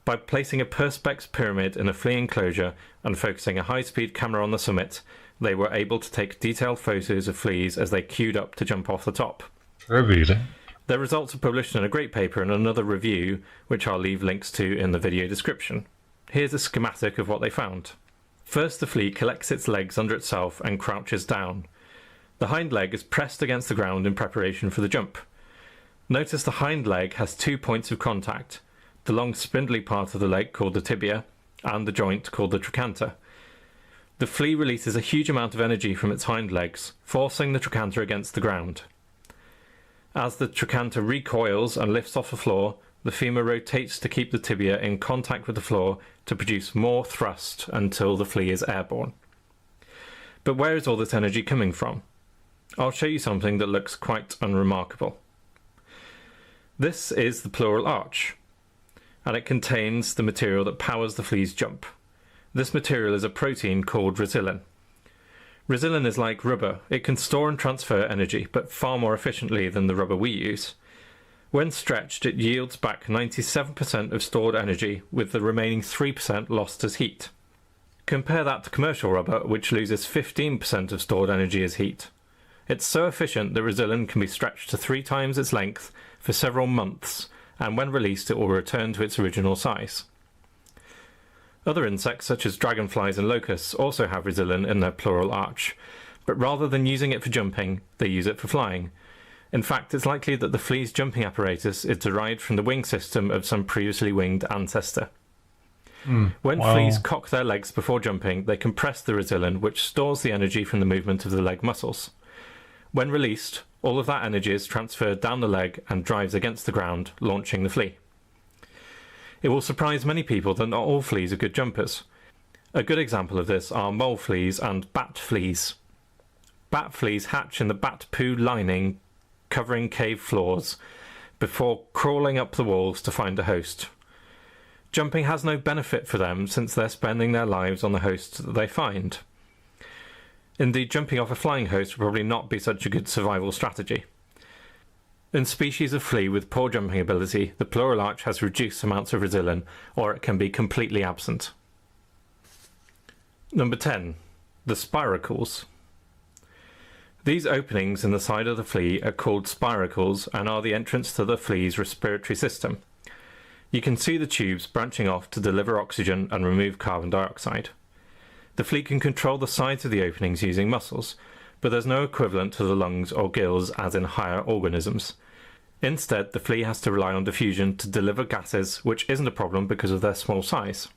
By placing a perspex pyramid in a flea enclosure and focusing a high-speed camera on the summit, they were able to take detailed photos of fleas as they queued up to jump off the top. Revealing. Their results are published in a great paper and another review, which I'll leave links to in the video description. Here's a schematic of what they found. First, the flea collects its legs under itself and crouches down. The hind leg is pressed against the ground in preparation for the jump. Notice the hind leg has 2 points of contact, the long spindly part of the leg called the tibia, and the joint called the trochanter. The flea releases a huge amount of energy from its hind legs, forcing the trochanter against the ground. As the trochanter recoils and lifts off the floor, the femur rotates to keep the tibia in contact with the floor to produce more thrust until the flea is airborne. But where is all this energy coming from? I'll show you something that looks quite unremarkable. This is the pleural arch, and it contains the material that powers the flea's jump. This material is a protein called resilin. Resilin is like rubber. It can store and transfer energy, but far more efficiently than the rubber we use. When stretched, it yields back 97% of stored energy, with the remaining 3% lost as heat. Compare that to commercial rubber, which loses 15% of stored energy as heat. It's so efficient that resilin can be stretched to 3 times its length for several months, and when released it will return to its original size. Other insects such as dragonflies and locusts also have resilin in their pleural arch, but rather than using it for jumping, they use it for flying. In fact, it's likely that the flea's jumping apparatus is derived from the wing system of some previously winged ancestor. When fleas cock their legs before jumping, they compress the resilin, which stores the energy from the movement of the leg muscles. When released, all of that energy is transferred down the leg and drives against the ground, launching the flea. It will surprise many people that not all fleas are good jumpers. A good example of this are mole fleas and bat fleas. Bat fleas hatch in the bat poo lining covering cave floors before crawling up the walls to find a host. Jumping has no benefit for them since they're spending their lives on the hosts that they find. Indeed, jumping off a flying host would probably not be such a good survival strategy. In species of flea with poor jumping ability, the pleural arch has reduced amounts of resilin, or it can be completely absent. Number 10. The spiracles. These openings in the side of the flea are called spiracles and are the entrance to the flea's respiratory system. You can see the tubes branching off to deliver oxygen and remove carbon dioxide. The flea can control the sides of the openings using muscles, but there's no equivalent to the lungs or gills as in higher organisms. Instead, the flea has to rely on diffusion to deliver gases, which isn't a problem because of their small size.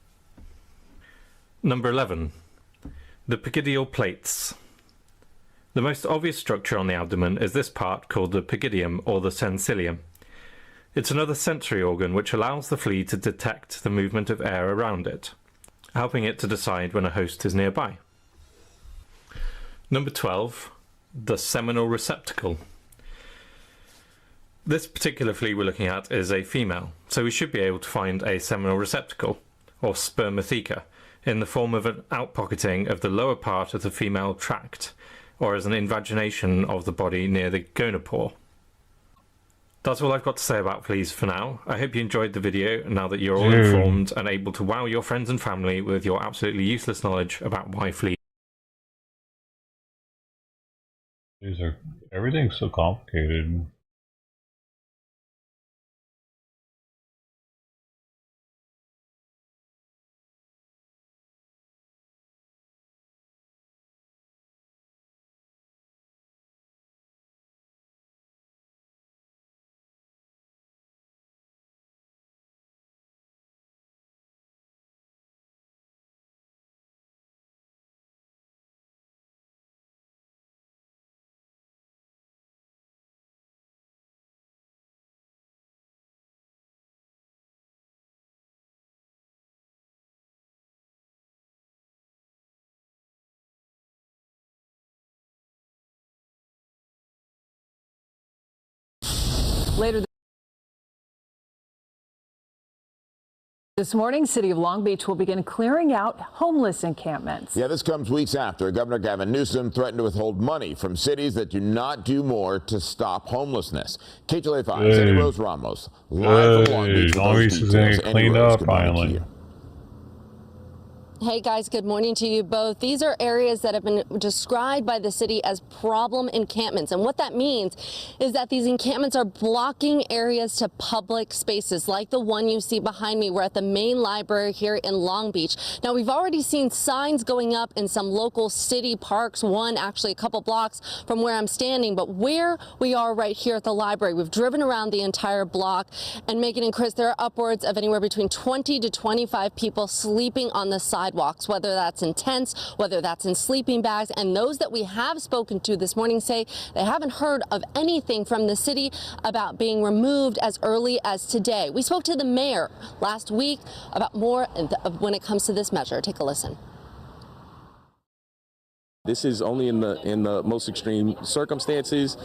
Number 11. The pygidial plates. The most obvious structure on the abdomen is this part called the pygidium or the sensilium. It's another sensory organ which allows the flea to detect the movement of air around it, helping it to decide when a host is nearby. Number 12. The seminal receptacle. This particular flea we're looking at is a female, so we should be able to find a seminal receptacle, or spermatheca, in the form of an outpocketing of the lower part of the female tract, or as an invagination of the body near the gonopore. That's all I've got to say about fleas for now. I hope you enjoyed the video now that you're all informed and able to wow your friends and family with your absolutely useless knowledge about why fleas. Everything's so complicated. Later this morning, City of Long Beach will begin clearing out homeless encampments. Yeah, this comes weeks after Governor Gavin Newsom threatened to withhold money from cities that do not do more to stop homelessness. KTLA 5's Annie Rose Ramos, live from Long Beach. Long Beach is going to get cleaned up finally. Hey guys, good morning to you both. These are areas that have been described by the city as problem encampments. And what that means is that these encampments are blocking areas to public spaces like the one you see behind me. We're at the main library here in Long Beach. Now, we've already seen signs going up in some local city parks, one actually a couple blocks from where I'm standing. But where we are right here at the library, we've driven around the entire block. And Megan and Chris, there are upwards of anywhere between 20 to 25 people sleeping on the side sidewalks, whether that's in tents, whether that's in sleeping bags. And those that we have spoken to this morning say they haven't heard of anything from the city about being removed as early as today. We spoke to the mayor last week about more when it comes to this measure. Take a listen. This is only in the most extreme circumstances.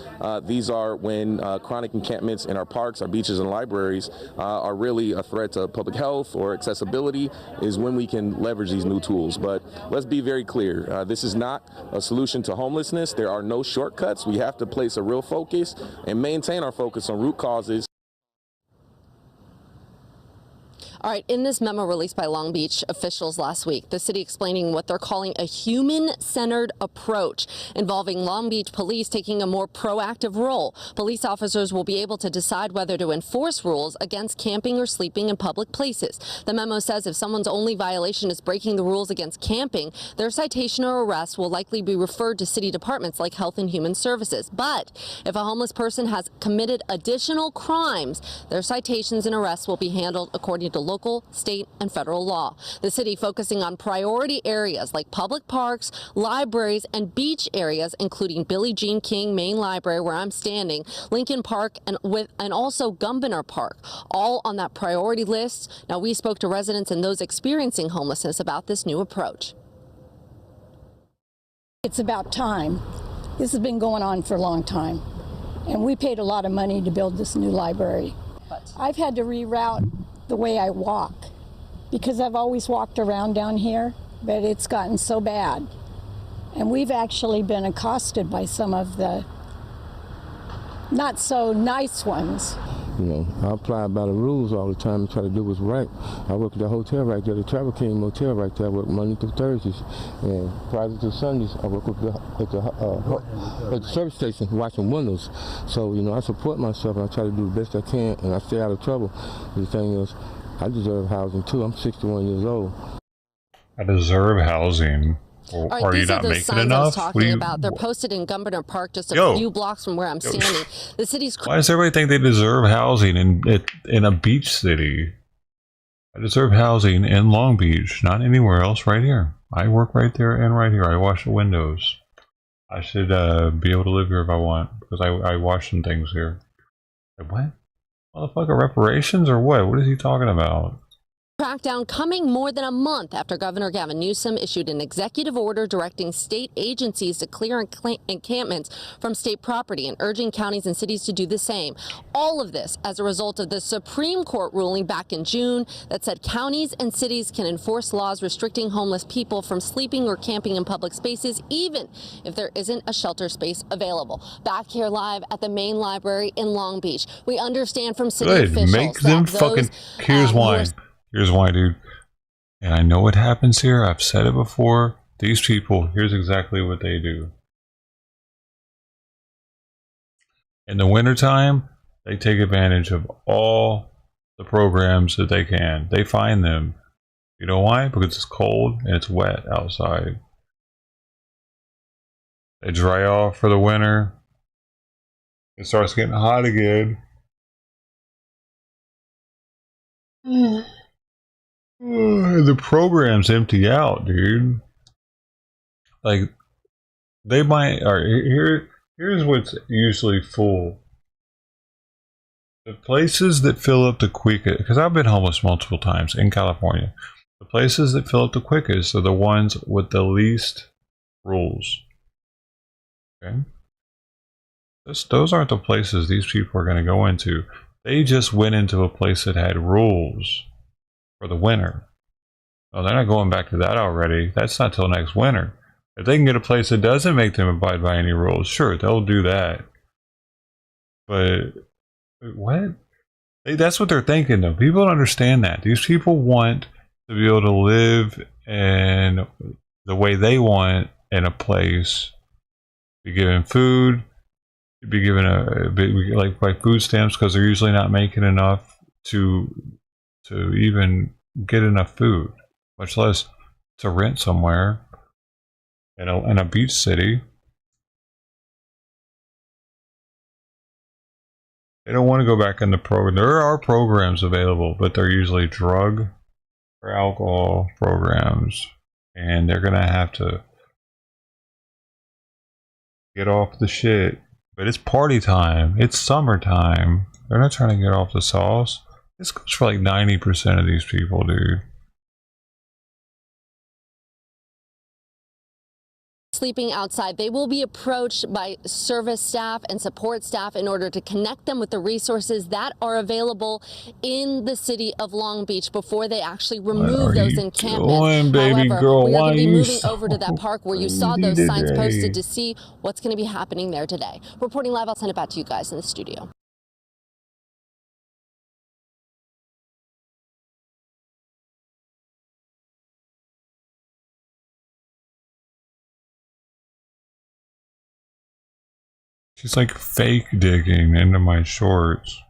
These are when chronic encampments in our parks, our beaches, and libraries are really a threat to public health or accessibility, is when we can leverage these new tools. But let's be very clear. This is not a solution to homelessness. There are no shortcuts. We have to place a real focus and maintain our focus on root causes. All right, in this memo released by Long Beach officials last week, the city explaining what they're calling a human-centered approach involving Long Beach police taking a more proactive role. Police officers will be able to decide whether to enforce rules against camping or sleeping in public places. The memo says if someone's only violation is breaking the rules against camping, their citation or arrest will likely be referred to city departments like Health and Human Services. But if a homeless person has committed additional crimes, their citations and arrests will be handled according to local, state, and federal law. The city focusing on priority areas like public parks, libraries, and beach areas, including Billie Jean King Main Library, where I'm standing, Lincoln Park, and also Gumbinar Park, all on that priority list. Now, we spoke to residents and those experiencing homelessness about this new approach. It's about time. This has been going on for a long time, and we paid a lot of money to build this new library. I've had to reroute the way I walk because I've always walked around down here, but it's gotten so bad. And we've actually been accosted by some of the not so nice ones. You know, I apply by the rules all the time and try to do what's right. I work at the hotel right there, the Travel King Motel right there. I work Monday through Thursdays, and Fridays to Sundays I work at the service station washing windows. So, you know, I support myself and I try to do the best I can, and I stay out of trouble. The thing is, I deserve housing too. I'm 61 years old. I deserve housing. All right, are you these not are the making signs enough? I was talking about. They're posted in Gumbinar Park, just a few blocks from where I'm standing. The city's. Why does everybody think they deserve housing in a beach city? I deserve housing in Long Beach, not anywhere else. Right here, I work right there and right here. I wash the windows. I should be able to live here if I want because I wash some things here. What? Motherfucker, reparations or what? What is he talking about? Crackdown coming more than a month after Governor Gavin Newsom issued an executive order directing state agencies to clear encampments from state property and urging counties and cities to do the same. All of this as a result of the Supreme Court ruling back in June that said counties and cities can enforce laws restricting homeless people from sleeping or camping in public spaces, even if there isn't a shelter space available. Back here live at the main library in Long Beach, we understand from city officials make them that fucking. Here's why. Here's why, dude. And I know what happens here. I've said it before. These people, here's exactly what they do. In the wintertime, they take advantage of all the programs that they can. They find them. You know why? Because it's cold and it's wet outside. They dry off for the winter. It starts getting hot again. The programs empty out, dude. Like they might. All right, here's what's usually full. The places that fill up the quickest, because I've been homeless multiple times in California. The places that fill up the quickest are the ones with the least rules. Okay, those aren't the places these people are going to go into. They just went into a place that had rules for the winter. Oh, they're not going back to that already. That's not till next winter. If they can get a place that doesn't make them abide by any rules, sure, they'll do that. But what? That's what they're thinking, though. People don't understand that. These people want to be able to live in the way they want in a place. Be given food. Be given like by food stamps because they're usually not making enough to even get enough food, much less to rent somewhere in a beach city. They don't want to go back in the program. There are programs available, but they're usually drug for alcohol programs, and they're gonna have to get off the shit. But it's party time. It's summertime. They're not trying to get off the sauce. This goes for like 90% of these people, dude. Sleeping outside, they will be approached by service staff and support staff in order to connect them with the resources that are available in the city of Long Beach before they actually remove those encampments. Baby However, girl? we are Why going to be you moving so over to that park where you saw crazy those signs today? posted to see what's going to be happening there today. Reporting live, I'll send it back to you guys in the studio. She's like fake digging into my shorts.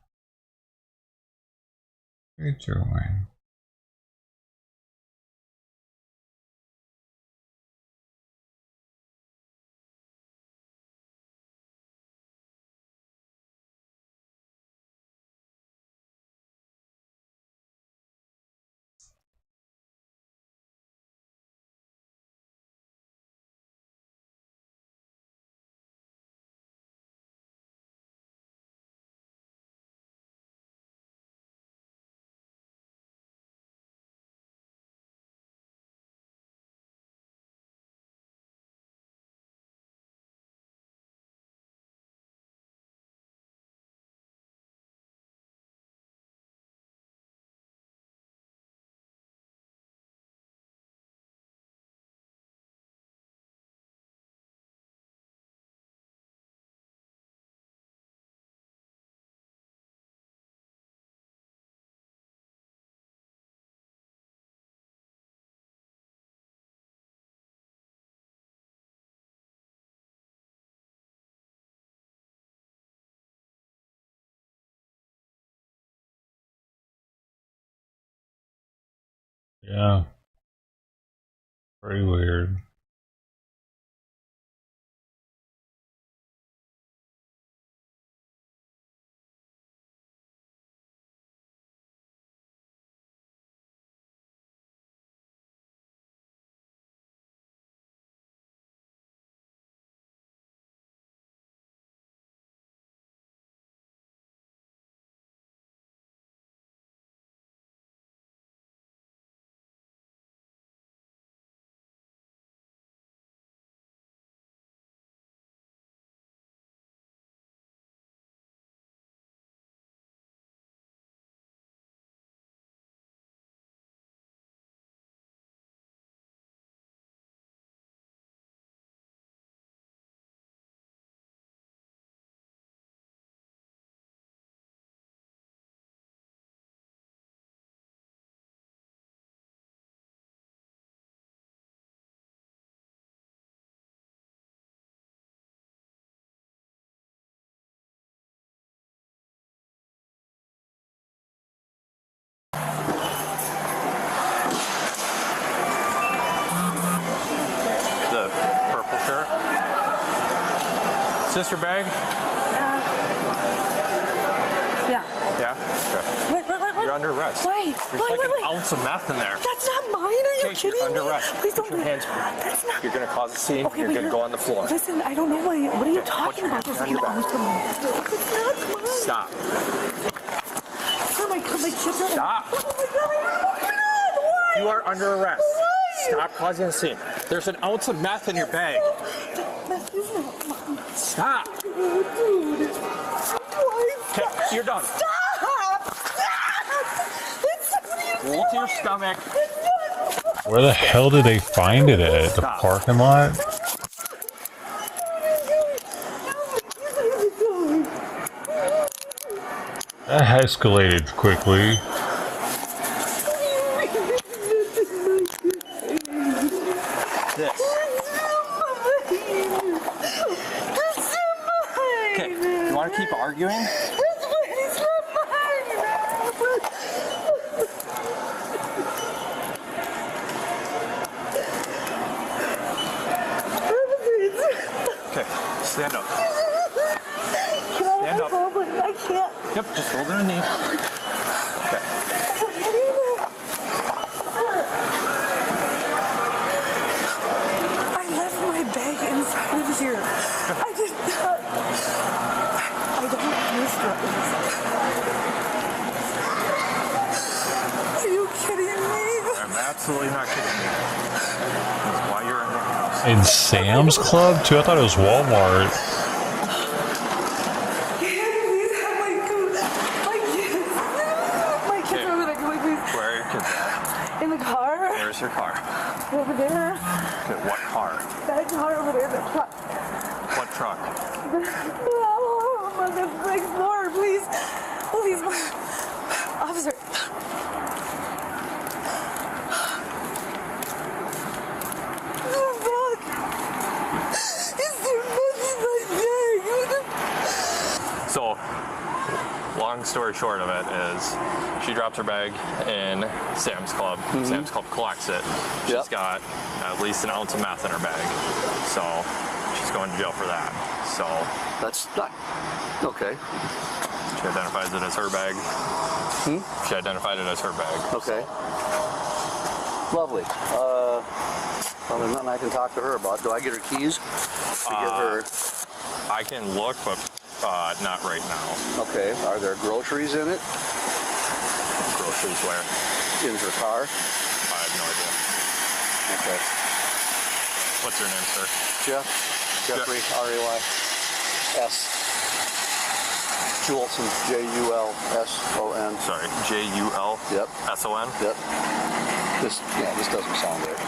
What are you doing? Yeah. Pretty weird. The purple shirt. Sister bag? Yeah. Yeah? Okay. Wait. You're under arrest. Wait. There's like an ounce of meth in there. That's not mine. Are you Okay, kidding you're under me? arrest. Please don't Put your hands up. That's not. You're going to cause a scene. Okay, you're but going to go on the floor. Listen, I don't know what are you Okay, talking about? There's like an behind ounce of meth. It's not mine. Stop. Oh my God, my chips are. Stop. Oh my God, why? You are under arrest. Why? Stop causing a scene. There's an ounce of meth in your bag. Meth is not mine. Stop. Dude. Okay, you're done. Stop! Roll to your stomach. Where the hell did they find it at? The parking lot? That escalated quickly. This. Okay, you want to keep arguing? Okay, stand up. Stand up. I can't. Yep, just hold their knee. Okay. absolutely not kidding me. That's why you're in the house. In Sam's Club too? I thought it was Walmart. Where are your kids at? In the car. Where's your car? Over there. Okay, what car? That car over there, the truck. What truck? Oh, on the next floor, please. Please. Officer. Oh, fuck. Is there nothing like that? So, long story short of it is, she drops her bag in Sam's Club. Sam's Club collects it. She's got at least an ounce of meth in her bag. So, she's going to jail for that. So. That's not. Okay. She identifies it as her bag. She identified it as her bag. Okay. Lovely. Well, there's nothing I can talk to her about. Do I get her keys? To get her. I can look, but not right now. Okay. Are there groceries in it? Groceries where? In her car? I have no idea. Okay. What's your name, sir? Jeff. Jeffrey. R-A-Y-S. Julson. J-U-L-S-O-N. Sorry. J-U-L? Yep. S-O-N? Yep. This doesn't sound right.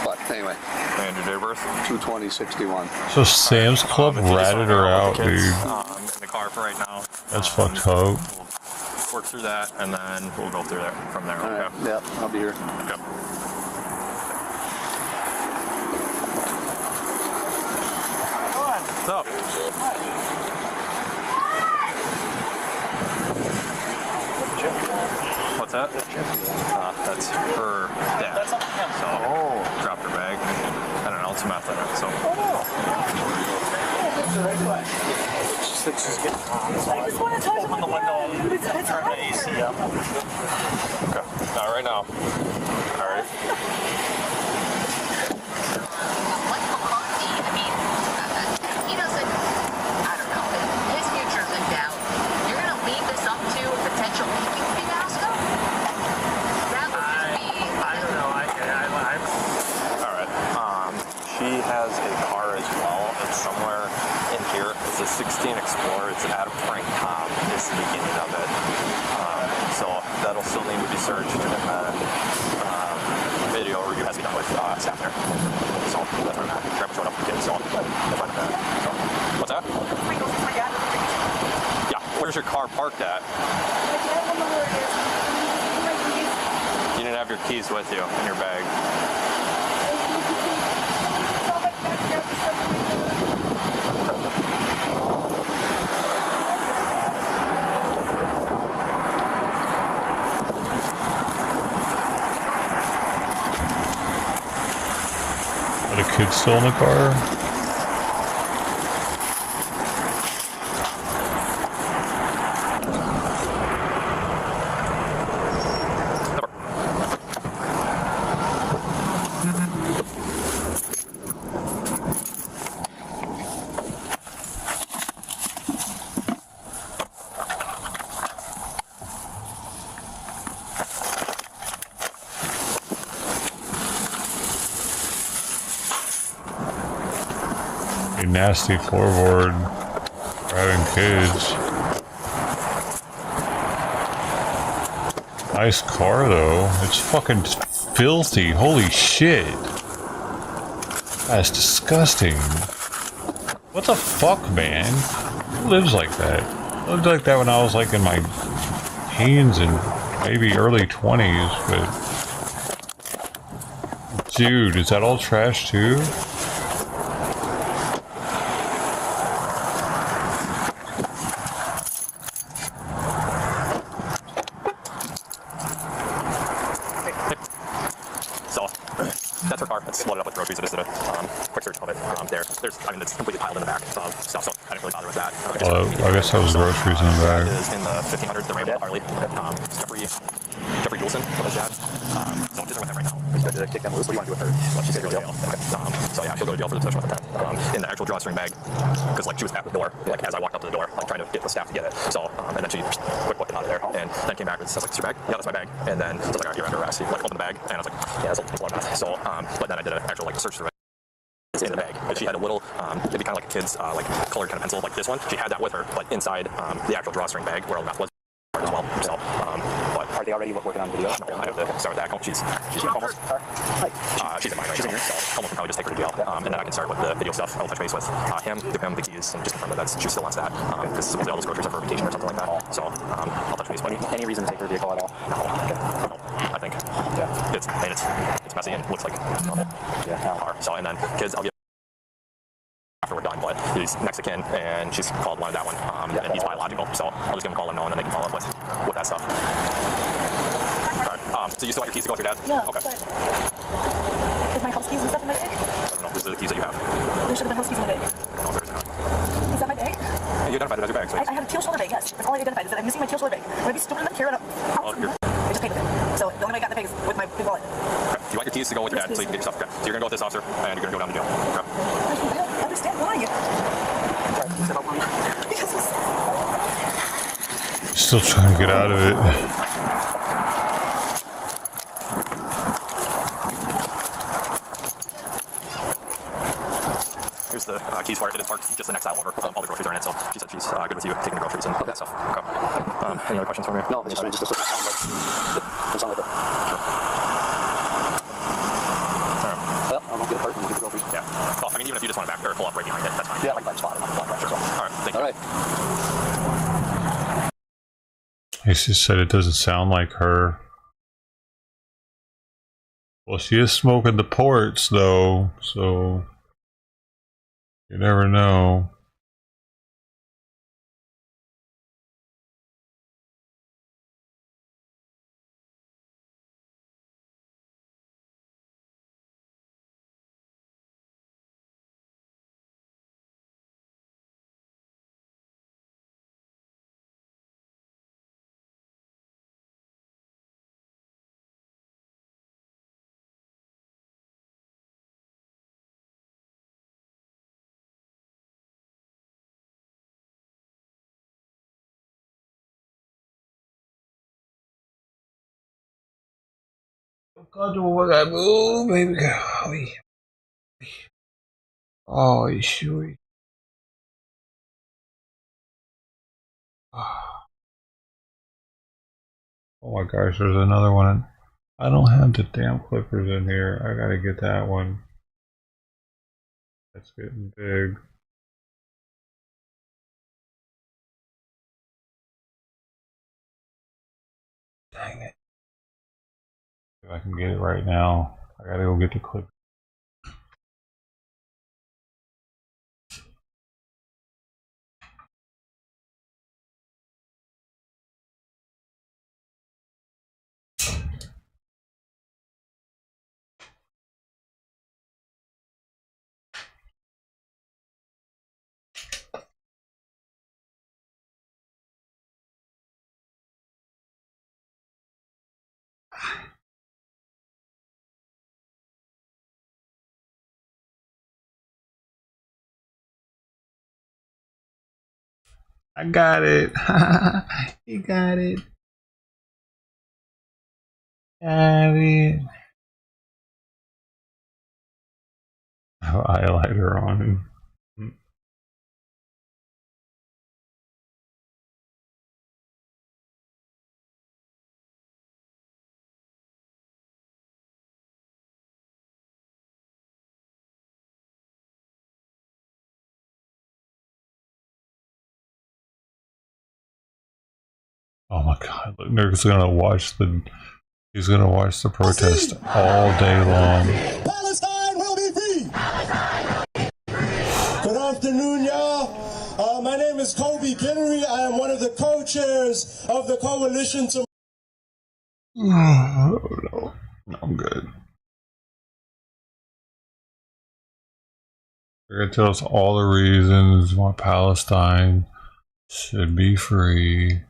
But anyway. And your date of birth? 2/20/61. So Sam's Club ratted her out, dude. In the car for right now. That's fucked up. We'll work through that, and then we'll go through there from there. All right. Okay. Yep. I'll be here. Okay. What's up? What's that? That's her dad. So, dropped her bag and an ounce of meth in it. So. She said she's getting hot. I just want to touch Open the window and turn the AC up. Okay. Not right now. All right. He doesn't, I don't know, his future's in doubt. You're going to leave this up to a potential leaking fiasco? That would just be... I don't know. All right. She has a car as well. It's somewhere in here. It's a 16 Explorer. It's at a prank cop. It's the beginning of it. So that'll still need to be searched, and then video review has to be done with staff there. So that's where I'm at. Grandma showed up with kids, so that's why I'm at. So, what's that? Yeah. Where's your car parked at? You didn't have your keys with you in your bag. Are the kids still in the car? Nasty floorboard driving kids. Nice car though. It's fucking filthy. Holy shit. That's disgusting. What the fuck, man? Who lives like that? I lived like that when I was like in my teens and maybe early 20s, but dude, is that all trash too? That's her car. It's loaded up with groceries. So this is a quick search of it. There's, I mean, it's completely piled in the back of stuff, so I didn't really bother with that. I guess that was groceries in the bag. It is in the 1500s, the Rambo Harley. Jeffrey Jeffrey Juleson from his dad. So I'm just with him right now. He's going to kick them loose. What do you want to do with her? Well, she's going to go to jail. Okay. So yeah, she'll go to jail for the possession with intent. In the actual drawstring bag, because like she was at the door, like as I walked up to the door, like trying to get the staff to get it. So and then she quick looked out of there, and then came back and says like, "It's your bag?" "Yeah, that's my bag." And then I was like, "All right, you're under arrest." He like opened the bag, and I was like, "Yeah, that's a lot of meth." So but then I did an actual like search through it. In the bag, but she had a little, it'd be kind of like a kid's like colored kind of pencil, like this one. She had that with her, but inside the actual drawstring bag where all the meth was as well. So, but are they already working on video? No, I have to start with that. She's almost. She's in mine right now, so almost probably just take her to jail, and then I can start with the video stuff. I'll touch base with him, give him the keys, and just confirm that she still wants that, because supposedly all those groceries are for vacation or something like that. So, I'll touch base. Any reason to take her vehicle at all? No, I think. Yeah, it's messy and looks like normal. Yeah, car. So, and then kids, I'll give after we're done, but he's Mexican and she's called one of that one, and he's biological, so I'll just give him a call and know, and then they can follow up with that stuff. Alright, so you still want your keys to go with your dad? Yeah. Okay. Is my house keys and stuff in my bag? I don't know, these are the keys that you have. There should have been house keys in my bag. No, there is not. Is that my bag? Yeah, you identified it as your bag, so I had a teal shoulder bag, yes. That's all I identified, is that I'm missing my teal shoulder bag. Would I be stupid enough to carry it up? I just paid with it. So the only way I got the bag is with my big wallet. Okay. You want your keys to go with your dad so you can get your stuff. Okay. So you're going to go with this officer, and you're going to go down to jail. Okay. I don't understand why. Still trying to get out of it. Here's the keys for it. It is parked just the next aisle over. All the groceries are in it, so she said she's good with you taking the groceries and that stuff. Okay. Any other questions for me? No, just a sound like well, I'm gonna get hurt and get the groceries. Yeah. Well, I mean, even if you just want to back or pull up right behind it, that's fine. Yeah, like that spot. Sure. All right. Thank you. All right. He just said it doesn't sound like her. Well, she is smoking the ports, though, so you never know. Comfortable with that move, baby girl. Oh, sure. Oh my gosh, there's another one. I don't have the damn clippers in here. I gotta get that one. That's getting big. Dang it. If I can get it right now, I gotta go get the clip. I got it. You got it. Got it. I have highlighter on. Oh my god, look, Nick's gonna watch the protest all day long. Palestine will be free! Good afternoon, y'all. My name is Kobe Guillory. I am one of the co-chairs of the coalition to... Oh no, I'm good. They're gonna tell us all the reasons why Palestine should be free.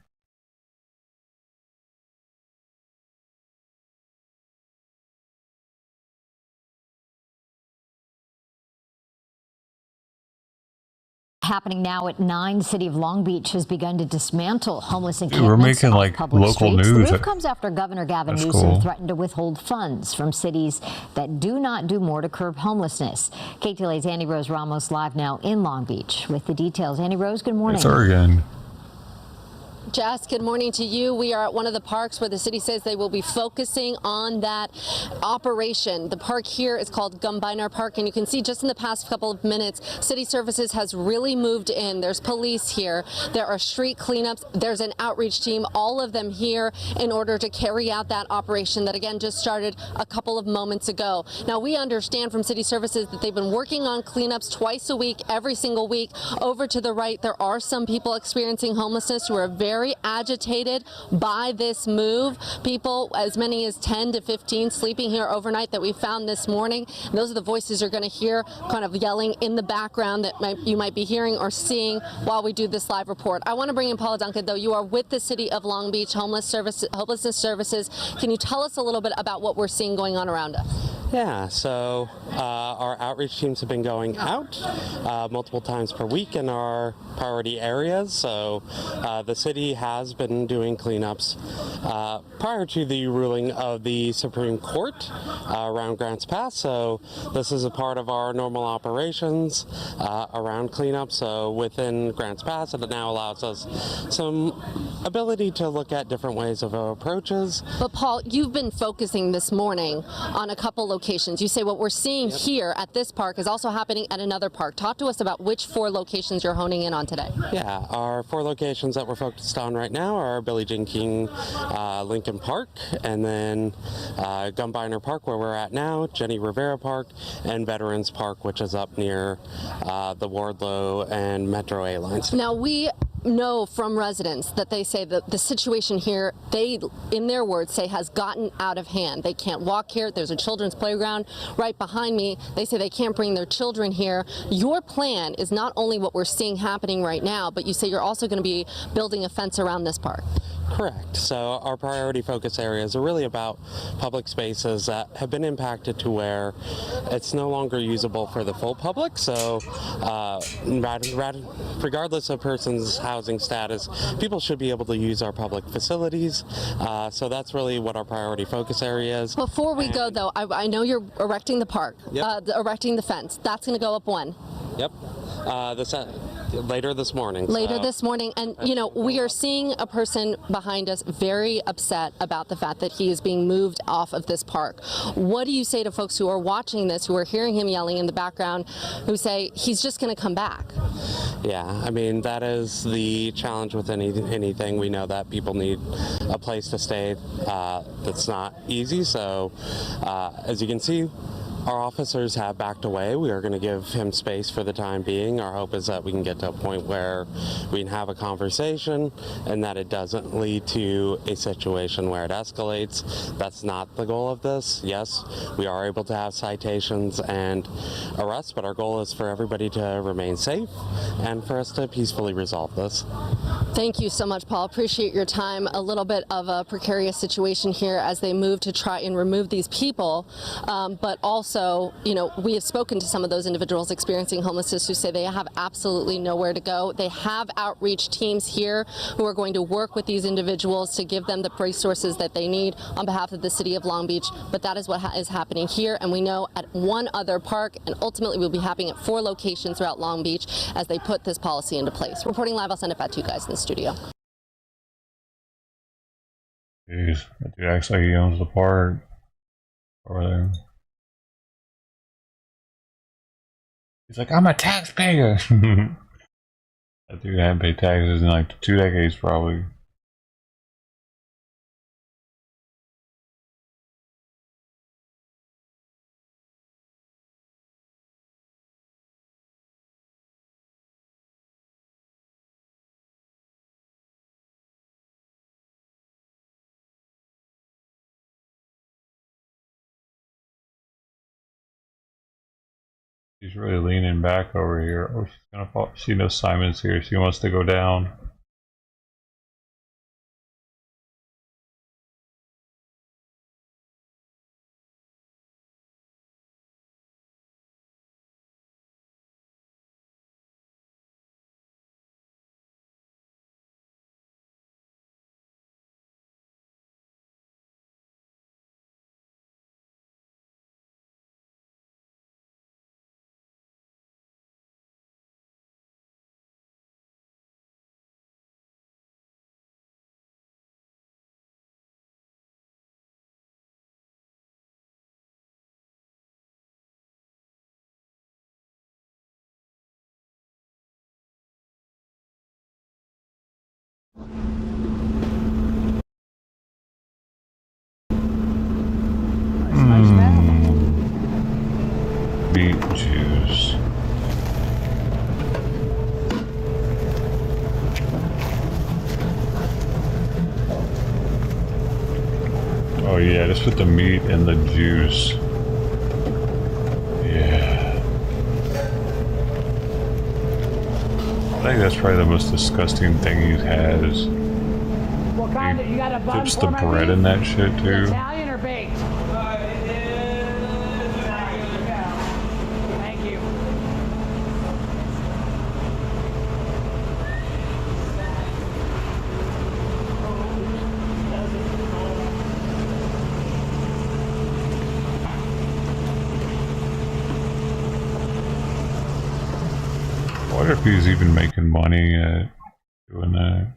Happening now at 9, City of Long Beach has begun to dismantle homeless encampments. We're making off like public local streets. news. The move comes after Governor Gavin That's Newsom cool. threatened to withhold funds from cities that do not do more to curb homelessness. KTLA's Annie Rose Ramos live now in Long Beach with the details. Annie Rose, good morning. It's Oregon. Jess, good morning to you. We are at one of the parks where the city says they will be focusing on that operation. The park here is called Gumbinar Park, and you can see just in the past couple of minutes, city services has really moved in. There's police here. There are street cleanups. There's an outreach team, all of them here in order to carry out that operation that, again, just started a couple of moments ago. Now, we understand from city services that they've been working on cleanups twice a week, every single week. Over to the right, there are some people experiencing homelessness who are very agitated by this move. People, as many as 10 to 15, sleeping here overnight that we found this morning. And those are the voices you're going to hear kind of yelling in the background that you might be hearing or seeing while we do this live report. I want to bring in Paula Duncan, though. You are with the City of Long Beach Homelessness Services. Can you tell us a little bit about what we're seeing going on around us? Yeah, so our outreach teams have been going out multiple times per week in our priority areas. So the city has been doing cleanups prior to the ruling of the Supreme Court around Grants Pass. So this is a part of our normal operations around cleanup. So within Grants Pass, it now allows us some ability to look at different ways of approaches. But Paul, you've been focusing this morning on a couple locations. You say what we're seeing here at this park is also happening at another park. Talk to us about which 4 locations you're honing in on today. Yeah, our 4 locations that we're focused on right now are Billie Jean King Lincoln Park, and then Gumbinar Park, where we're at now, Jenny Rivera Park, and Veterans Park, which is up near the Wardlow and Metro A lines. Now, we know from residents that they say that the situation here, they, in their words, say has gotten out of hand. They can't walk here. There's a children's playground right behind me. They say they can't bring their children here. Your plan is not only what we're seeing happening right now, but you say you're also going to be building a fence around this park. Correct. So our priority focus areas are really about public spaces that have been impacted to where it's no longer usable for the full public. So regardless of person's housing status, people should be able to use our public facilities. So that's really what our priority focus area is. Before we go, though, I know you're erecting the park, erecting the fence. That's going to go up when? Yep. Later this morning. Later this morning. And, you know, we are seeing a person behind us very upset about the fact that he is being moved off of this park. What do you say to folks who are watching this, who are hearing him yelling in the background, who say he's just going to come back? Yeah, I mean, that is the challenge with anything. We know that people need a place to stay that's not easy. So, as you can see, our officers have backed away. We are going to give him space for the time being. Our hope is that we can get to a point where we can have a conversation and that it doesn't lead to a situation where it escalates. That's not the goal of this. Yes, we are able to have citations and arrests, but our goal is for everybody to remain safe and for us to peacefully resolve this. Thank you so much, Paul. Appreciate your time. A little bit of a precarious situation here as they move to try and remove these people, but also, you know, we have spoken to some of those individuals experiencing homelessness who say they have absolutely nowhere to go. They have outreach teams here who are going to work with these individuals to give them the resources that they need on behalf of the City of Long Beach. But that is what is happening here, and we know at one other park, and ultimately will be happening at 4 locations throughout Long Beach as they put this policy into place. Reporting live, I'll send it back to you guys in the studio. Jeez, that dude acts like he owns the park over there. He's like, I'm a taxpayer. That dude hadn't paid taxes in like 2 decades probably. She's really leaning back over here. Oh, she's gonna fall. She knows Simon's here. She wants to go down. Oh yeah, just put the meat in the juice. Yeah. I think that's probably the most disgusting thing he's had is What kind of, you got a bun dips for the my bread beef? in that shit too. Italian or baked? Thank you. I wonder if he's even making money at doing that.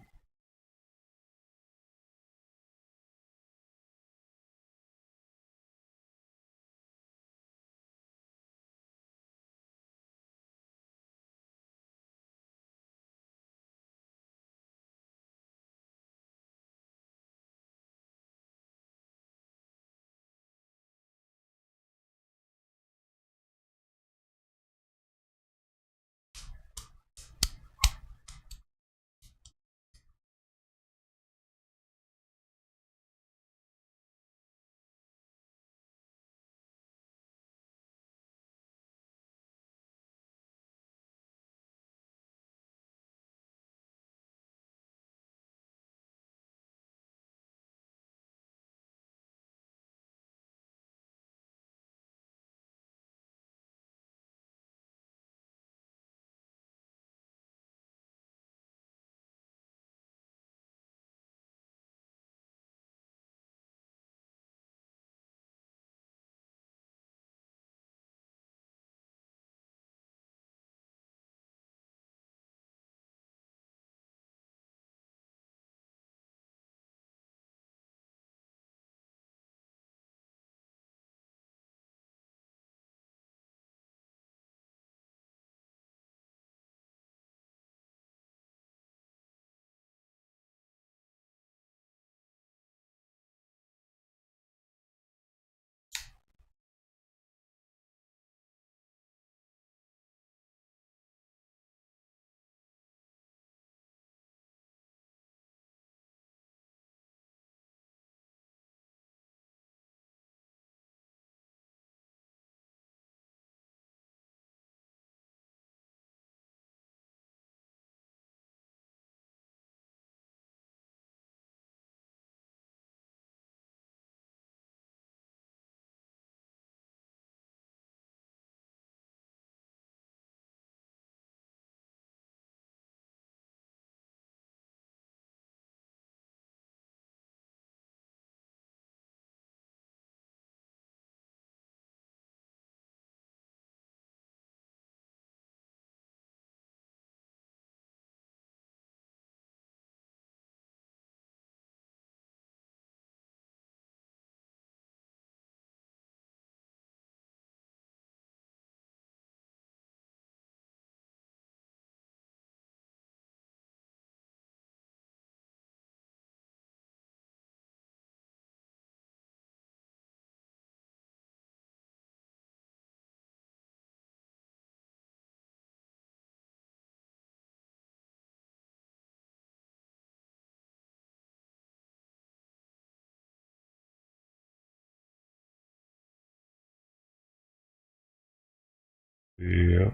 Yeah.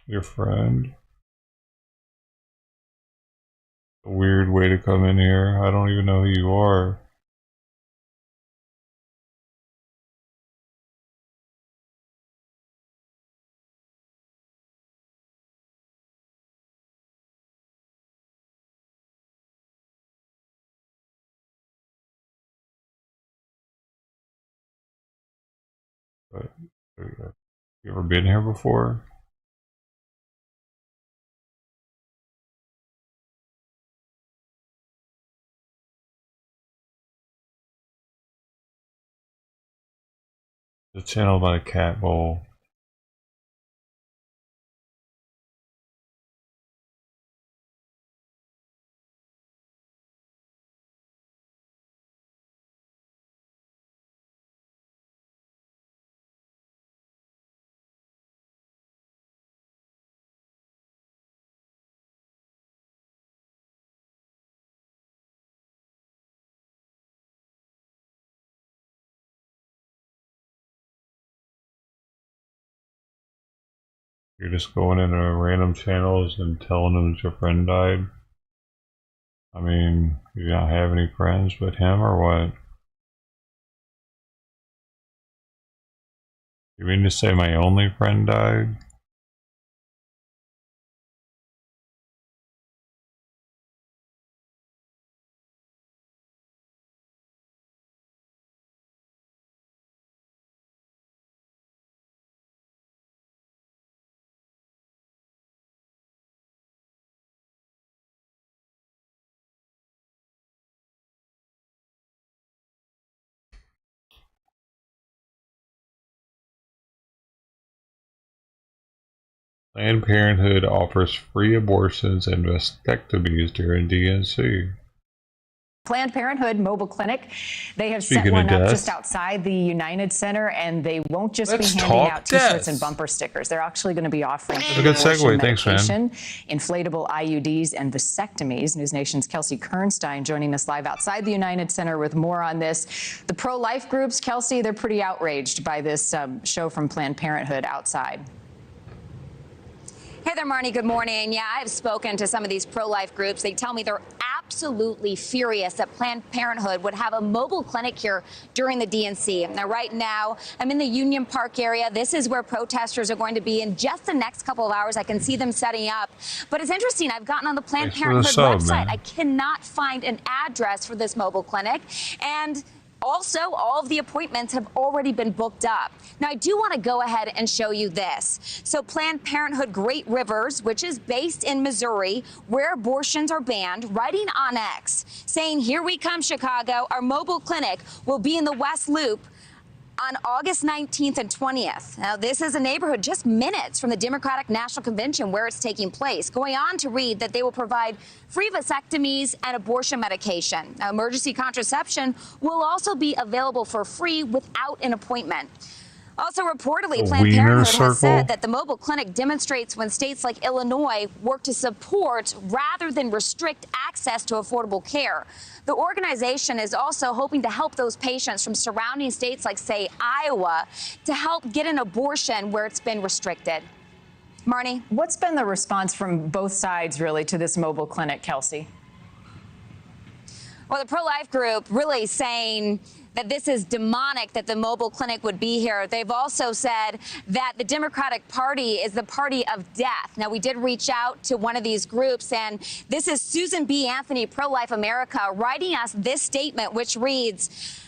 Your friend. A weird way to come in here. I don't even know who you are. But, you ever been here before? The channel by a cat bowl. You're just going into random channels and telling them that your friend died? I mean, you don't have any friends but him or what? You mean to say my only friend died? Planned Parenthood offers free abortions and vasectomies during DNC. Planned Parenthood mobile clinic. They have set one up just outside the United Center, and they won't just be handing out T-shirts and bumper stickers. They're actually going to be offering That's a good segue. Thanks, man. Inflatable IUDs, and vasectomies. News Nation's Kelsey Kernstein joining us live outside the United Center with more on this. The pro-life groups, Kelsey, they're pretty outraged by this show from Planned Parenthood outside. Hey there, Marnie. Good morning. Yeah, I've spoken to some of these pro-life groups. They tell me they're absolutely furious that Planned Parenthood would have a mobile clinic here during the DNC. Now, right now, I'm in the Union Park area. This is where protesters are going to be in just the next couple of hours. I can see them setting up. But it's interesting. I've gotten on the Planned Parenthood website. I cannot find an address for this mobile clinic. And also, all of the appointments have already been booked up. Now, I do want to go ahead and show you this. So Planned Parenthood Great Rivers, which is based in Missouri, where abortions are banned, writing on X, saying, "Here we come, Chicago. Our mobile clinic will be in the West Loop on August 19th and 20th. Now, this is a neighborhood just minutes from the Democratic National Convention where it's taking place, going on to read that they will provide free vasectomies and abortion medication. Now, emergency contraception will also be available for free without an appointment. Also, reportedly, Planned Parenthood has said that the mobile clinic demonstrates when states like Illinois work to support rather than restrict access to affordable care. The organization is also hoping to help those patients from surrounding states like, say, Iowa, to help get an abortion where it's been restricted. Marnie? What's been the response from both sides, really, to this mobile clinic, Kelsey? Well, the pro-life group really saying that this is demonic that the mobile clinic would be here. They've also said that the Democratic Party is the party of death. Now, we did reach out to one of these groups, and this is Susan B. Anthony, Pro-Life America, writing us this statement, which reads,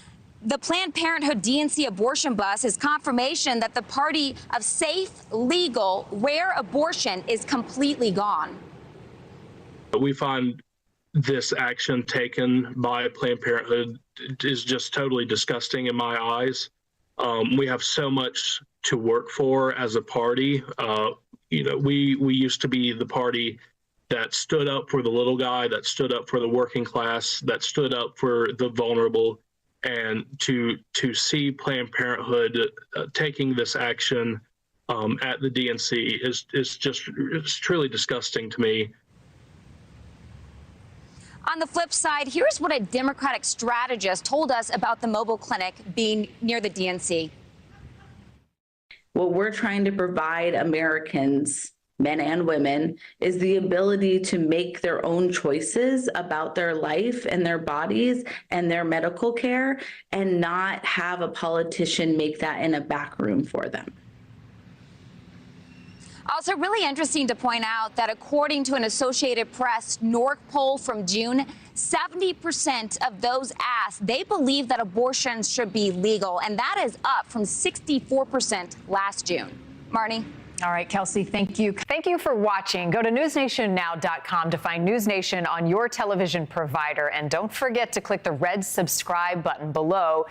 "The Planned Parenthood DNC abortion bus is confirmation that the party of safe, legal, rare abortion is completely gone." We find this action taken by Planned Parenthood is just totally disgusting in my eyes. We have so much to work for as a party. You know, we used to be the party that stood up for the little guy, that stood up for the working class, that stood up for the vulnerable. And to see Planned Parenthood taking this action at the DNC is just, it's truly disgusting to me. On the flip side, here's what a Democratic strategist told us about the mobile clinic being near the DNC. What we're trying to provide Americans, men and women, is the ability to make their own choices about their life and their bodies and their medical care, and not have a politician make that in a back room for them. Also, really interesting to point out that according to an Associated Press NORC poll from June, 70% of those asked, they believe that abortions should be legal, and that is up from 64% last June. Marnie? All right, Kelsey, thank you. Thank you for watching. Go to newsnationnow.com to find News Nation on your television provider. And don't forget to click the red subscribe button below.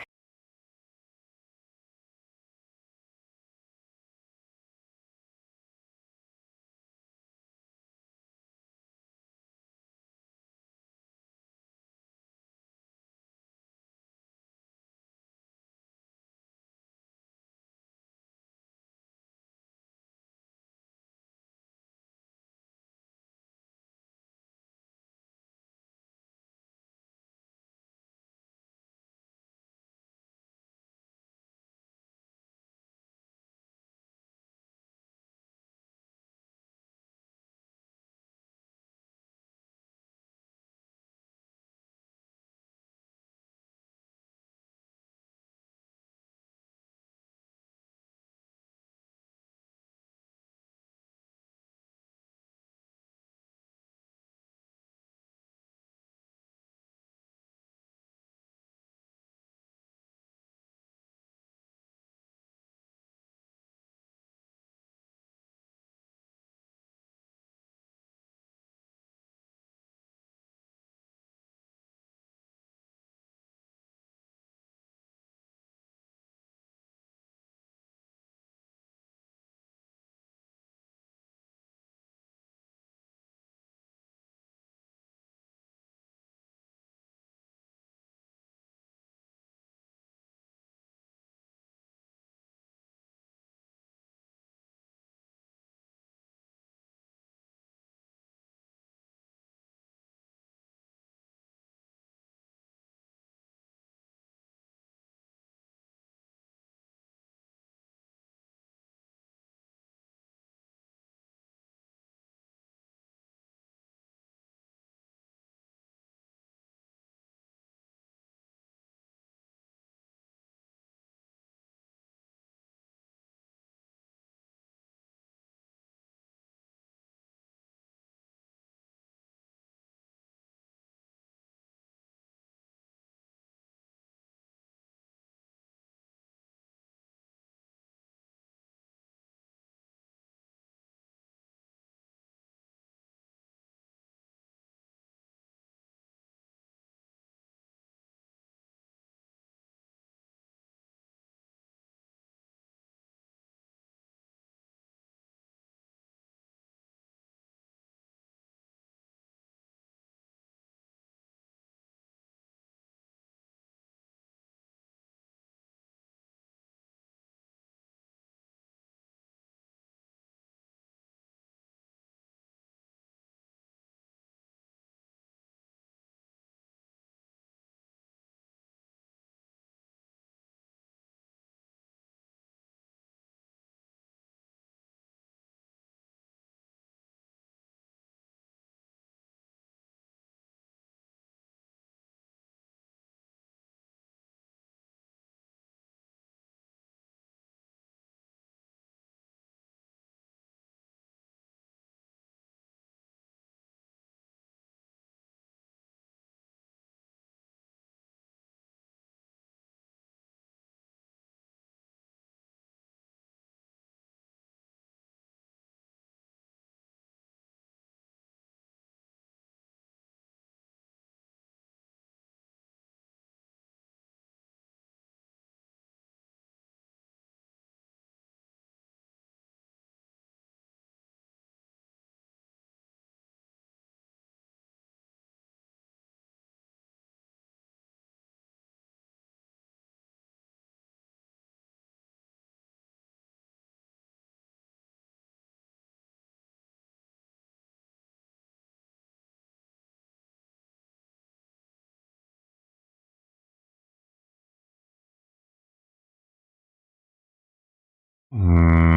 Mm.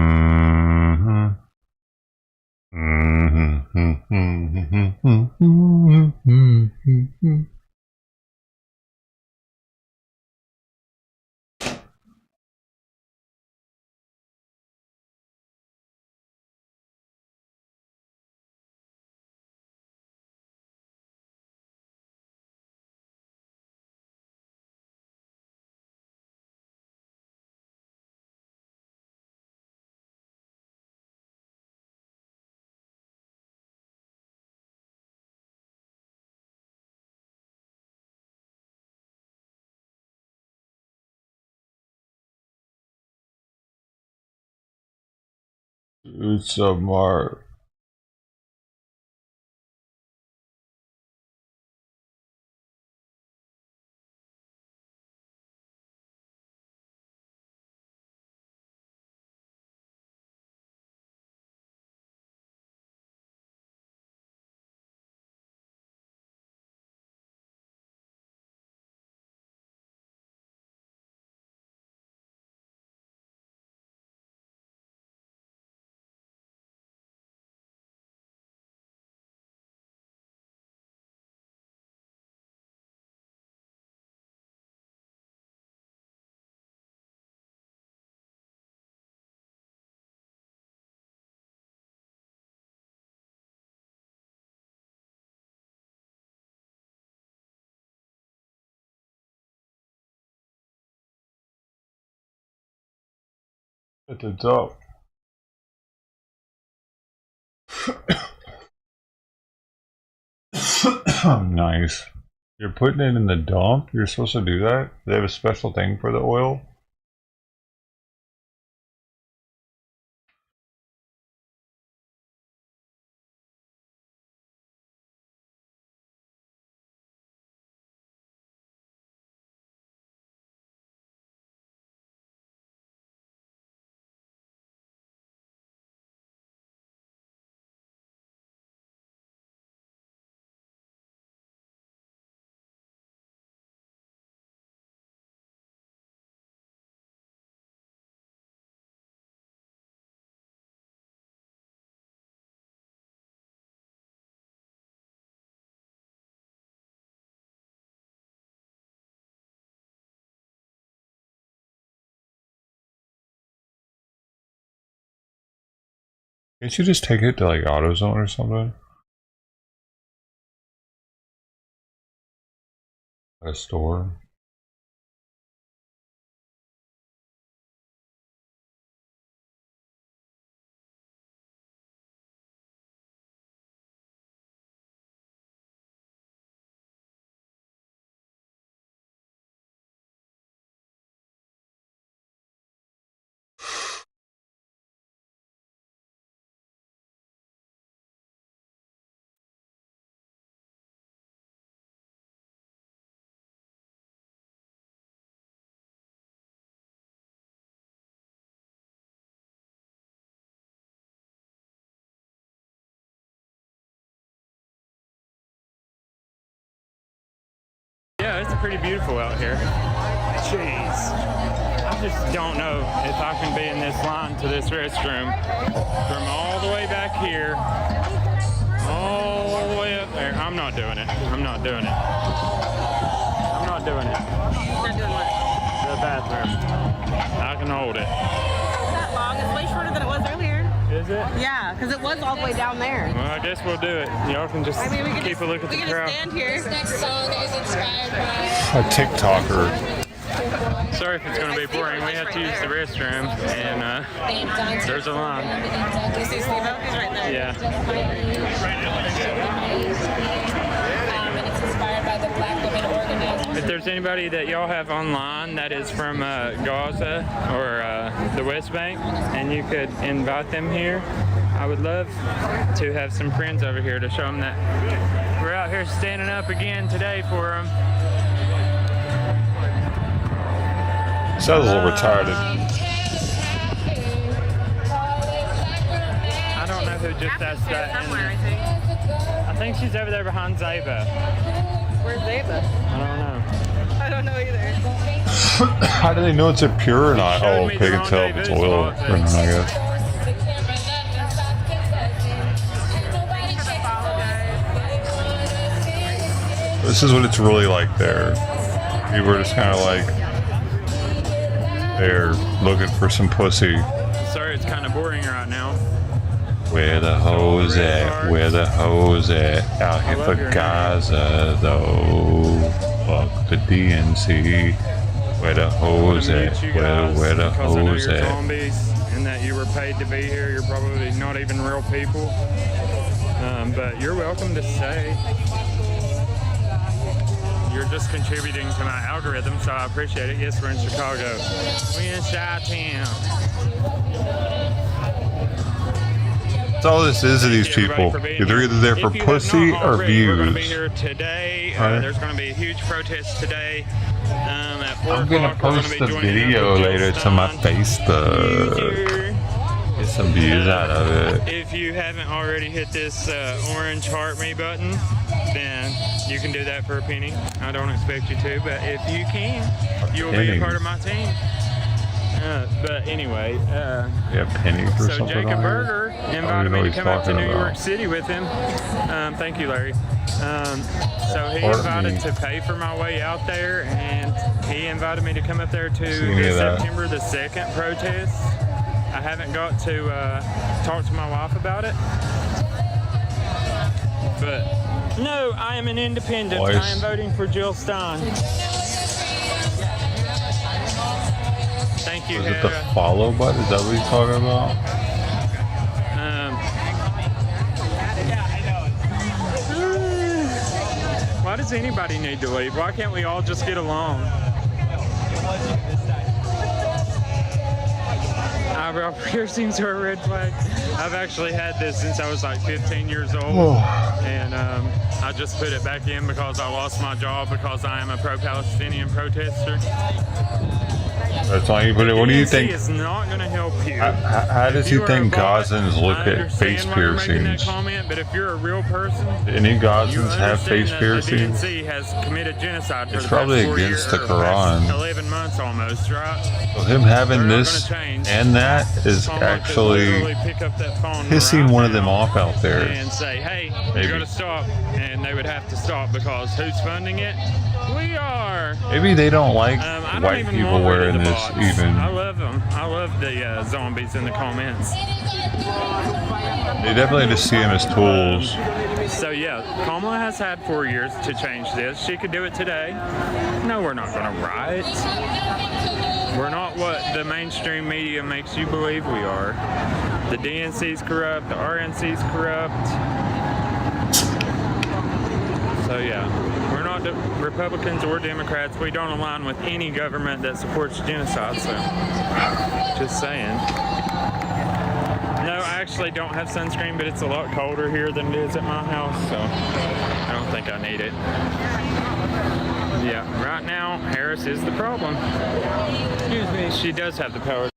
It's a mark. At the top. Nice. You're putting it in the dump? You're supposed to do that? They have a special thing for the oil? Can't you just take it to like AutoZone or something? At a store? Yeah, it's pretty beautiful out here. Jeez. I just don't know if I can be in this line to this restroom from all the way back here, all the way up there. I'm not doing it. I'm not doing it. I'm not doing it. Not doing what? The bathroom. I can hold it. It's not that long. It's way shorter than it was earlier. Is it? Yeah, because it was all the way down there. Well, I guess we'll do it. Y'all can just keep a look at the crowd. Stand here. This next song is inspired A by TikToker. Sorry if it's going to be boring. We have to use the restroom, and there's a line. You see Steve-O? He's right there. Yeah. And it's inspired by the Black women organizers. If there's anybody that y'all have online that is from Gaza or the West Bank, and you could invite them here, I would love to have some friends over here to show them that we're out here standing up again today for them. Sounds a little retarded. I don't know who just asked that. I think she's over there behind Zaba. Where's Zaba? I don't know. I don't know either. How do they know it's a pure or not? Oh, they can tell if it's oil or not, I guess. This is what it's really like there. People are just kind of like, they're looking for some pussy. Sorry, it's kind of boring right now. Where the hoes at? Where the hoes at? Out here for Gaza, though. Fuck the DNC. Where the hoes at? Where the hoes at? Zombies, and that you were paid to be here. You're probably not even real people. But you're welcome to stay. You're just contributing to my algorithm, so I appreciate it. Yes, we're in Chicago. We're in Chi-Town. That's all this is to these people. They're either there for pussy or views. We're going to be here today. There's going to be a huge protest today. At 4 I'm gonna post the video later to my Facebook. Get some views out of it. If you haven't already hit this orange heart me button, then you can do that for a penny. I don't expect you to, but if you can, you'll be a part of my team. But anyway, pennies or so something. Jacob Berger invited me to come out to New York City with him. Thank you, Larry. So he invited to pay for my way out there, and he invited me to come up there to the September the 2nd protest. I haven't got to talk to my wife about it, but no, I am an independent. I am voting for Jill Stein. Thank you. Is it the follow button? Is that what he's talking about? Why does anybody need to leave? Why can't we all just get along? Eyebrow piercings are a red flag. I've actually had this since I was like 15 years old, and I just put it back in because I lost my job because I am a pro-Palestinian protester. That's why you put it. What do you think? It's not going to help you. How does he think Gazans look at face piercings? But if you're a real person, any Gazans have face piercings? The DNC has committed genocide for it's probably against the Quran. 11 months almost, right? So him having this and that is actually pissing one of them off out there. And say, hey, you're going to stop, and they would have to stop because who's funding it? We are. Maybe they don't like white people wearing this even. I love them. I love the zombies in the comments. They definitely just see them as tools. So yeah, Kamala has had 4 years to change this. She could do it today. No, we're not going to riot. We're not what the mainstream media makes you believe we are. The DNC's corrupt. The RNC's corrupt. So yeah, we're not Republicans or Democrats. We don't align with any government that supports genocide, so just saying. No, I actually don't have sunscreen, but it's a lot colder here than it is at my house, so I don't think I need it. Yeah, right now, Harris is the problem. Excuse me. She does have the power.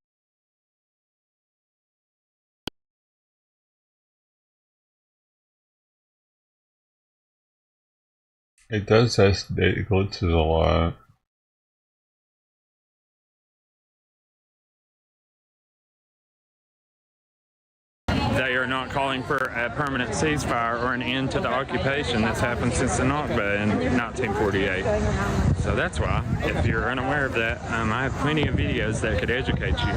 It does. It glitzes a lot. They are not calling for a permanent ceasefire or an end to the occupation that's happened since the Nakba in 1948. So that's why, if you're unaware of that, I have plenty of videos that could educate you.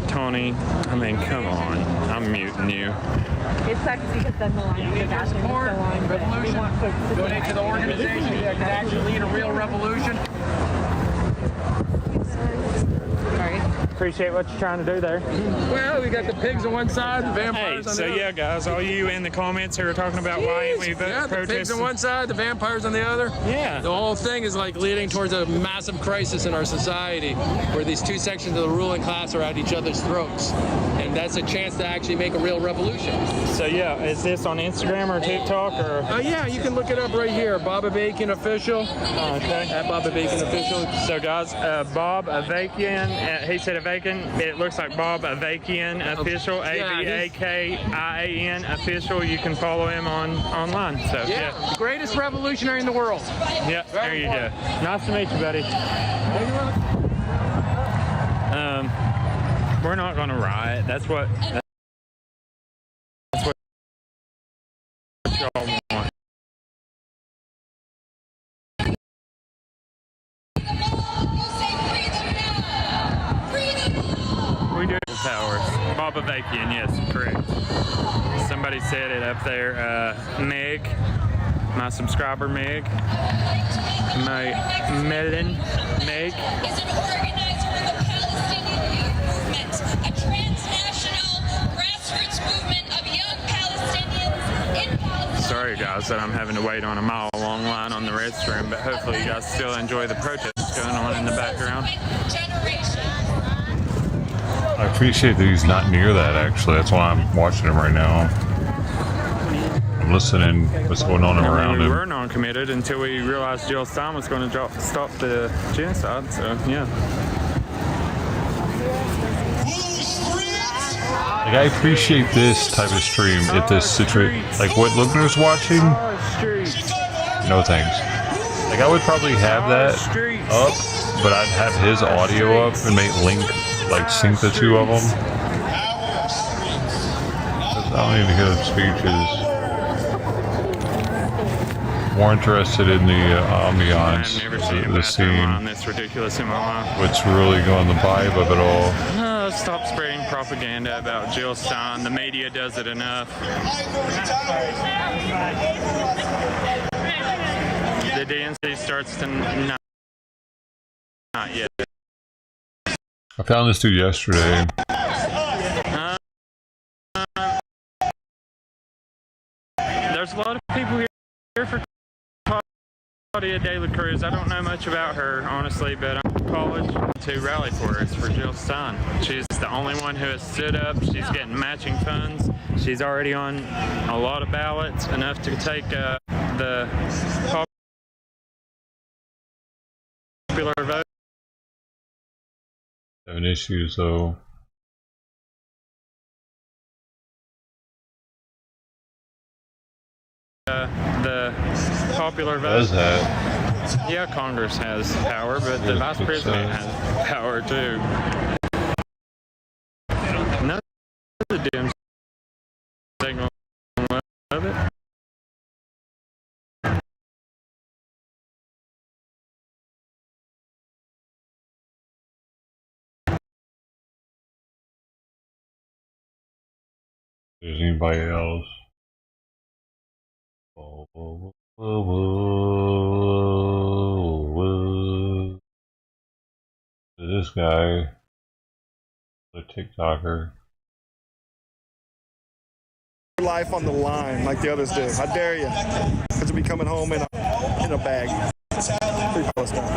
Tony, I mean, come on. I'm muting you. It sucks because then the line is so long, but we want to donate to the organization that can actually lead a real revolution. Appreciate what you're trying to do there. Well, we got the pigs on one side, the vampires on the other. Yeah, guys, all you in the comments who are talking about why we vote the pigs on one side, the vampires on the other. Yeah. The whole thing is like leading towards a massive crisis in our society where these two sections of the ruling class are at each other's throats. And that's a chance to actually make a real revolution. So yeah, is this on Instagram or TikTok or? Yeah, you can look it up right here, Bob Avakian Official. Okay. At Bob Avakian Official. So guys, Bob Avakian, he said Avakian. It looks like Bob Avakian Official, Avakian Official. You can follow him online. So yeah, the greatest revolutionary in the world. Yep, there you go. Nice to meet you, buddy. We're not going to riot. That's what y'all want. We do powers. Bob Avakian, yes, correct. Somebody said it up there. Meg, my subscriber Meg, my melon Meg. Is an organizer of the Palestinian Youth Movement, a transnational grassroots movement of young Palestinians in Palestine. Sorry guys that I'm having to wait on a mile-long line on the restroom, but hopefully you guys still enjoy the protests going on in the background. I appreciate that he's not near that, actually. That's why I'm watching him right now. I'm listening what's going on around we him. were non-committed until we realized Jill Stein was going to stop the genocide, so yeah. Like, I appreciate this type of stream if this situation, like what Lugner's watching. No thanks. Like, I would probably have that up, but I'd have his audio up and make sync the two of them. I don't need to hear the speeches. More interested in the ambiance, the scene. That's ridiculous in my life. What's really going, the vibe of it all. Stop spreading propaganda about Jill Stein. The media does it enough. The DNC starts to not yet. I found this dude yesterday. There's a lot of people here for Claudia De La Cruz. I don't know much about her, honestly, but I'm in college to rally for her. It's for Jill Stein. She's the only one who has stood up. She's getting matching funds. She's already on a lot of ballots, enough to take the popular vote. Having issues, though. The popular vote. Does that? Yeah, Congress has power, but the vice president has power too. None of the Dems ain't gonna love it. There's anybody else? This guy, the TikToker. Life on the line like the others do. How dare you? Because you'll be coming home in a bag. Free Palestine.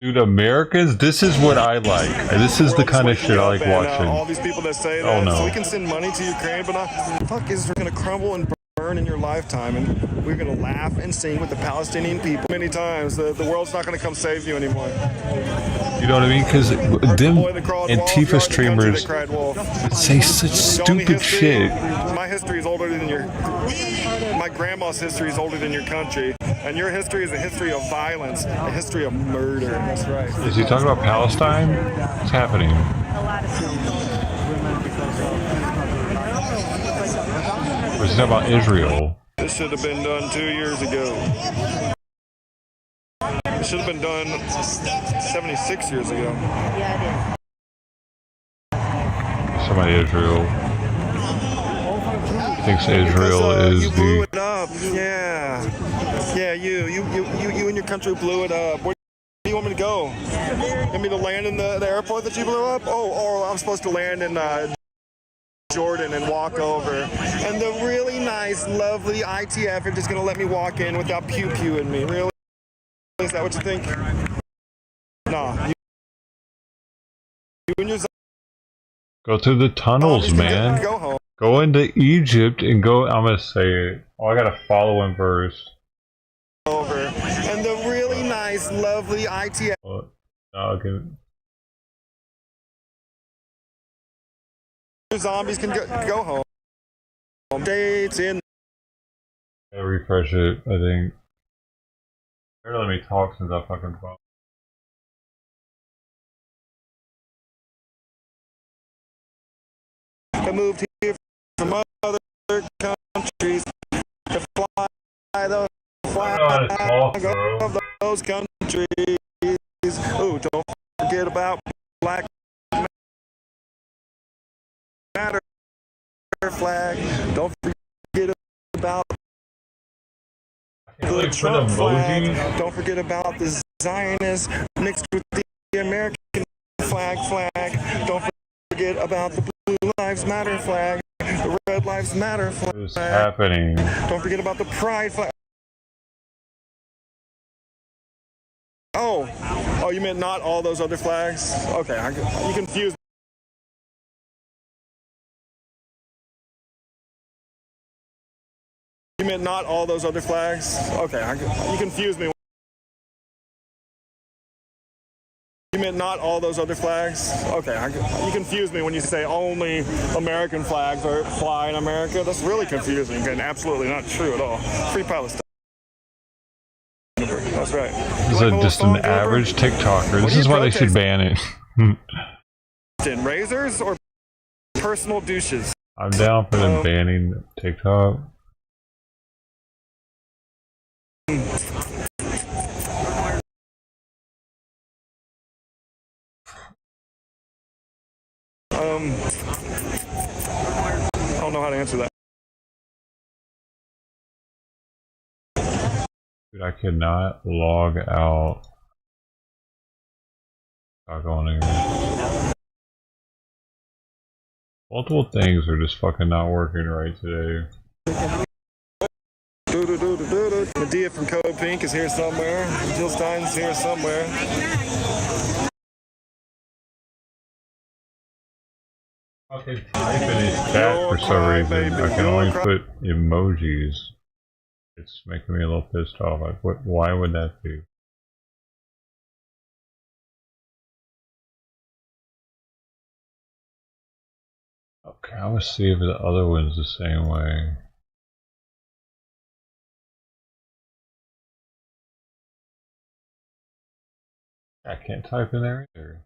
Dude, Americans, this is what I like. This is the kind of shit I like watching. All these people that say that, so we can send money to Ukraine, but fuck is going to crumble and burn in your lifetime, and we're going to laugh and sing with the Palestinian people. Many times, the world's not going to come save you anymore. You know what I mean? Because them Antifa streamers say such stupid shit. My history is older than your... My grandma's history is older than your country, and your history is a history of violence, a history of murder. That's right. Is he talking about Palestine? What's happening? Or is he talking about Israel? This should have been done 2 years ago. It should have been done 76 years ago. Yeah, it is. Somebody Israel thinks Israel is you blew it up. Yeah, you and your country blew it up. Where do you want me to go? You want me to land in the airport that you blew up? Oh, I'm supposed to land in Jordan and walk over. And the really nice, lovely ITF are just going to let me walk in without pew-pewing me. Really? Is that what you think? No. You and your... Go through the tunnels, man. Go home. Go into Egypt and go. I'm gonna say it. Oh, I gotta follow him first. Over. And the really nice, lovely ITF. Oh, okay. Zombies can go home. Dates in. Gotta refresh it, I think. Better let me talk since I fucking phone. I moved here from other countries to fly the flag of those countries. Ooh, don't forget about Black Matter flag. Don't forget about the Trump flag. Don't forget about the Zionist mixed with the American flag. Don't forget about the Blue Lives Matter flag, the Red Lives Matter flag. What is happening? Don't forget about the Pride flag. Oh, you meant not all those other flags? Okay, you confused. You meant not all those other flags? Okay, you confused me. You meant not all those other flags? Okay, you confused me when you say only American flags are fly in America. That's really confusing and absolutely not true at all. Free Palestine. That's right. This is just an average TikToker. This is why they should ban it. Razors or personal douches? I'm down for them banning TikTok. I don't know how to answer that. Dude, I could not log out. Not going anywhere. Multiple things are just fucking not working right today. Medea from Code Pink is here somewhere. Jill Stein's here somewhere. I can type in his chat for some reason. I can only put emojis. It's making me a little pissed off. Like, what? Why would that be? Okay, I want to see if the other one's the same way. I can't type in there either.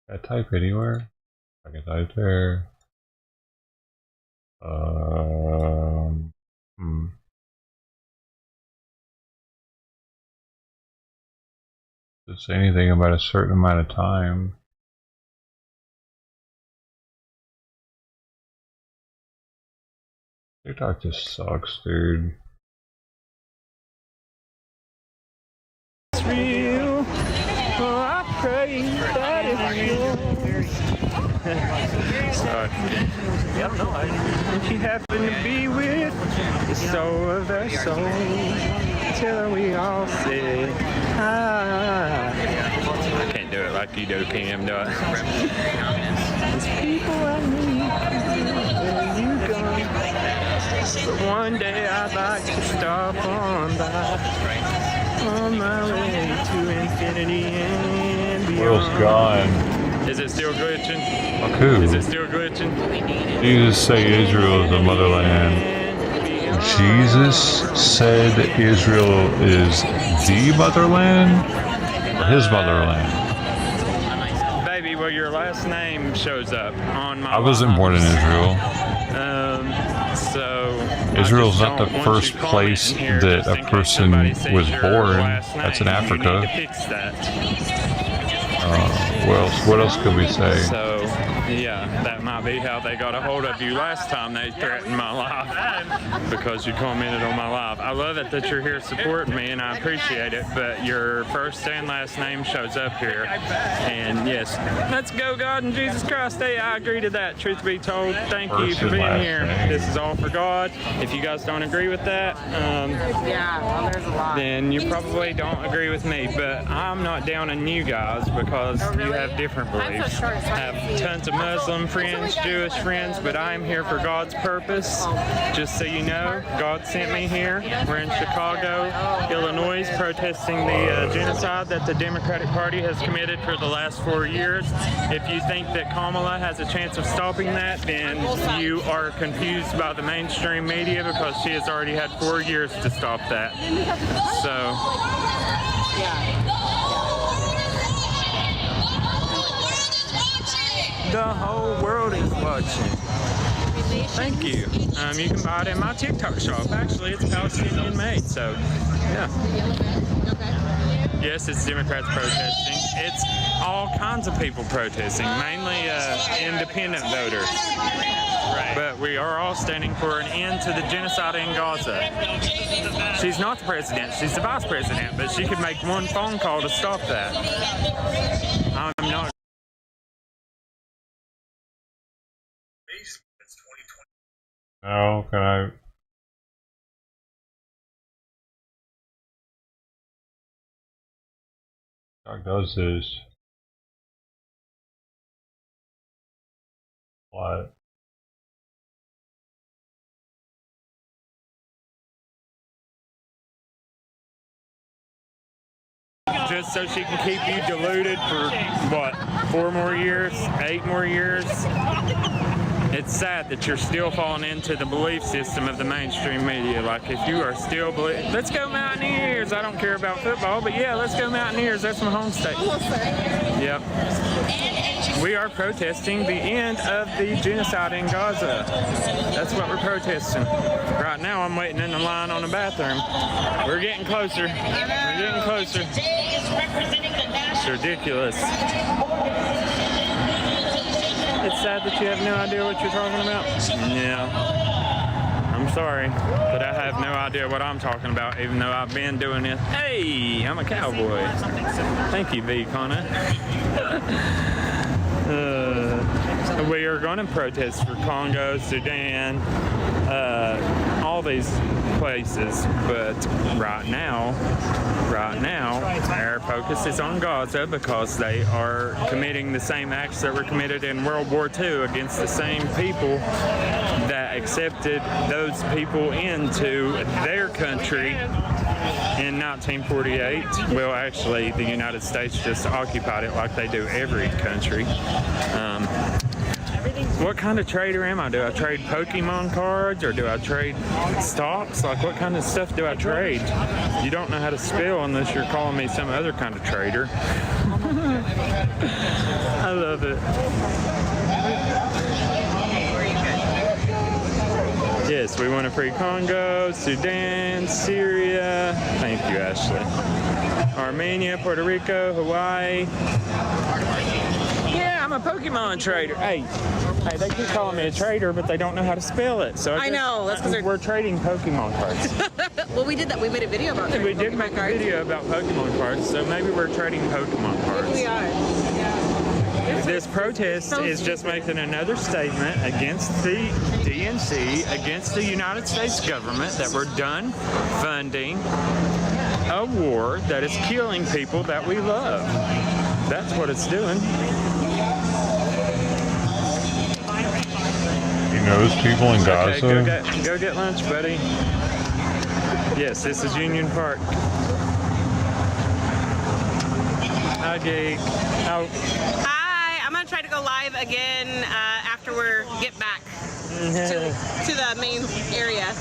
Can I type anywhere? I can type there. Does it say anything about a certain amount of time? TikTok just sucks, dude. It's real. Oh, I pray that it's real. Sorry. I don't know. If you happen to be with the soul of their soul, till we all say, ah. I can't do it like you do, Cam, do it. There's people I meet where you go. But one day I'd like to stop on by on my way to infinity and beyond. Will's gone. Is it still glitching? Fuck who? Is it still glitching? Jesus say Israel is the motherland. Jesus said Israel is the motherland or his motherland? Baby, well, your last name shows up on my. I wasn't born in Israel. So Israel's not the first place that a person was born. That's in Africa. What else could we say? So, yeah, that might be how they got a hold of you last time they threatened my life because you commented on my live. I love it that you're here supporting me, and I appreciate it, but your first and last name shows up here. And yes, let's go, God and Jesus Christ. Hey, I agree to that, truth be told. Thank you for being here. This is all for God. If you guys don't agree with that, there's a lot. then you probably don't agree with me, but I'm not down on you guys because you have different beliefs. I have tons of Muslim friends, Jewish friends, but I'm here for God's purpose. Just so you know, God sent me here. We're in Chicago, Illinois, protesting the genocide that the Democratic Party has committed for the last 4 years. If you think that Kamala has a chance of stopping that, then you are confused by the mainstream media because she has already had 4 years to stop that. So, the whole world is watching. Thank you. You can buy it in my TikTok shop. Actually, it's Palestinian made, so yeah. Yes, it's Democrats protesting. It's all kinds of people protesting, mainly independent voters. But we are all standing for an end to the genocide in Gaza. She's not the president, she's the vice president, but she could make one phone call to stop that. I'm not. No, can I? Doc does this. What? Just so she can keep you deluded for what, 4 more years, 8 more years? It's sad that you're still falling into the belief system of the mainstream media. Like, if you are still let's go Mountaineers. I don't care about football, but yeah, let's go Mountaineers. That's my home state. Yep. We are protesting the end of the genocide in Gaza. That's what we're protesting. Right now, I'm waiting in the line on the bathroom. We're getting closer. We're getting closer. It's ridiculous. It's sad that you have no idea what you're talking about. Yeah. I'm sorry, but I have no idea what I'm talking about, even though I've been doing it. Hey, I'm a cowboy. Thank you, V. Connor. We are going to protest for Congo, Sudan, all these places, but right now, our focus is on Gaza because they are committing the same acts that were committed in World War II against the same people that accepted those people into their country in 1948. Well, actually, the United States just occupied it like they do every country. What kind of trader am I? Do I trade Pokemon cards or do I trade stocks? Like, what kind of stuff do I trade? You don't know how to spell unless you're calling me some other kind of trader. I love it. Yes, we want to free Congo, Sudan, Syria. Thank you, Ashley. Armenia, Puerto Rico, Hawaii. Yeah, I'm a Pokemon trader. Hey, they keep calling me a trader, but they don't know how to spell it. So I know. That's because we're trading Pokemon cards. Well, we did that. We made a video about We did make a video about Pokemon cards, so maybe we're trading Pokemon cards. We are. Yeah. This protest is just making another statement against the DNC, against the United States government, that we're done funding a war that is killing people that we love. That's what it's doing. He knows people in Gaza. Okay, go get lunch, buddy. Yes, this is Union Park. Hi, Geek. Oh. Hi, I'm gonna try to go live again after we get back to the main area.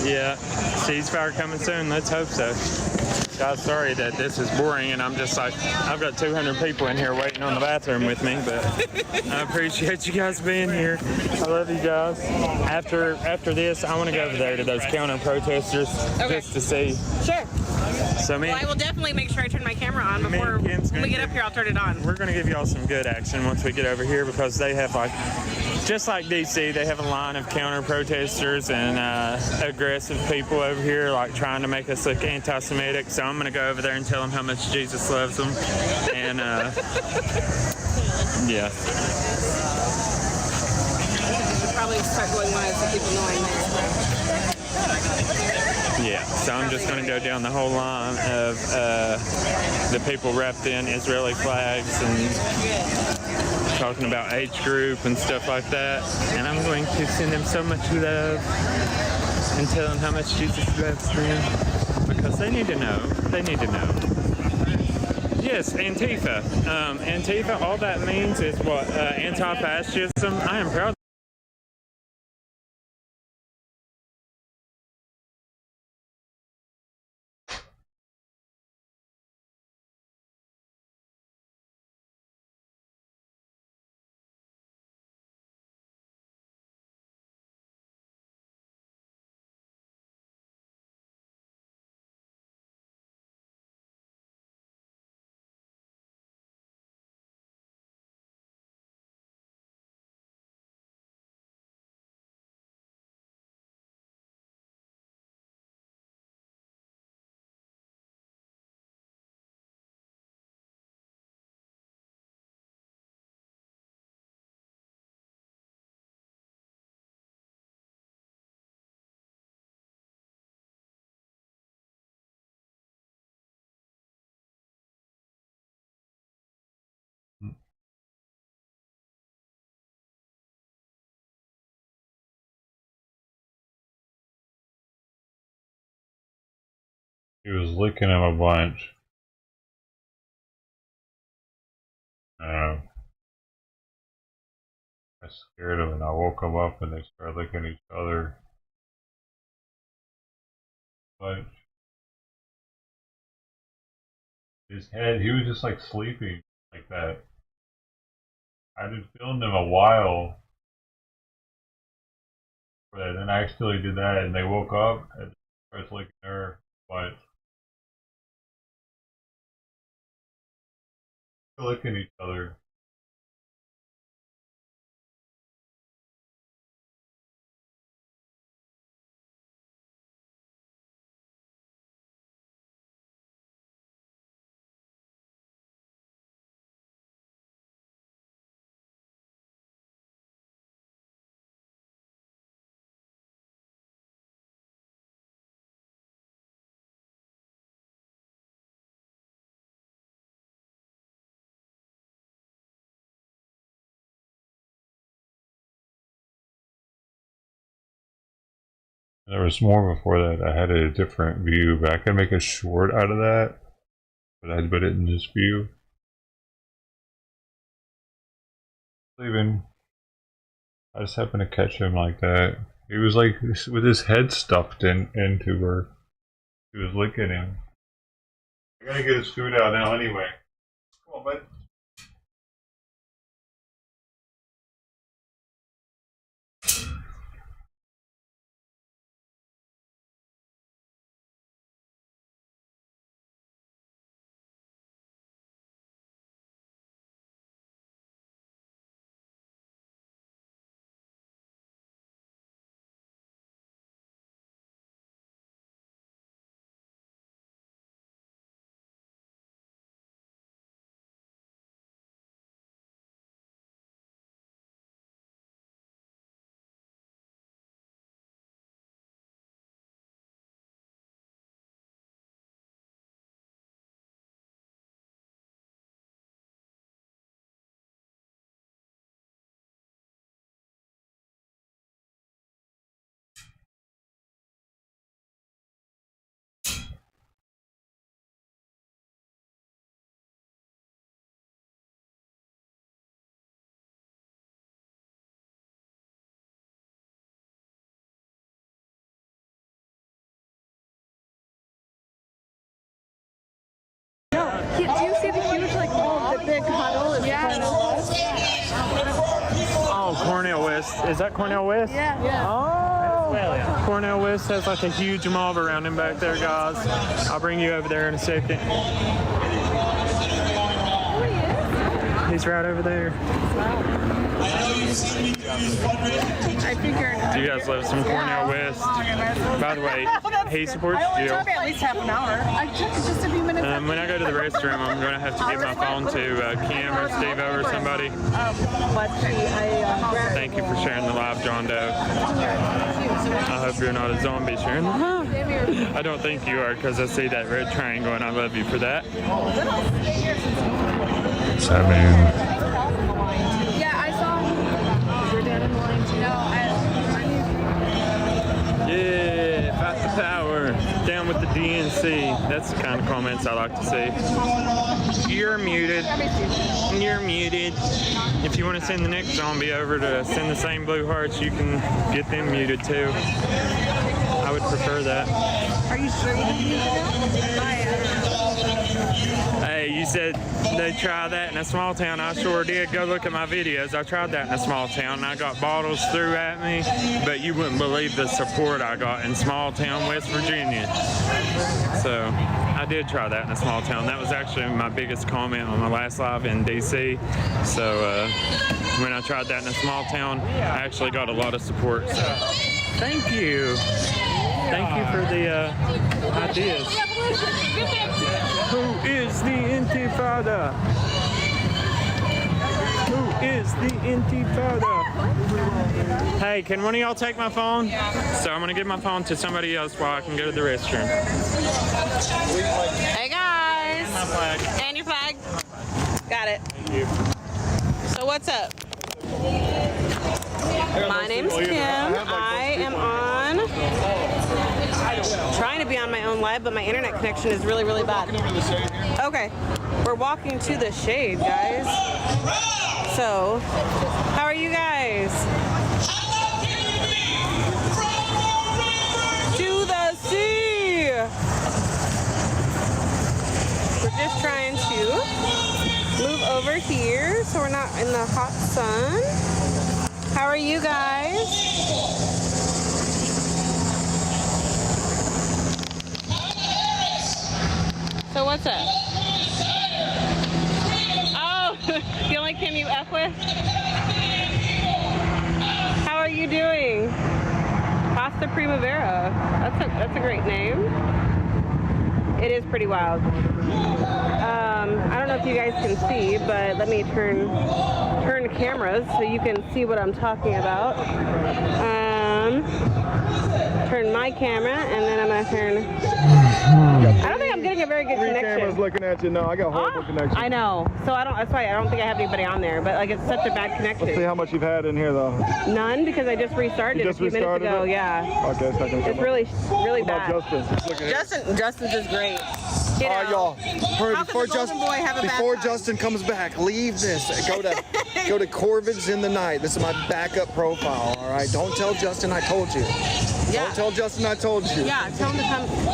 Yeah, ceasefire coming soon. Let's hope so. Guys, sorry that this is boring and I'm just like, I've got 200 people in here waiting on the bathroom with me, but I appreciate you guys being here. I love you guys. After this, I want to go over there to those counter protesters just to see. Sure. So Well, I will definitely make sure I turn my camera on before we get up here. I'll turn it on. We're going to give y'all some good action once we get over here because they have just like DC, they have a line of counter protesters and aggressive people over here like trying to make us look anti-Semitic. So I'm going to go over there and tell them how much Jesus loves them. And yeah. I'll probably start going live so people know I'm there. Yeah, so I'm just going to go down the whole line of the people wrapped in Israeli flags and talking about age group and stuff like that. And I'm going to send them so much love and tell them how much Jesus loves them because they need to know. They need to know. Yes, Antifa. Antifa, all that means is what? Anti-fascism. I am proud He was licking him a bunch. I scared him and I woke him up and they started licking each other. But his head, he was just like sleeping like that. I had filmed him a while for that. Then I accidentally did that and they woke up and started licking her. But they're licking each other. There was more before that. I had a different view, but I can make a short out of that. But I put it in this view. Leaving. I just happened to catch him like that. He was like with his head stuffed into her. He was licking him. I gotta get his food out now anyway. Come on, bud. Do you see the huge, like, the big huddle? Yeah. Oh, Cornell West. Is that Cornell West? Yeah. Oh! Cornell West has like a huge mob around him back there, guys. I'll bring you over there in a second. He's right over there. I figured. Do you guys love some Cornell West? By the way, he supports Jill. At least half an hour. I took just a few minutes. When I go to the restroom, I'm going to have to give my phone to Kim or Steve-O or somebody. Thank you for sharing the live, John Doe. I hope you're not a zombie sharing the live. I don't think you are, because I see that red triangle and I love you for that. What's happening? Yeah, I saw. You're down in the line too. Yeah, fight the power. Down with the DNC. That's the kind of comments I like to see. You're muted. You're muted. If you want to send the next zombie over to send the same blue hearts, you can get them muted too. I would prefer that. Are you sure you can use it now? Hey, you said they try that in a small town. I sure did. Go look at my videos. I tried that in a small town and I got bottles threw at me, but you wouldn't believe the support I got in small town West Virginia. So I did try that in a small town. That was actually my biggest comment on my last live in DC. So when I tried that in a small town, I actually got a lot of support. So thank you. Thank you for the ideas. Who is the Intifada? Who is the Intifada? Hey, can one of y'all take my phone? So I'm going to give my phone to somebody else while I can go to the restroom. Hey guys! And my flag. And your flag. Got it. Thank you. So what's up? My name's Kim. I am on trying to be on my own live, but my internet connection is really, really bad. Okay, we're walking to the shade, guys. So, how are you guys? To the sea! We're just trying to move over here so we're not in the hot sun. How are you guys? So what's up? Oh, the only Kim you F with? How are you doing? Pasta Primavera. That's a great name. It is pretty wild. I don't know if you guys can see, but let me turn cameras so you can see what I'm talking about. Turn my camera, and then I'm gonna turn. I don't think I'm getting a very good connection. Cameras looking at you. No, I got horrible connection. I know. So that's why I don't think I have anybody on there. But like, it's such a bad connection. Let's see how much you've had in here though. None, because I just restarted a few minutes ago. Yeah. Okay, it's not gonna come It's up. really What bad. about Justin? Justin's just great. You All right, know, y'all. Hurry, how can the Golden Boy have a bad before time? Justin comes back, leave this. Go to Corvid's in the night. This is my backup profile. All right. Don't tell Justin I told you. Yeah. Don't tell Justin I told you. Yeah, tell him to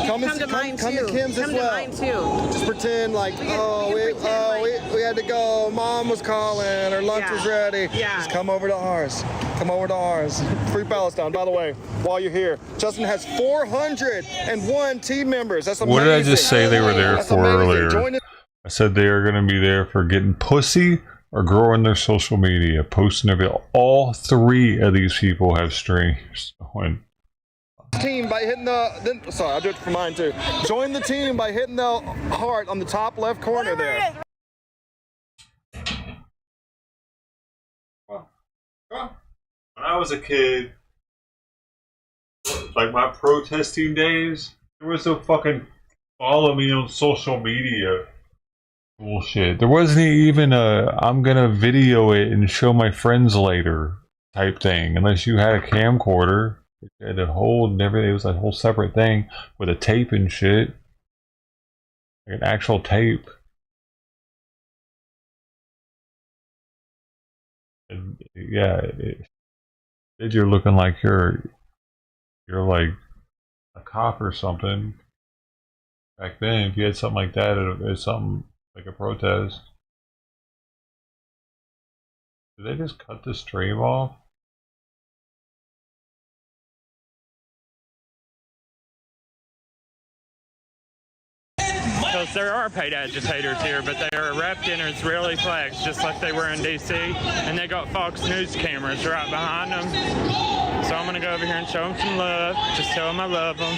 come to mine too. Come to Kim's come as well. to mine too. Just pretend like, we had to go. Mom was calling. Her lunch was ready. Yeah. Just come over to ours. Come over to ours. Free Palestine. By the way, while you're here, Justin has 401 team members. That's amazing. What did I just say they were there That's for amazing. earlier? Join it. I said they are going to be there for getting pussy or growing their social media, posting their video. All three of these people have streams going. Team by hitting sorry, I'll do it for mine too. Join the team by hitting the heart on the top left corner there. When I was a kid, like my protesting days, there was no fucking follow me on social media bullshit. There wasn't even a I'm gonna video it and show my friends later type thing, unless you had a camcorder. You had to hold and everything. It was a whole separate thing with a tape and shit. Like an actual tape. And yeah, you're looking like you're like a cop or something. Back then, if you had something like that, it's something like a protest. Did they just cut the stream off? Because there are paid agitators here, but they are wrapped in Israeli flags, just like they were in D.C., and they got Fox News cameras right behind them. So I'm going to go over here and show them some love, just tell them I love them.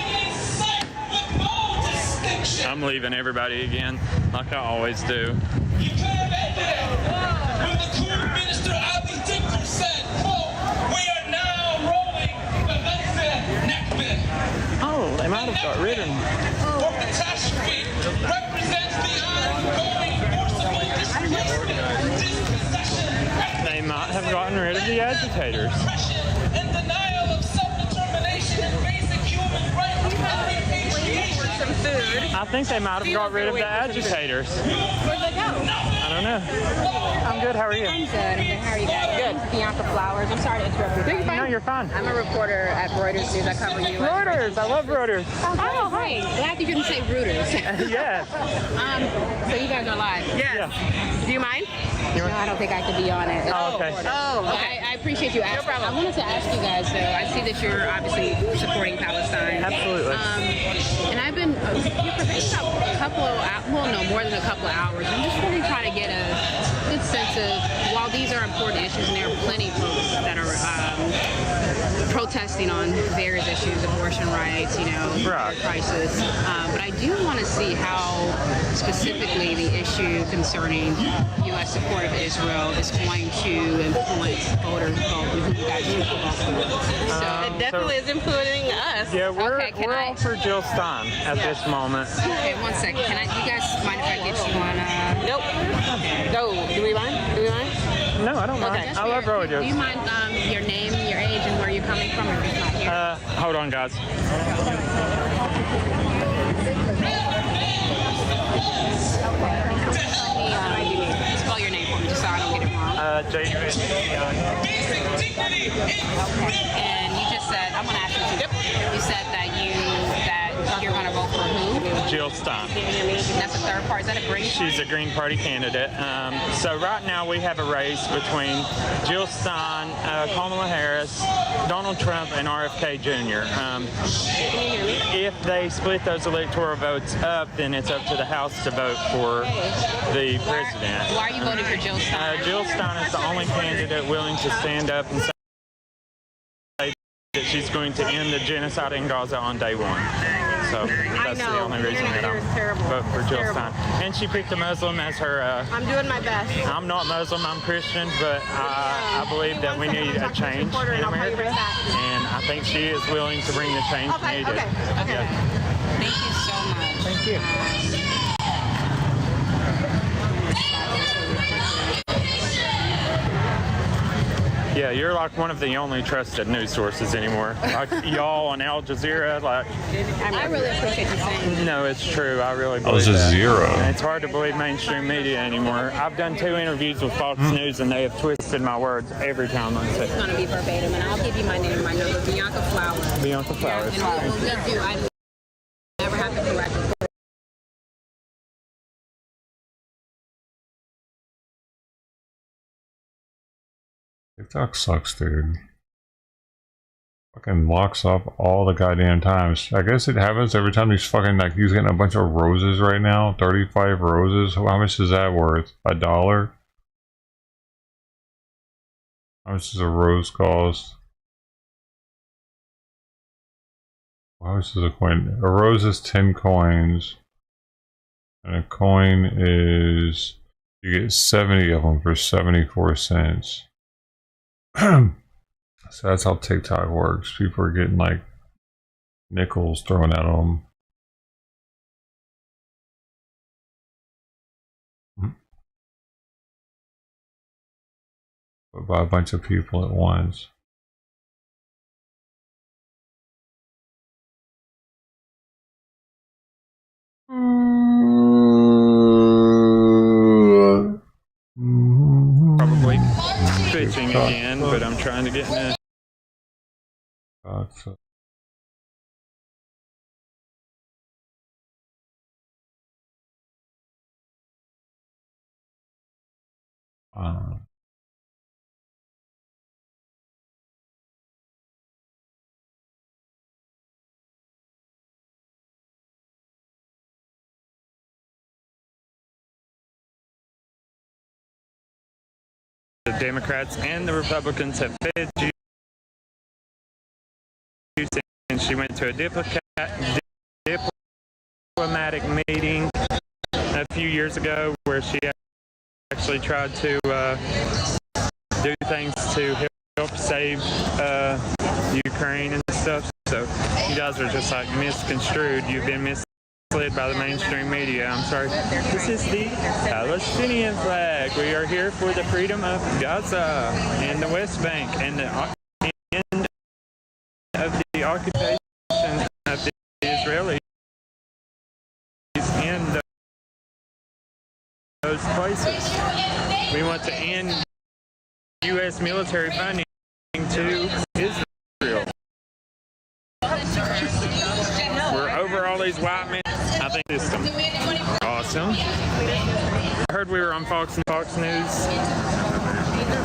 I'm leaving everybody again, like I always do. Oh, they might have got rid of them. They might have gotten rid of the agitators. I think they might have got rid of the agitators. Where'd they go? I don't know. I'm good. How are you? I'm good. How are you guys? Good. Bianca Flowers. I'm sorry to interrupt you. No, you're fine. I'm a reporter at Reuters News. I cover you. Reuters. I love Reuters. Oh, great. Glad you didn't say Reuters. Yes. So you guys are live? Yes. Do you mind? No, I don't think I could be on it. Oh, okay. I appreciate you asking. No problem. I wanted to ask you guys, though. I see that you're obviously supporting Palestine. Absolutely. And I've been here for maybe a couple of more than a couple of hours. I'm just really trying to get a good sense of, while these are important issues, and there are plenty of folks that are protesting on various issues, abortion rights, crisis. But I do want to see how specifically the issue concerning U.S. support of Israel is going to influence voters' vote and who you guys should vote for. So It definitely is influencing us. Yeah, we're Okay, we're all for Jill Stein at this moment. Okay, one second. You guys mind if I get you on? Nope. Go. Do we mind? No, I don't mind. I love rodeo. Do you mind your name, your age, and where you're coming from? Or just not here? Hold on, guys. Spell your name for me, just so I don't get it wrong. And you just said, I'm going to ask you. You said that you're going to vote for who? Jill Stein. That's a third party. Is that a Green Party? She's a Green Party candidate. So right now we have a race between Jill Stein, Kamala Harris, Donald Trump, and RFK Jr. If they split those electoral votes up, then it's up to the House to vote for the president. Why are you voting for Jill Stein? Jill Stein is the only candidate willing to stand up and say that she's going to end the genocide in Gaza on day one. So that's the only reason that I'm voting for Jill Stein. And she picked a Muslim as her... I'm doing my best. I'm not Muslim, I'm Christian, but I believe that we need a change in America. And I think she is willing to bring the change needed. Okay. Yeah. Thank you so much. Thank you. Yeah, you're like one of the only trusted news sources anymore. Like y'all on Al Jazeera, like. I really appreciate you saying. No, it's true. I really Al believe that. Jazeera. It's hard to believe mainstream media anymore. I've done 2 interviews with Fox News, and they have twisted my words every time I say it. It's going to be verbatim, and I'll give you my name and my number, Bianca Flowers. Bianca Flowers. And what we do, I never have to correct it. TikTok sucks, dude. Fucking locks up all the goddamn times. I guess it happens every time he's fucking, like, he's getting a bunch of roses right now. 35 roses. How much is that worth? $1? How much does a rose cost? How much is a coin? A rose is 10 coins. And a coin is... You get 70 of them for 74 cents. So that's how TikTok works. People are getting like nickels thrown at them. But by a bunch of people at once. Probably pitching again, but I'm trying to get in a... The Democrats and the Republicans have fed you since she went to a diplomatic meeting a few years ago where she actually tried to do things to help save Ukraine and stuff. So you guys are just like misconstrued. You've been misled by the mainstream media. I'm sorry. This is the Palestinian flag. We are here for the freedom of Gaza and the West Bank and the end of the occupation of the Israelis in those places. We want to end U.S. military funding to Israel. We're over all these white men. I think this is awesome. I heard we were on Fox News.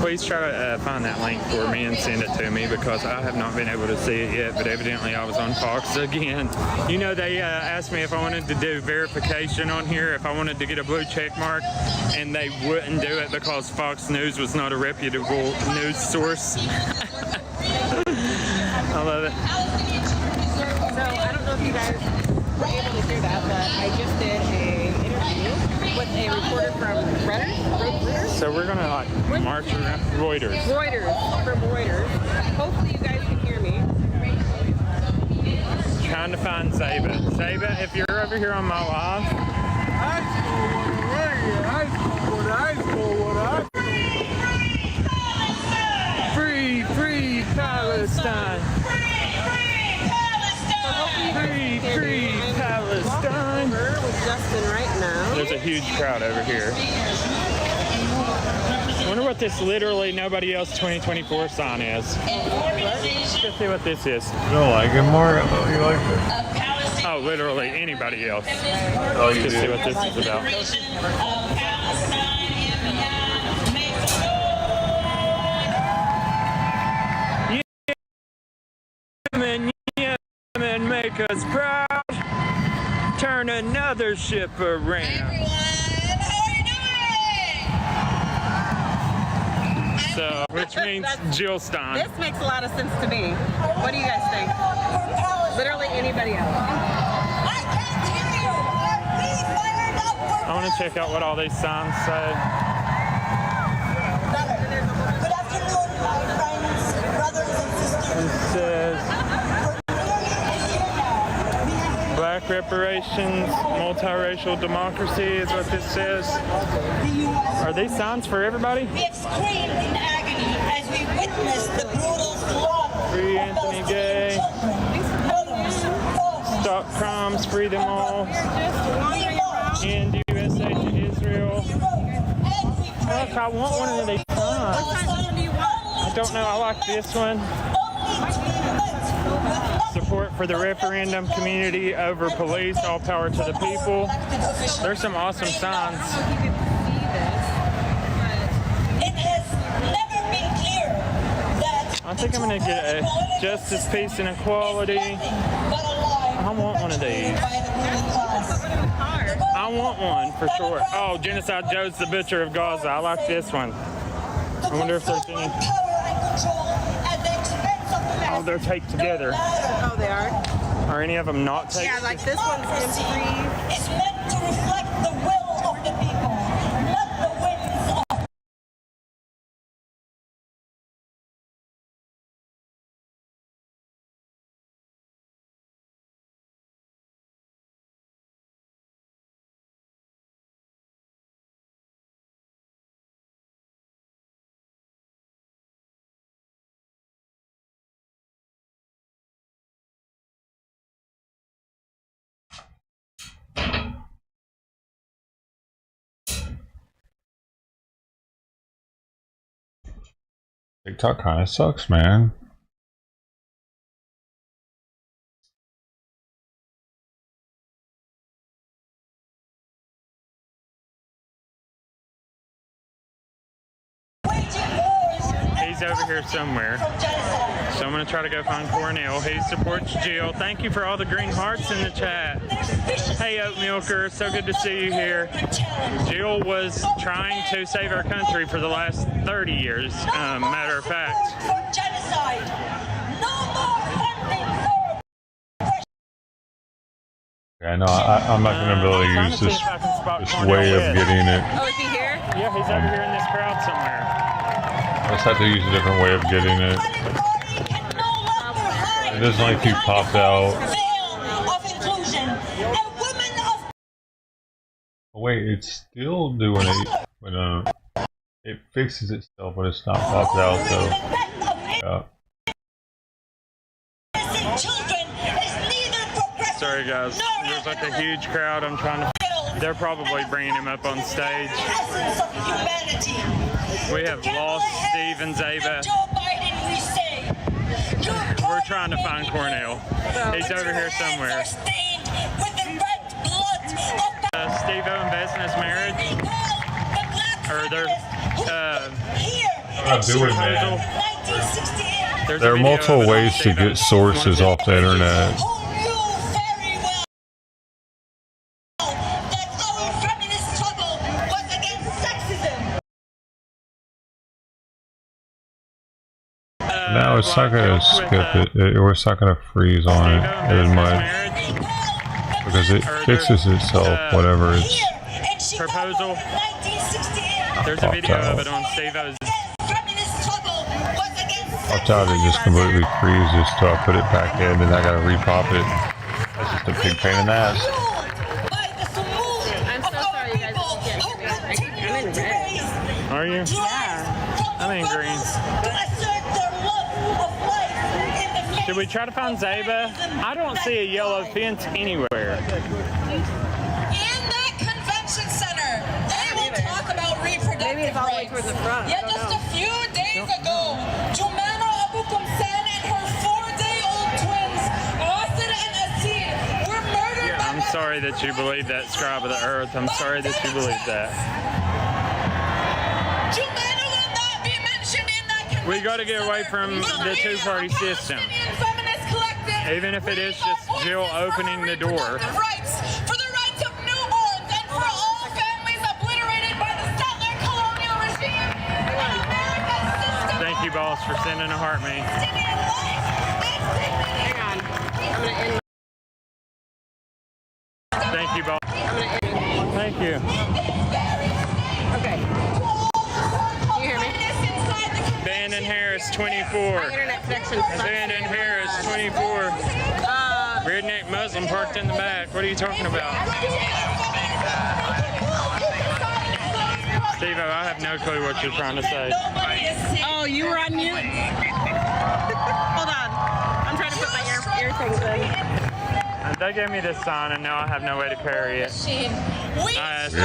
Please try to find that link for me and send it to me because I have not been able to see it yet, but evidently I was on Fox again. You know, they asked me if I wanted to do verification on here, if I wanted to get a blue check mark, and they wouldn't do it because Fox News was not a reputable news source. I love it. So I don't know if you guys were able to hear that, but I just did an interview with a reporter from Reuters. So we're gonna like march around Reuters. From Reuters. Hopefully you guys can hear me. Trying to find Zaba. Zaba, if you're over here on my live. Palestine. Free Palestine. With Justin right now. There's a huge crowd over here. I wonder what this literally nobody else 2024 sign is. Let's see what this is. You don't like it, Mark? I thought you liked it. Oh, literally anybody else. Oh, you Let's do. see what this is about. Yemen, make us proud. Turn another ship around. So, which means Jill Stein. This makes a lot of sense to me. What do you guys think? Literally anybody else. I want to check out what all these signs say. Good afternoon, my friends, brothers and sisters. It says Black reparations, multiracial democracy is what this says. Are these signs for everybody? We have screamed in agony as we witnessed the brutal slaughter. Free Anthony Gay. Stop crimes, free them all. End USA to Israel. Look, I want one of these signs. I don't know, I like this one. Support for the referendum, community over police, all power to the people. There's some awesome signs. It has never been clear that I think I'm gonna get a justice, peace, and equality. I want one of these. I want one for sure. Oh, Genocide Joe's the Butcher of Gaza. I like this one. I wonder if there's any. Oh, they're taped together. Oh, they are? Are any of them not taped? Yeah, like this one's free. It's meant to reflect the will of the people, not the whims of TikTok kind of sucks, man. He's over here somewhere. So I'm going to try to go find Cornell. He supports Jill. Thank you for all the green hearts in the chat. Hey, Oat Milker. So good to see you here. Jill was trying to save our country for the last 30 years, matter of fact. Yeah, no, I'm not going to be able to use this way of getting it. Oh, is he here? Yeah, he's over here in this crowd somewhere. I just have to use a different way of getting it. It doesn't like keep popped out. Oh, wait, it's still doing it, but it fixes itself when it's not popped out, so yeah. Sorry guys, there's like a huge crowd. I'm trying to, they're probably bringing him up on stage. We have lost Steve and Zaba. We're trying to find Cornell. He's over here somewhere. Steve-O and Vesna's marriage, or their I'm not doing that. There are multiple ways to get sources off the internet. Now it's not going to skip it, or it's not going to freeze on it as much, because it fixes itself whenever it's proposal. There's a video of it on Steve-O's. Popped out, it just completely freezes till I put it back in, and I got to repop it. That's just a big pain in the ass. I'm so sorry you guys can't hear me. I'm in red. Are you? Yeah. I'm in green. Should we try to find Zaba? I don't see a yellow fence anywhere. In that convention center, they will talk about reproductive rights. Yet just a few days ago, Jumana Abukumsen and her 4-day-old twins, Austin and Asid, were murdered by I'm sorry that you believe that, scribe of the earth. I'm sorry that you believe that. Jumana will not be mentioned in that convention. We got to get away from the two-party system. Feminist collective, Even if it is just Jill opening the door. rights for the rights of newborns and for all families obliterated by the settler colonial regime in America's system. Thank you, boss, for sending a heart me. Hang on. I'm going to end. Thank you, boss. Thank you. Okay. Can you hear me? Bandon Harris, 24. My internet connection sucks. Bandon Harris, 24. Redneck Muslim parked in the back. What are you talking about? Steve, I have no clue what you're trying to say. Oh, you were on mute? Hold on. I'm trying to put my ear things in. They gave me this sign, and now I have no way to carry it. We I asked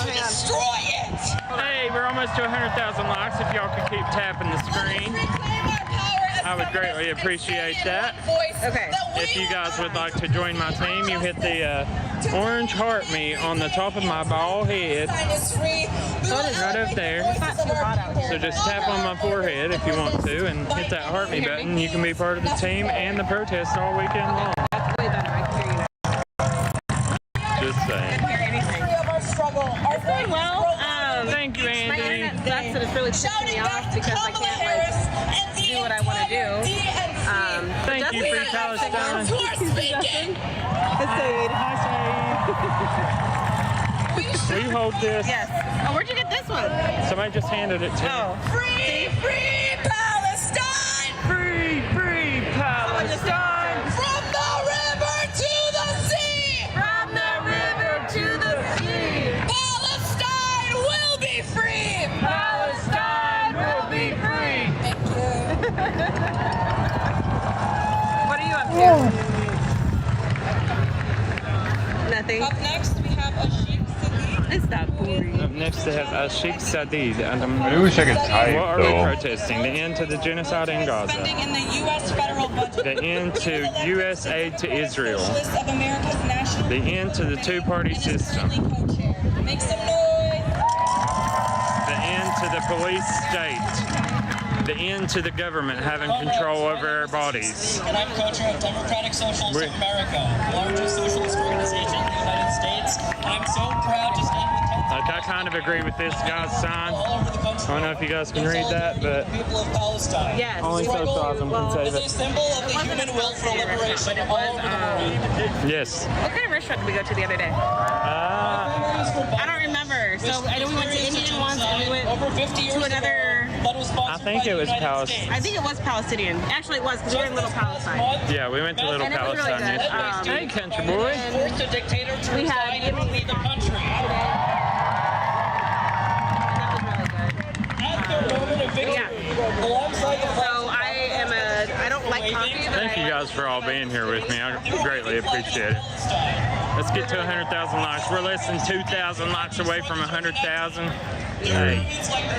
to destroy it. Hey, we're almost to 100,000 likes. If y'all could keep tapping the screen, I would greatly appreciate that. Okay. If you guys would like to join my team, you hit the orange heart me on the top of my bald head. Right up there. So just tap on my forehead if you want to and hit that heart me button. You can be part of the team and the protest all weekend long. Just saying. It's going well. Thank you, Andy. My internet sucks and it's really pissing me off because I can't do what I want to do. Thank you, Free Palestine. Will you hold this? Yes. Oh, where'd you get this one? Somebody just handed it to me. Free, free Palestine! Free, free Palestine! From the river to the sea! From the river to the sea! Palestine will be free! Palestine will be free! Thank you. What are you up to? Nothing. Up next, we have Ashik Sadiq. It's not boring. Up next, they have Ashik Sadid. I wish I could type, what are we though. protesting? The end to the genocide in Gaza. Spending in the U.S. federal budget. The end to U.S. aid to Israel. List of America's national. The end to the two-party system. Make some noise. The end to the police state. The end to the government having control over our bodies. And I'm co-chair of Democratic Socialists of America, the largest socialist organization in the United States. And I'm so proud to stand with Like, I kind of agree with this guy's sign. I don't know if you guys can read that, but people of Palestine. Yes. only socialism can save It's a it. symbol of the human will for liberation all over the world. Yes. What kind of restaurant did we go to the other day? I don't remember. So I know we went to Indian once and we went to another. I think it was Palestine. I think it was Palestinian. Actually, it was because we were in Little Palestine. Yeah, we went to Little And it was really Palestine good. yesterday. Hey, country boy. Forced a dictator to We had reside and lead the country. At their moment of victory, alongside the So I don't like coffee. Thank you guys for all being here with me. I greatly appreciate it. Let's get to 100,000 likes. We're less than 2,000 likes away from 100,000. Hey,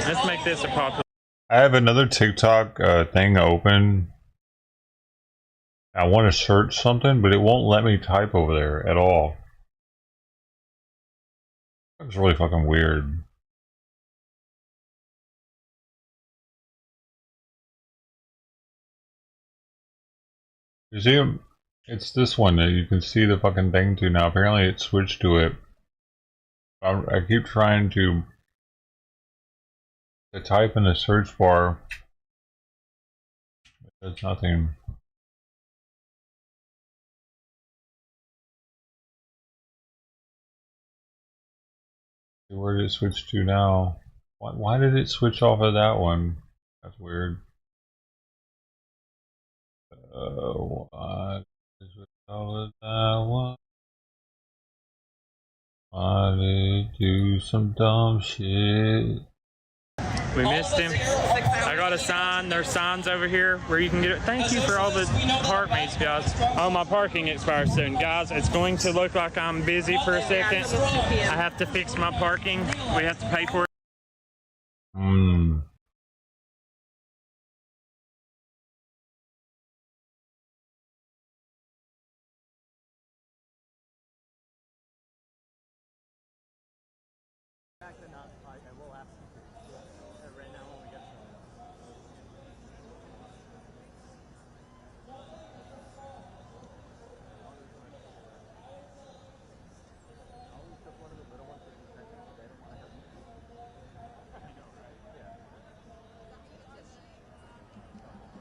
let's make this a popular. I have another TikTok thing open. I want to search something, but it won't let me type over there at all. It's really fucking weird. You see, it's this one that you can see the fucking thing to now. Apparently it switched to it. I keep trying to type in the search bar. There's nothing. Where did it switch to now? Why did it switch off of that one? That's weird. Why did it switch off of that one? Why did it do some dumb shit? We missed him. I got a sign. There's signs over here where you can get it. Thank you for all the park mates, guys. Oh, my parking expires soon. Guys, it's going to look like I'm busy for a second. I have to fix my parking. We have to pay for it.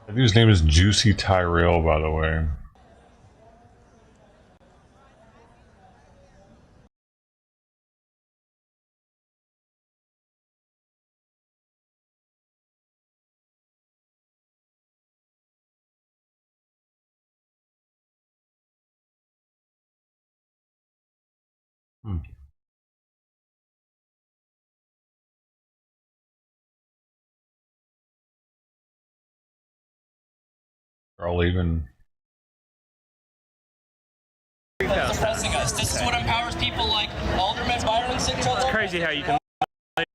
I think his name is Juicy Tyrell, by the way. They're all leaving. Pressing us. This is what empowers people like Alderman Byron Central. It's crazy how you can leave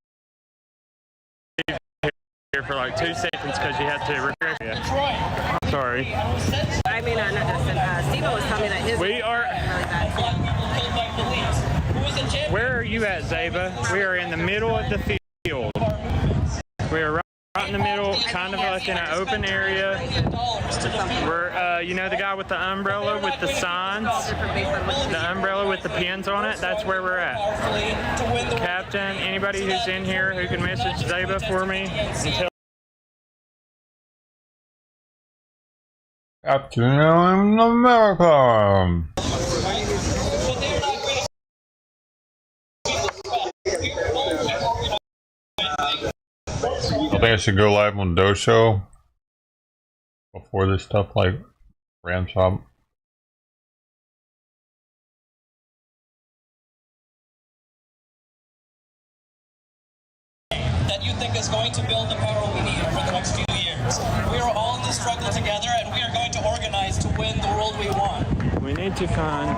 here for like 2 seconds because you had to refresh you. Sorry. I mean, not Justin. Steve was telling me that his We are. really bad. Where are you at, Zaba? We are in the middle of the field. We are right in the middle, kind of like in an open area. We're, you know, the guy with the umbrella with the signs, the umbrella with the pins on it. That's where we're at. Captain, anybody who's in here who can message Zaba for me and tell. Captain in America. I think I should go live on Dosho before this stuff like ramps up. That you think is going to build the power we need over the next few years. We are all in this struggle together, and we are going to organize to win the world we want. We need to find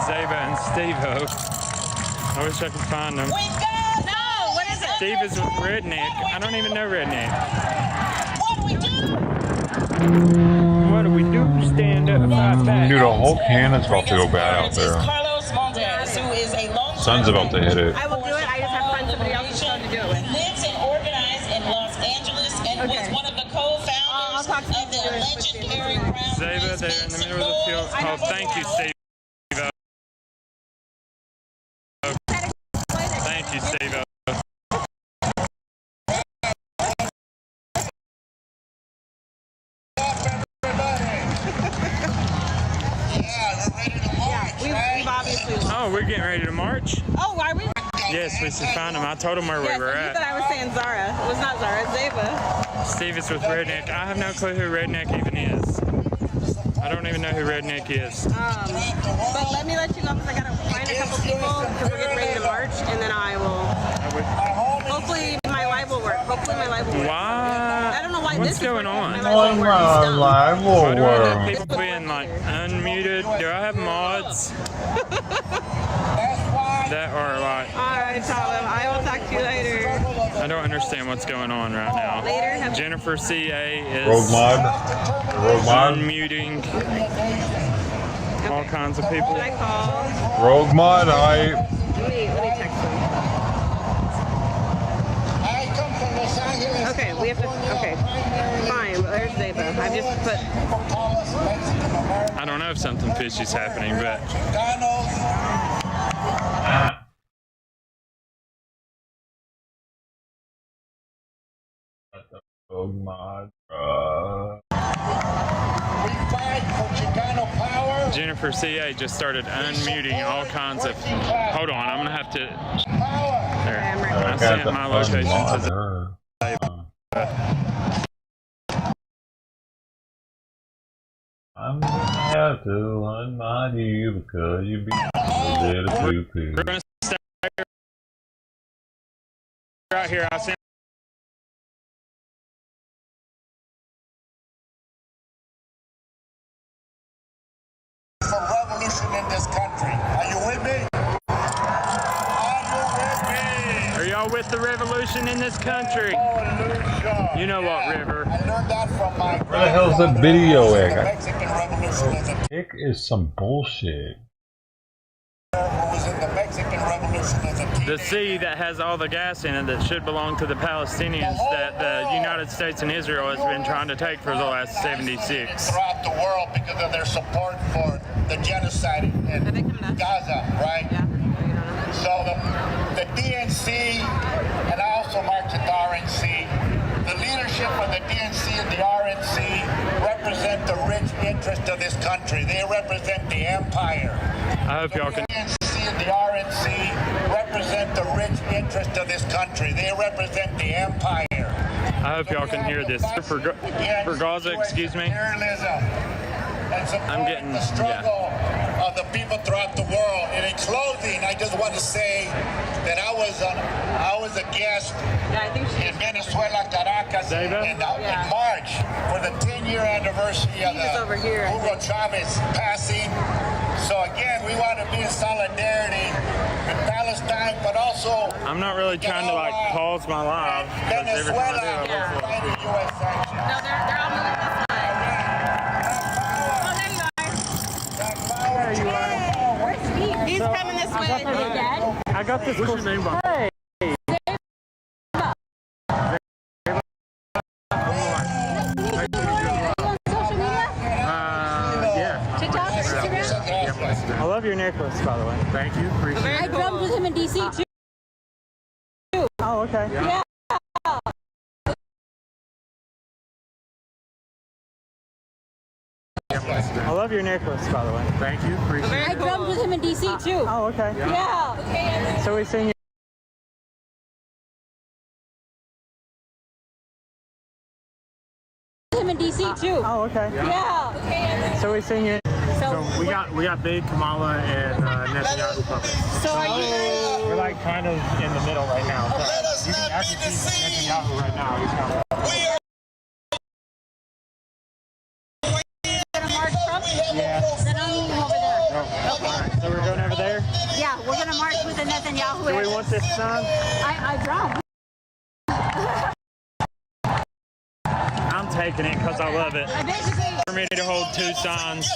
Zaba and Steve-O. I wish I could find them. No, what is it? Steve is with Redneck. I don't even know Redneck. What do we do? What do we do? Stand up, fight back. Dude, a whole cannon's about to go bad out there. Carlos Montes, who is a long Sun's about to hit it. I will do it. I just have to find somebody else to do it with. Lives and organized in Los Angeles and was one of the co-founders of the legendary Zaba, they're in the middle of the field. Oh, thank you, Steve. Thank you, Steve. We've obviously. Oh, we're getting ready to march? Oh, are we? Yes, we should find them. I told them where we were You at. thought I was saying Zara. It was not Zara, it's Zaba. Steve is with Redneck. I have no clue who Redneck even is. I don't even know who Redneck is. But let me let you know because I gotta find a couple people because we're getting ready to march, and then I will. Hopefully my live will work. Hopefully my live will work. Why? I don't know why What's this going is on? My live will Why work. do I have people being like unmuted? Do I have mods that are like? Alright, Tyler. I will talk to you later. I don't understand what's going on right now. Later. Jennifer CA is Rogue mod. Rogue mod. unmuting all kinds of people. Should I call? Rogue mod. Let me text him. Okay, we have to. Okay, fine. There's Zaba. I've just put. I don't know if something fishy's happening, but. Rogue mod. Jennifer CA just started unmuting all kinds of. Hold on, I'm gonna have to. There. I sent my location to. I'm gonna have to unmod you because you be a little poo-poo. We're gonna stay right here. I sent y'all with the revolution in this country. You know what, River? Where the hell's the video at? Pick is some bullshit. The sea that has all the gas in it that should belong to the Palestinians that the United States and Israel has been trying to take for the last 76. Throughout the world because of their support for the genocide in Gaza, right? Yeah. So the DNC, and I also march at the RNC, the leadership of the DNC and the RNC represent the rich interest of this country. They represent the empire. I hope y'all can. The DNC and the RNC represent the rich interest of this country. They represent the empire. I hope y'all can hear this. For Gaza, excuse me. I'm getting the struggle of the people throughout the world. And in closing, I just want to say that I was a guest in Venezuela, Caracas, in March for the 10-year anniversary of the Hugo Chavez passing. So again, we want to be in solidarity with Palestine, but also I'm not really trying to like pause my live. Venezuela, fighting U.S. sanctions. No, they're all moving this way. He's coming this way. I got this. What's your name, Bob? Hey. I love your necklace, by the way. Thank you. Appreciate it. I drummed with him in DC too. Oh, okay. Yeah. I love your necklace, by the way. Thank you. Appreciate it. I drummed with him in DC too. Oh, okay. Yeah. So we sing you. Him in DC too. Oh, okay. Yeah. So we sing you. So we got big Kamala and Netanyahu puppets. So are you guys? We're like kind of in the middle right now. So you can actually see Netanyahu right now. He's kind of. Yeah. Then I'm moving over there. Oh, okay. So we're going over there? Yeah, we're gonna march with the Netanyahu. Do we want this song? I drummed. I'm taking it because I love it. For me to hold two signs.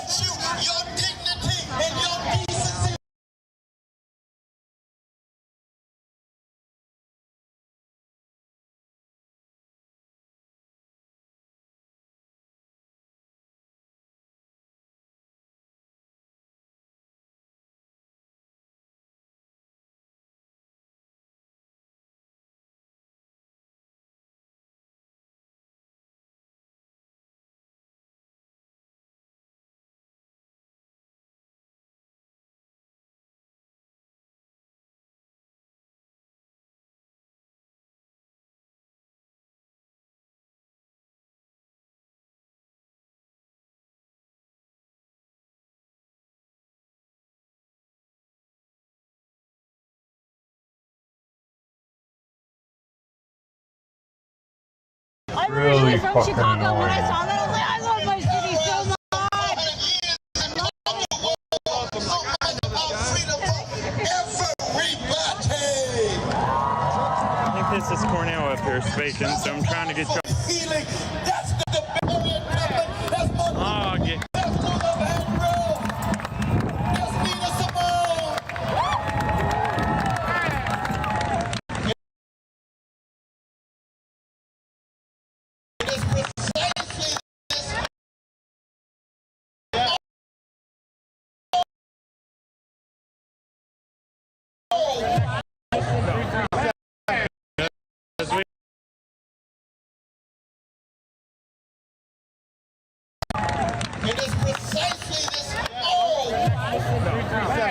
I'm Really originally from fucking Chicago. annoying. When I saw that, I was like, I love my city so much. I think this is Cornell up here speaking, so I'm trying to get you. Oh, yeah.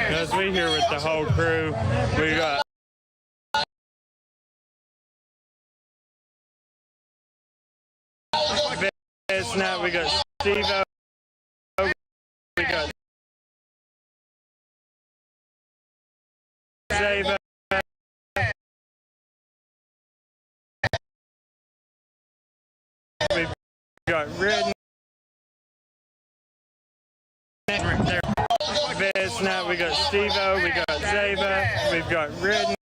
Because we here with the whole crew, we got Now we got Steve-O, we got Save-O, we've got Red. Now we got Steve-O, we got Zava, we've got Red.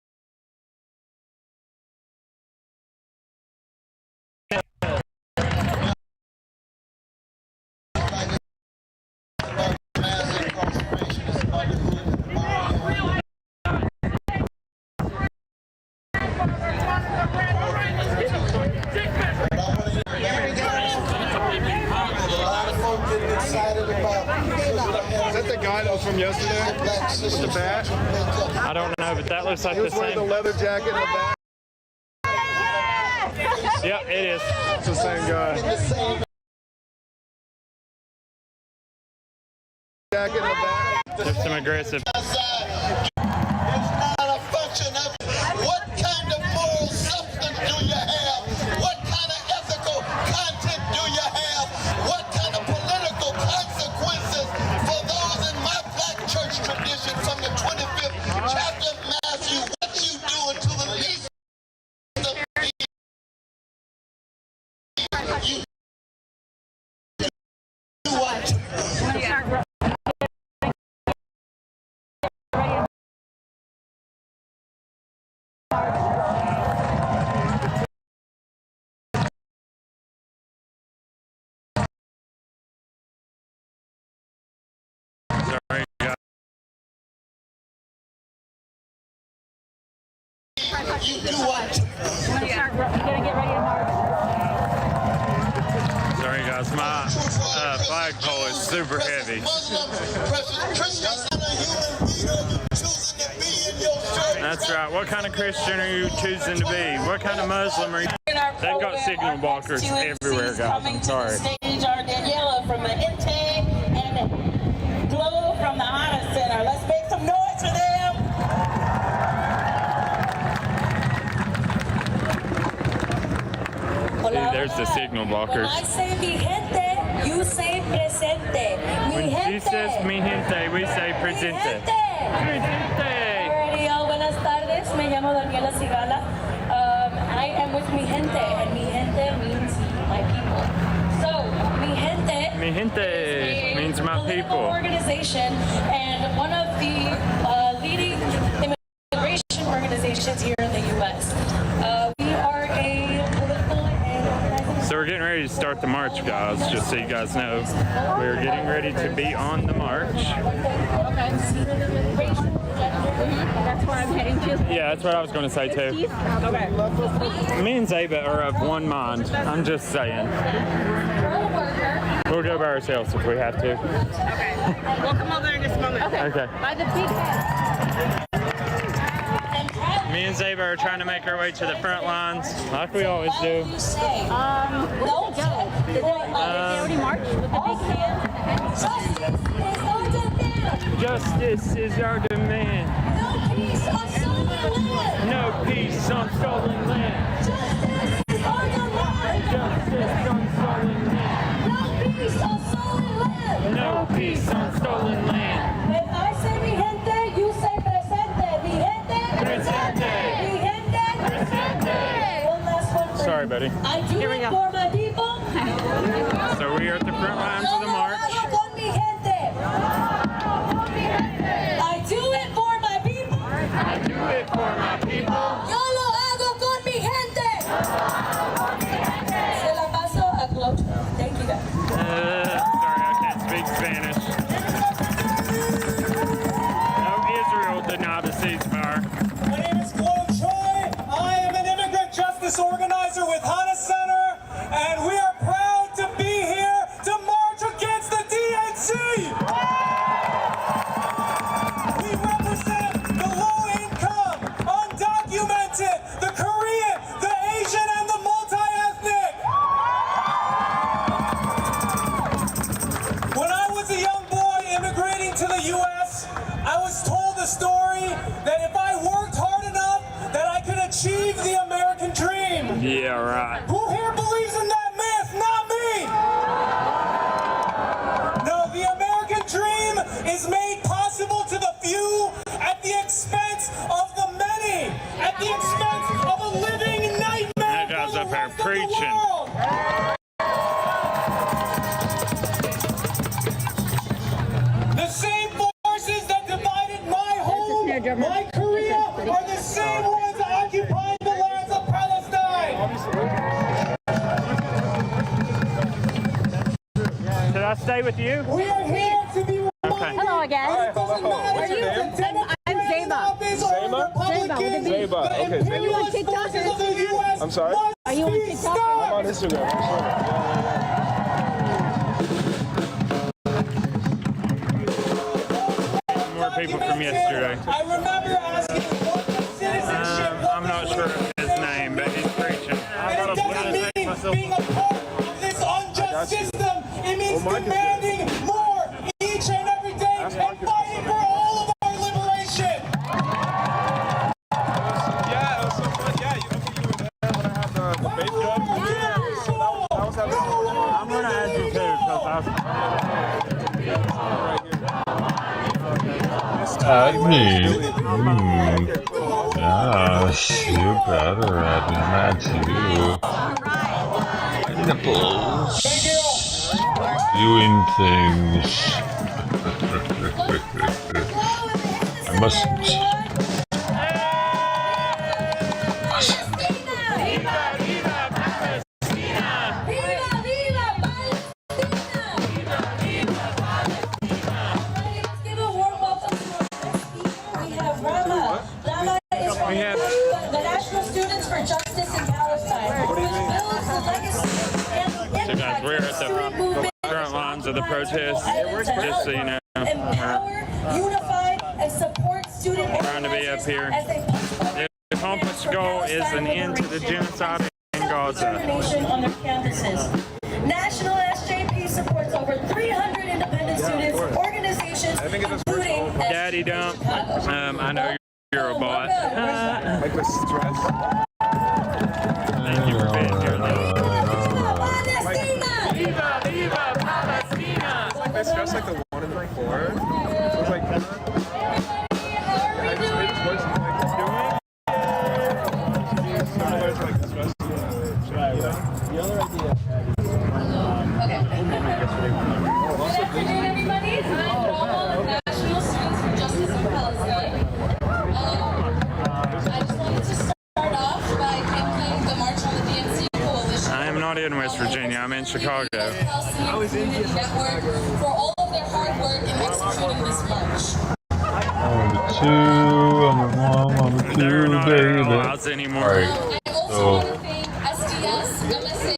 him yesterday with the bat? I don't know, but that looks like He was the wearing same. the leather jacket and the bat. Yeah, it is. It's the same guy. Jacket and the bat. There's some aggressive. It's not a function of what kind of moral substance do you have, what kind of ethical content do you have, what kind of political consequences for those in my black church tradition from the 25th chapter of Matthew, what you do unto the least of these, you do unto. Sorry, guys. You do what? Sorry, guys. My flagpole is super heavy. That's right. What kind of Christian are you choosing to be? What kind of Muslim are you? They've got signal blockers everywhere, guys. I'm sorry. Stage are Daniela from the Inte and Glow from the Honor Center. Let's make some noise for them. See, there's the signal blockers. When I say mi gente, you say presente. When she says mi gente, we say presente. Presente. Alrighty, y'all. Buenas tardes. Me llamo Daniela Sigala. I am with mi gente, and mi gente means my people. So, mi gente. Mi gente means my people. Organization and one of the leading immigration organizations here in the U.S. We are a political and organizing. So we're getting ready to start the march, guys, just so you guys know. We're getting ready to be on the march. That's where I'm heading to. Yeah, that's what I was going to say too. Okay. Me and Zaba are of one mind. I'm just saying. We'll go by ourselves if we have to. Okay. We'll come over in just a moment. Okay. By the big head. Me and Zaba are trying to make our way to the front lines, like we always do. Where did they go? Did they already march with the big hand? Justice is our demand. No peace on stolen land. Justice is our demand. Justice on stolen land. No peace on stolen land. No peace on stolen land. When I say mi gente, you say presente. Mi gente. Presente. Mi gente. Presente. One last one. Sorry, buddy. I do it for my people. So we are at the front lines of the march. Mi gente. I do it for my people. I do it for my people. Yo lo hago con mi gente. Se la paso a Claude. Thank you guys. Sorry, I can't speak Spanish. No, Israel did not a ceasefire. My name is Claude Choi. I am an immigrant justice organizer with Hana Center, and we are proud to be here to march against the DNC. We represent the low-income, undocumented, the Korean, the Asian, and the multi-ethnic. When I was a young boy immigrating to the U.S., I was told a story that if I worked hard enough, that I could achieve the American dream. Yeah, right. Who here believes in that myth? Not me! No, the American dream is made possible to the few at the expense of the many, at the expense of a living nightmare. That guy's up here preaching. The same forces that divided my home, my Korea, are the same ones occupying the lands of Palestine. Should I stay with you? We are here to be Okay. Hello again. What's your name? I'm Zaba. Zaba? Zaba. Okay. Are you on TikTok? I'm sorry? Are you on TikTok? I'm on Instagram. yesterday. I remember asking what citizenship I'm not sure of his name, but he's preaching. and it doesn't mean being a part of this unjust system. It means demanding more each and every day and fighting for all of our liberation. Yeah, it was so fun. Yeah, you were there when I had the baby job. That was having fun. I'm going to add you too, because Add me. Yes, you better add me. I'm add you. Nipples. Doing things. I mustn't. we have the National Students for Justice in Palestine, which builds the legacy and So guys, impact we're of the at student the movement. front lines of the protest, just so you know. Empower, unify, and support student Trying to be up here. as they The accomplished goal is an end to the genocide in Gaza. determination on their campuses. National SJP supports over 300 independent students, organizations, including Daddy Dump, I know you're a bot. Like the stress. Thank you for being here. It's like they stress like the 1 and the 4. So it's like it's worse than like doing. Similar to like the stress. The other idea. Good afternoon, everybody. I'm Momma, National Students for Justice in Palestine. I just wanted to start off by thanking the March on the DNC Coalition. I am not in West Virginia, I'm in Chicago. Palestinian Community Network for all of their hard work in executing this march. I'm a 2, I'm a 1, I'm a 2, They're not baby. allowed anymore. Alright, I also so want to thank SDS, MSA,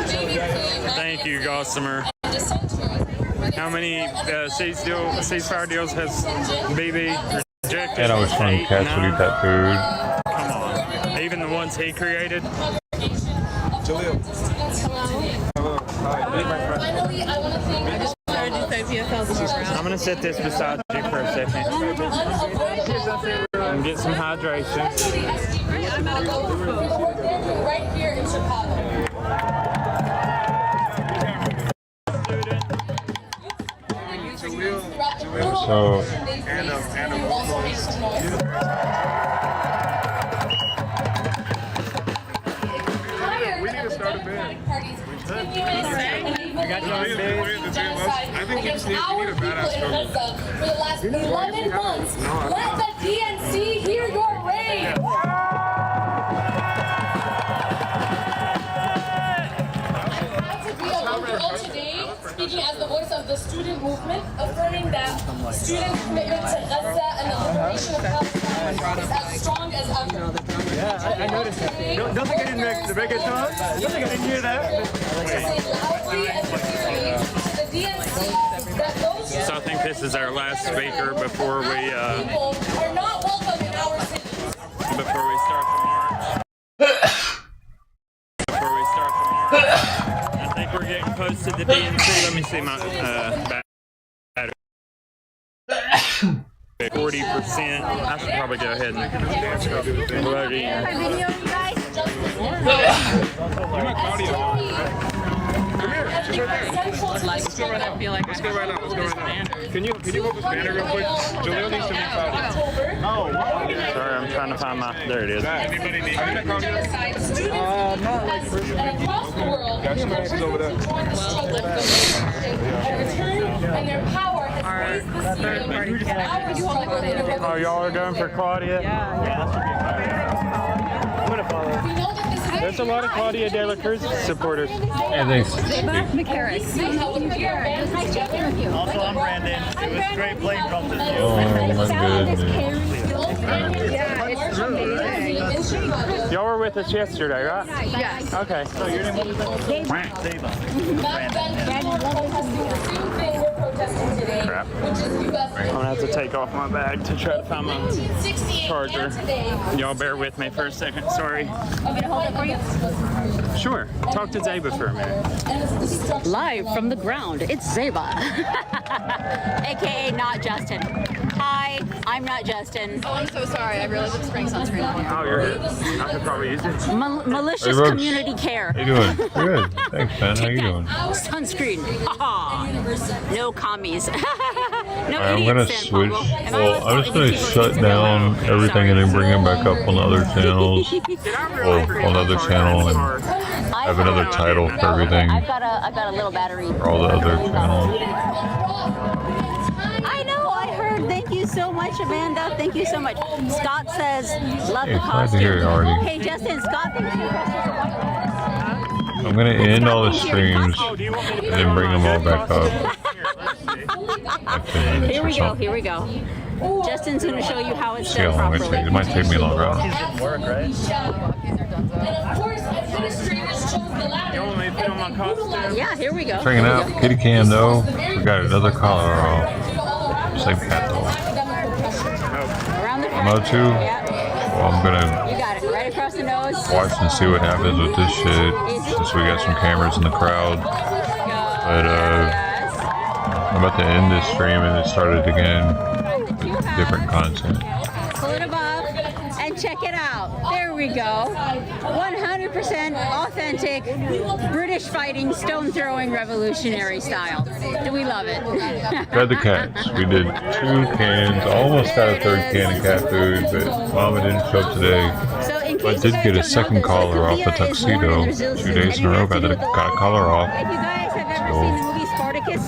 JVP, Thank you, Gossamer. and dissenters. How many ceasefire deals has BB rejected? and I was trying to catch would eat that food. Come on. Even the ones he created? Jaleel. Finally, I want to thank I'm going to set this beside you for a second and get some hydration. right here in Chicago. So, We need to start a band. I think we just need a badass drum. For the last 11 months, let the DNC hear your rage. Today, speaking as the voice of the student movement, affirming that student commitment to Gaza and the liberation of Palestine is as strong as ever. Yeah, I noticed that. Don't think I didn't make the big talk? Don't think I didn't hear that? So I think this is our last speaker before we are not welcome in our city. Before we start the march. I think we're getting close to the DNC. Let me see my battery. 40%. I should probably go ahead and load in. Let's go right now. Can you move this banner real quick? Jaleel needs to meet Claudia. Sorry, I'm trying to find my. There it is. Anybody need that? Not like and across the world, Got some answers over there. and their power has raised the ceiling. Oh, y'all are going for Claudia? Yeah. I'm gonna follow. There's a lot of Claudia De La Cruz supporters. And thanks. Also, I'm Brandon. It was great playing from this. Oh my goodness. Yeah, it's amazing. Y'all were with us yesterday, right? Yes. Okay. So your name was Zeba. Crap. I'm gonna have to take off my bag to try to find my charger. Y'all bear with me for a second, sorry. Want me to hold it for you? Sure. Talk to Zeba for a minute. Live from the ground, it's Zeba. AKA not Justin. Hi, I'm not Justin. Oh, I'm so sorry. I realized I'm spraying sunscreen on you. Oh, you're good. I could probably use it. Malicious Hey, Rose. community care. How you doing? Good. Thanks, man. How you doing? Sunscreen. Haha. No commies. No I'm gonna switch. Well, I'm just gonna shut down everything and then bring them back up on the other channels. Well, on the other channel and have another title for everything. I've got a little battery. For all the other channels. I know, I heard. Thank you so much, Amanda. Thank you so much. Scott says, love Hey, the glad to costume. hear you, Artie. Hey, Justin, Scott thinks your costume's a white. I'm gonna end all the streams and then bring them all back up. Here we go, here we go. Justin's going to show you how it's See how done long it properly. takes. It might take me longer. I don't know. Work, right? You want me to put on my costume? Yeah, here we go. Hanging out. Kitty cam though. We got another collar off. Same cat though. Around the Mo too. Yeah, Well, I'm gonna you got it. Right across the nose. watch and see what happens with this shit. Since we got some cameras in the crowd. But I'm about to end this stream and it started again. With different content. Pull it above and check it out. There we go. 100% authentic British fighting, stone throwing, revolutionary style. Do we love it? Fed the cats. We did 2 cans. Almost got a 3rd can of cat food, but Mama didn't show up today. So in But I case did you guys get a don't know second this, collar off a Sophia is born tuxedo in Brazil, 2 days in a and it row. has to Got do a with the collar off. If you guys have ever seen the movie Spartacus,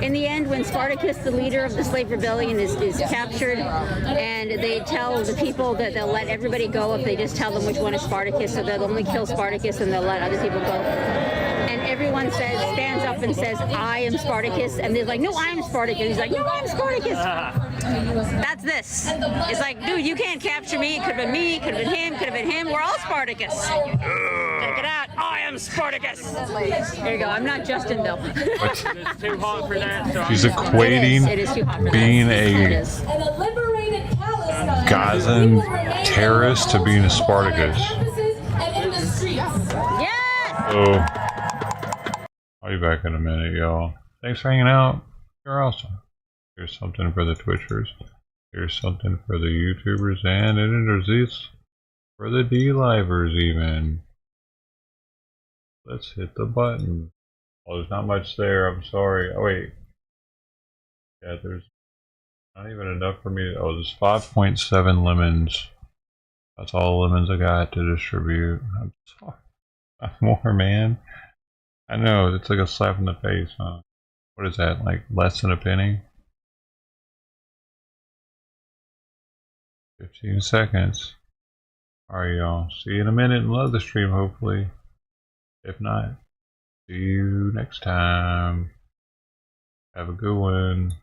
in the end, when Spartacus, the leader of the slave rebellion, is captured, and they tell the people that they'll let everybody go if they just tell them which one is Spartacus, so they'll only kill Spartacus and they'll let other people go. And everyone stands up and says, I am Spartacus, and they're like, no, I'm Spartacus. He's like, no, I'm Spartacus. That's this. It's like, dude, you can't capture me. It could have been me, could have been him, could have been him. We're all Spartacus. Check it out. I am Spartacus. There you go. I'm not Justin, though. It's too hot for that. So She's I'm equating It is too hot for being that. a Gazan terrorist to being a Spartacus. Yes! So, I'll be back in a minute, y'all. Thanks for hanging out. You're awesome. Here's something for the Twitchers. Here's something for the YouTubers. And there's this for the D-Livers even. Let's hit the button. Oh, there's not much there. I'm sorry. Oh, wait. Yeah, there's not even enough for me to... Oh, there's 5.7 lemons. That's all the lemons I got to distribute. I'm sorry. Not more, man. I know, it's like a slap in the face, huh? What is that, like less than a penny? 15 seconds. Alright, y'all. See you in a minute and love the stream, hopefully. If not, see you next time. Have a good one.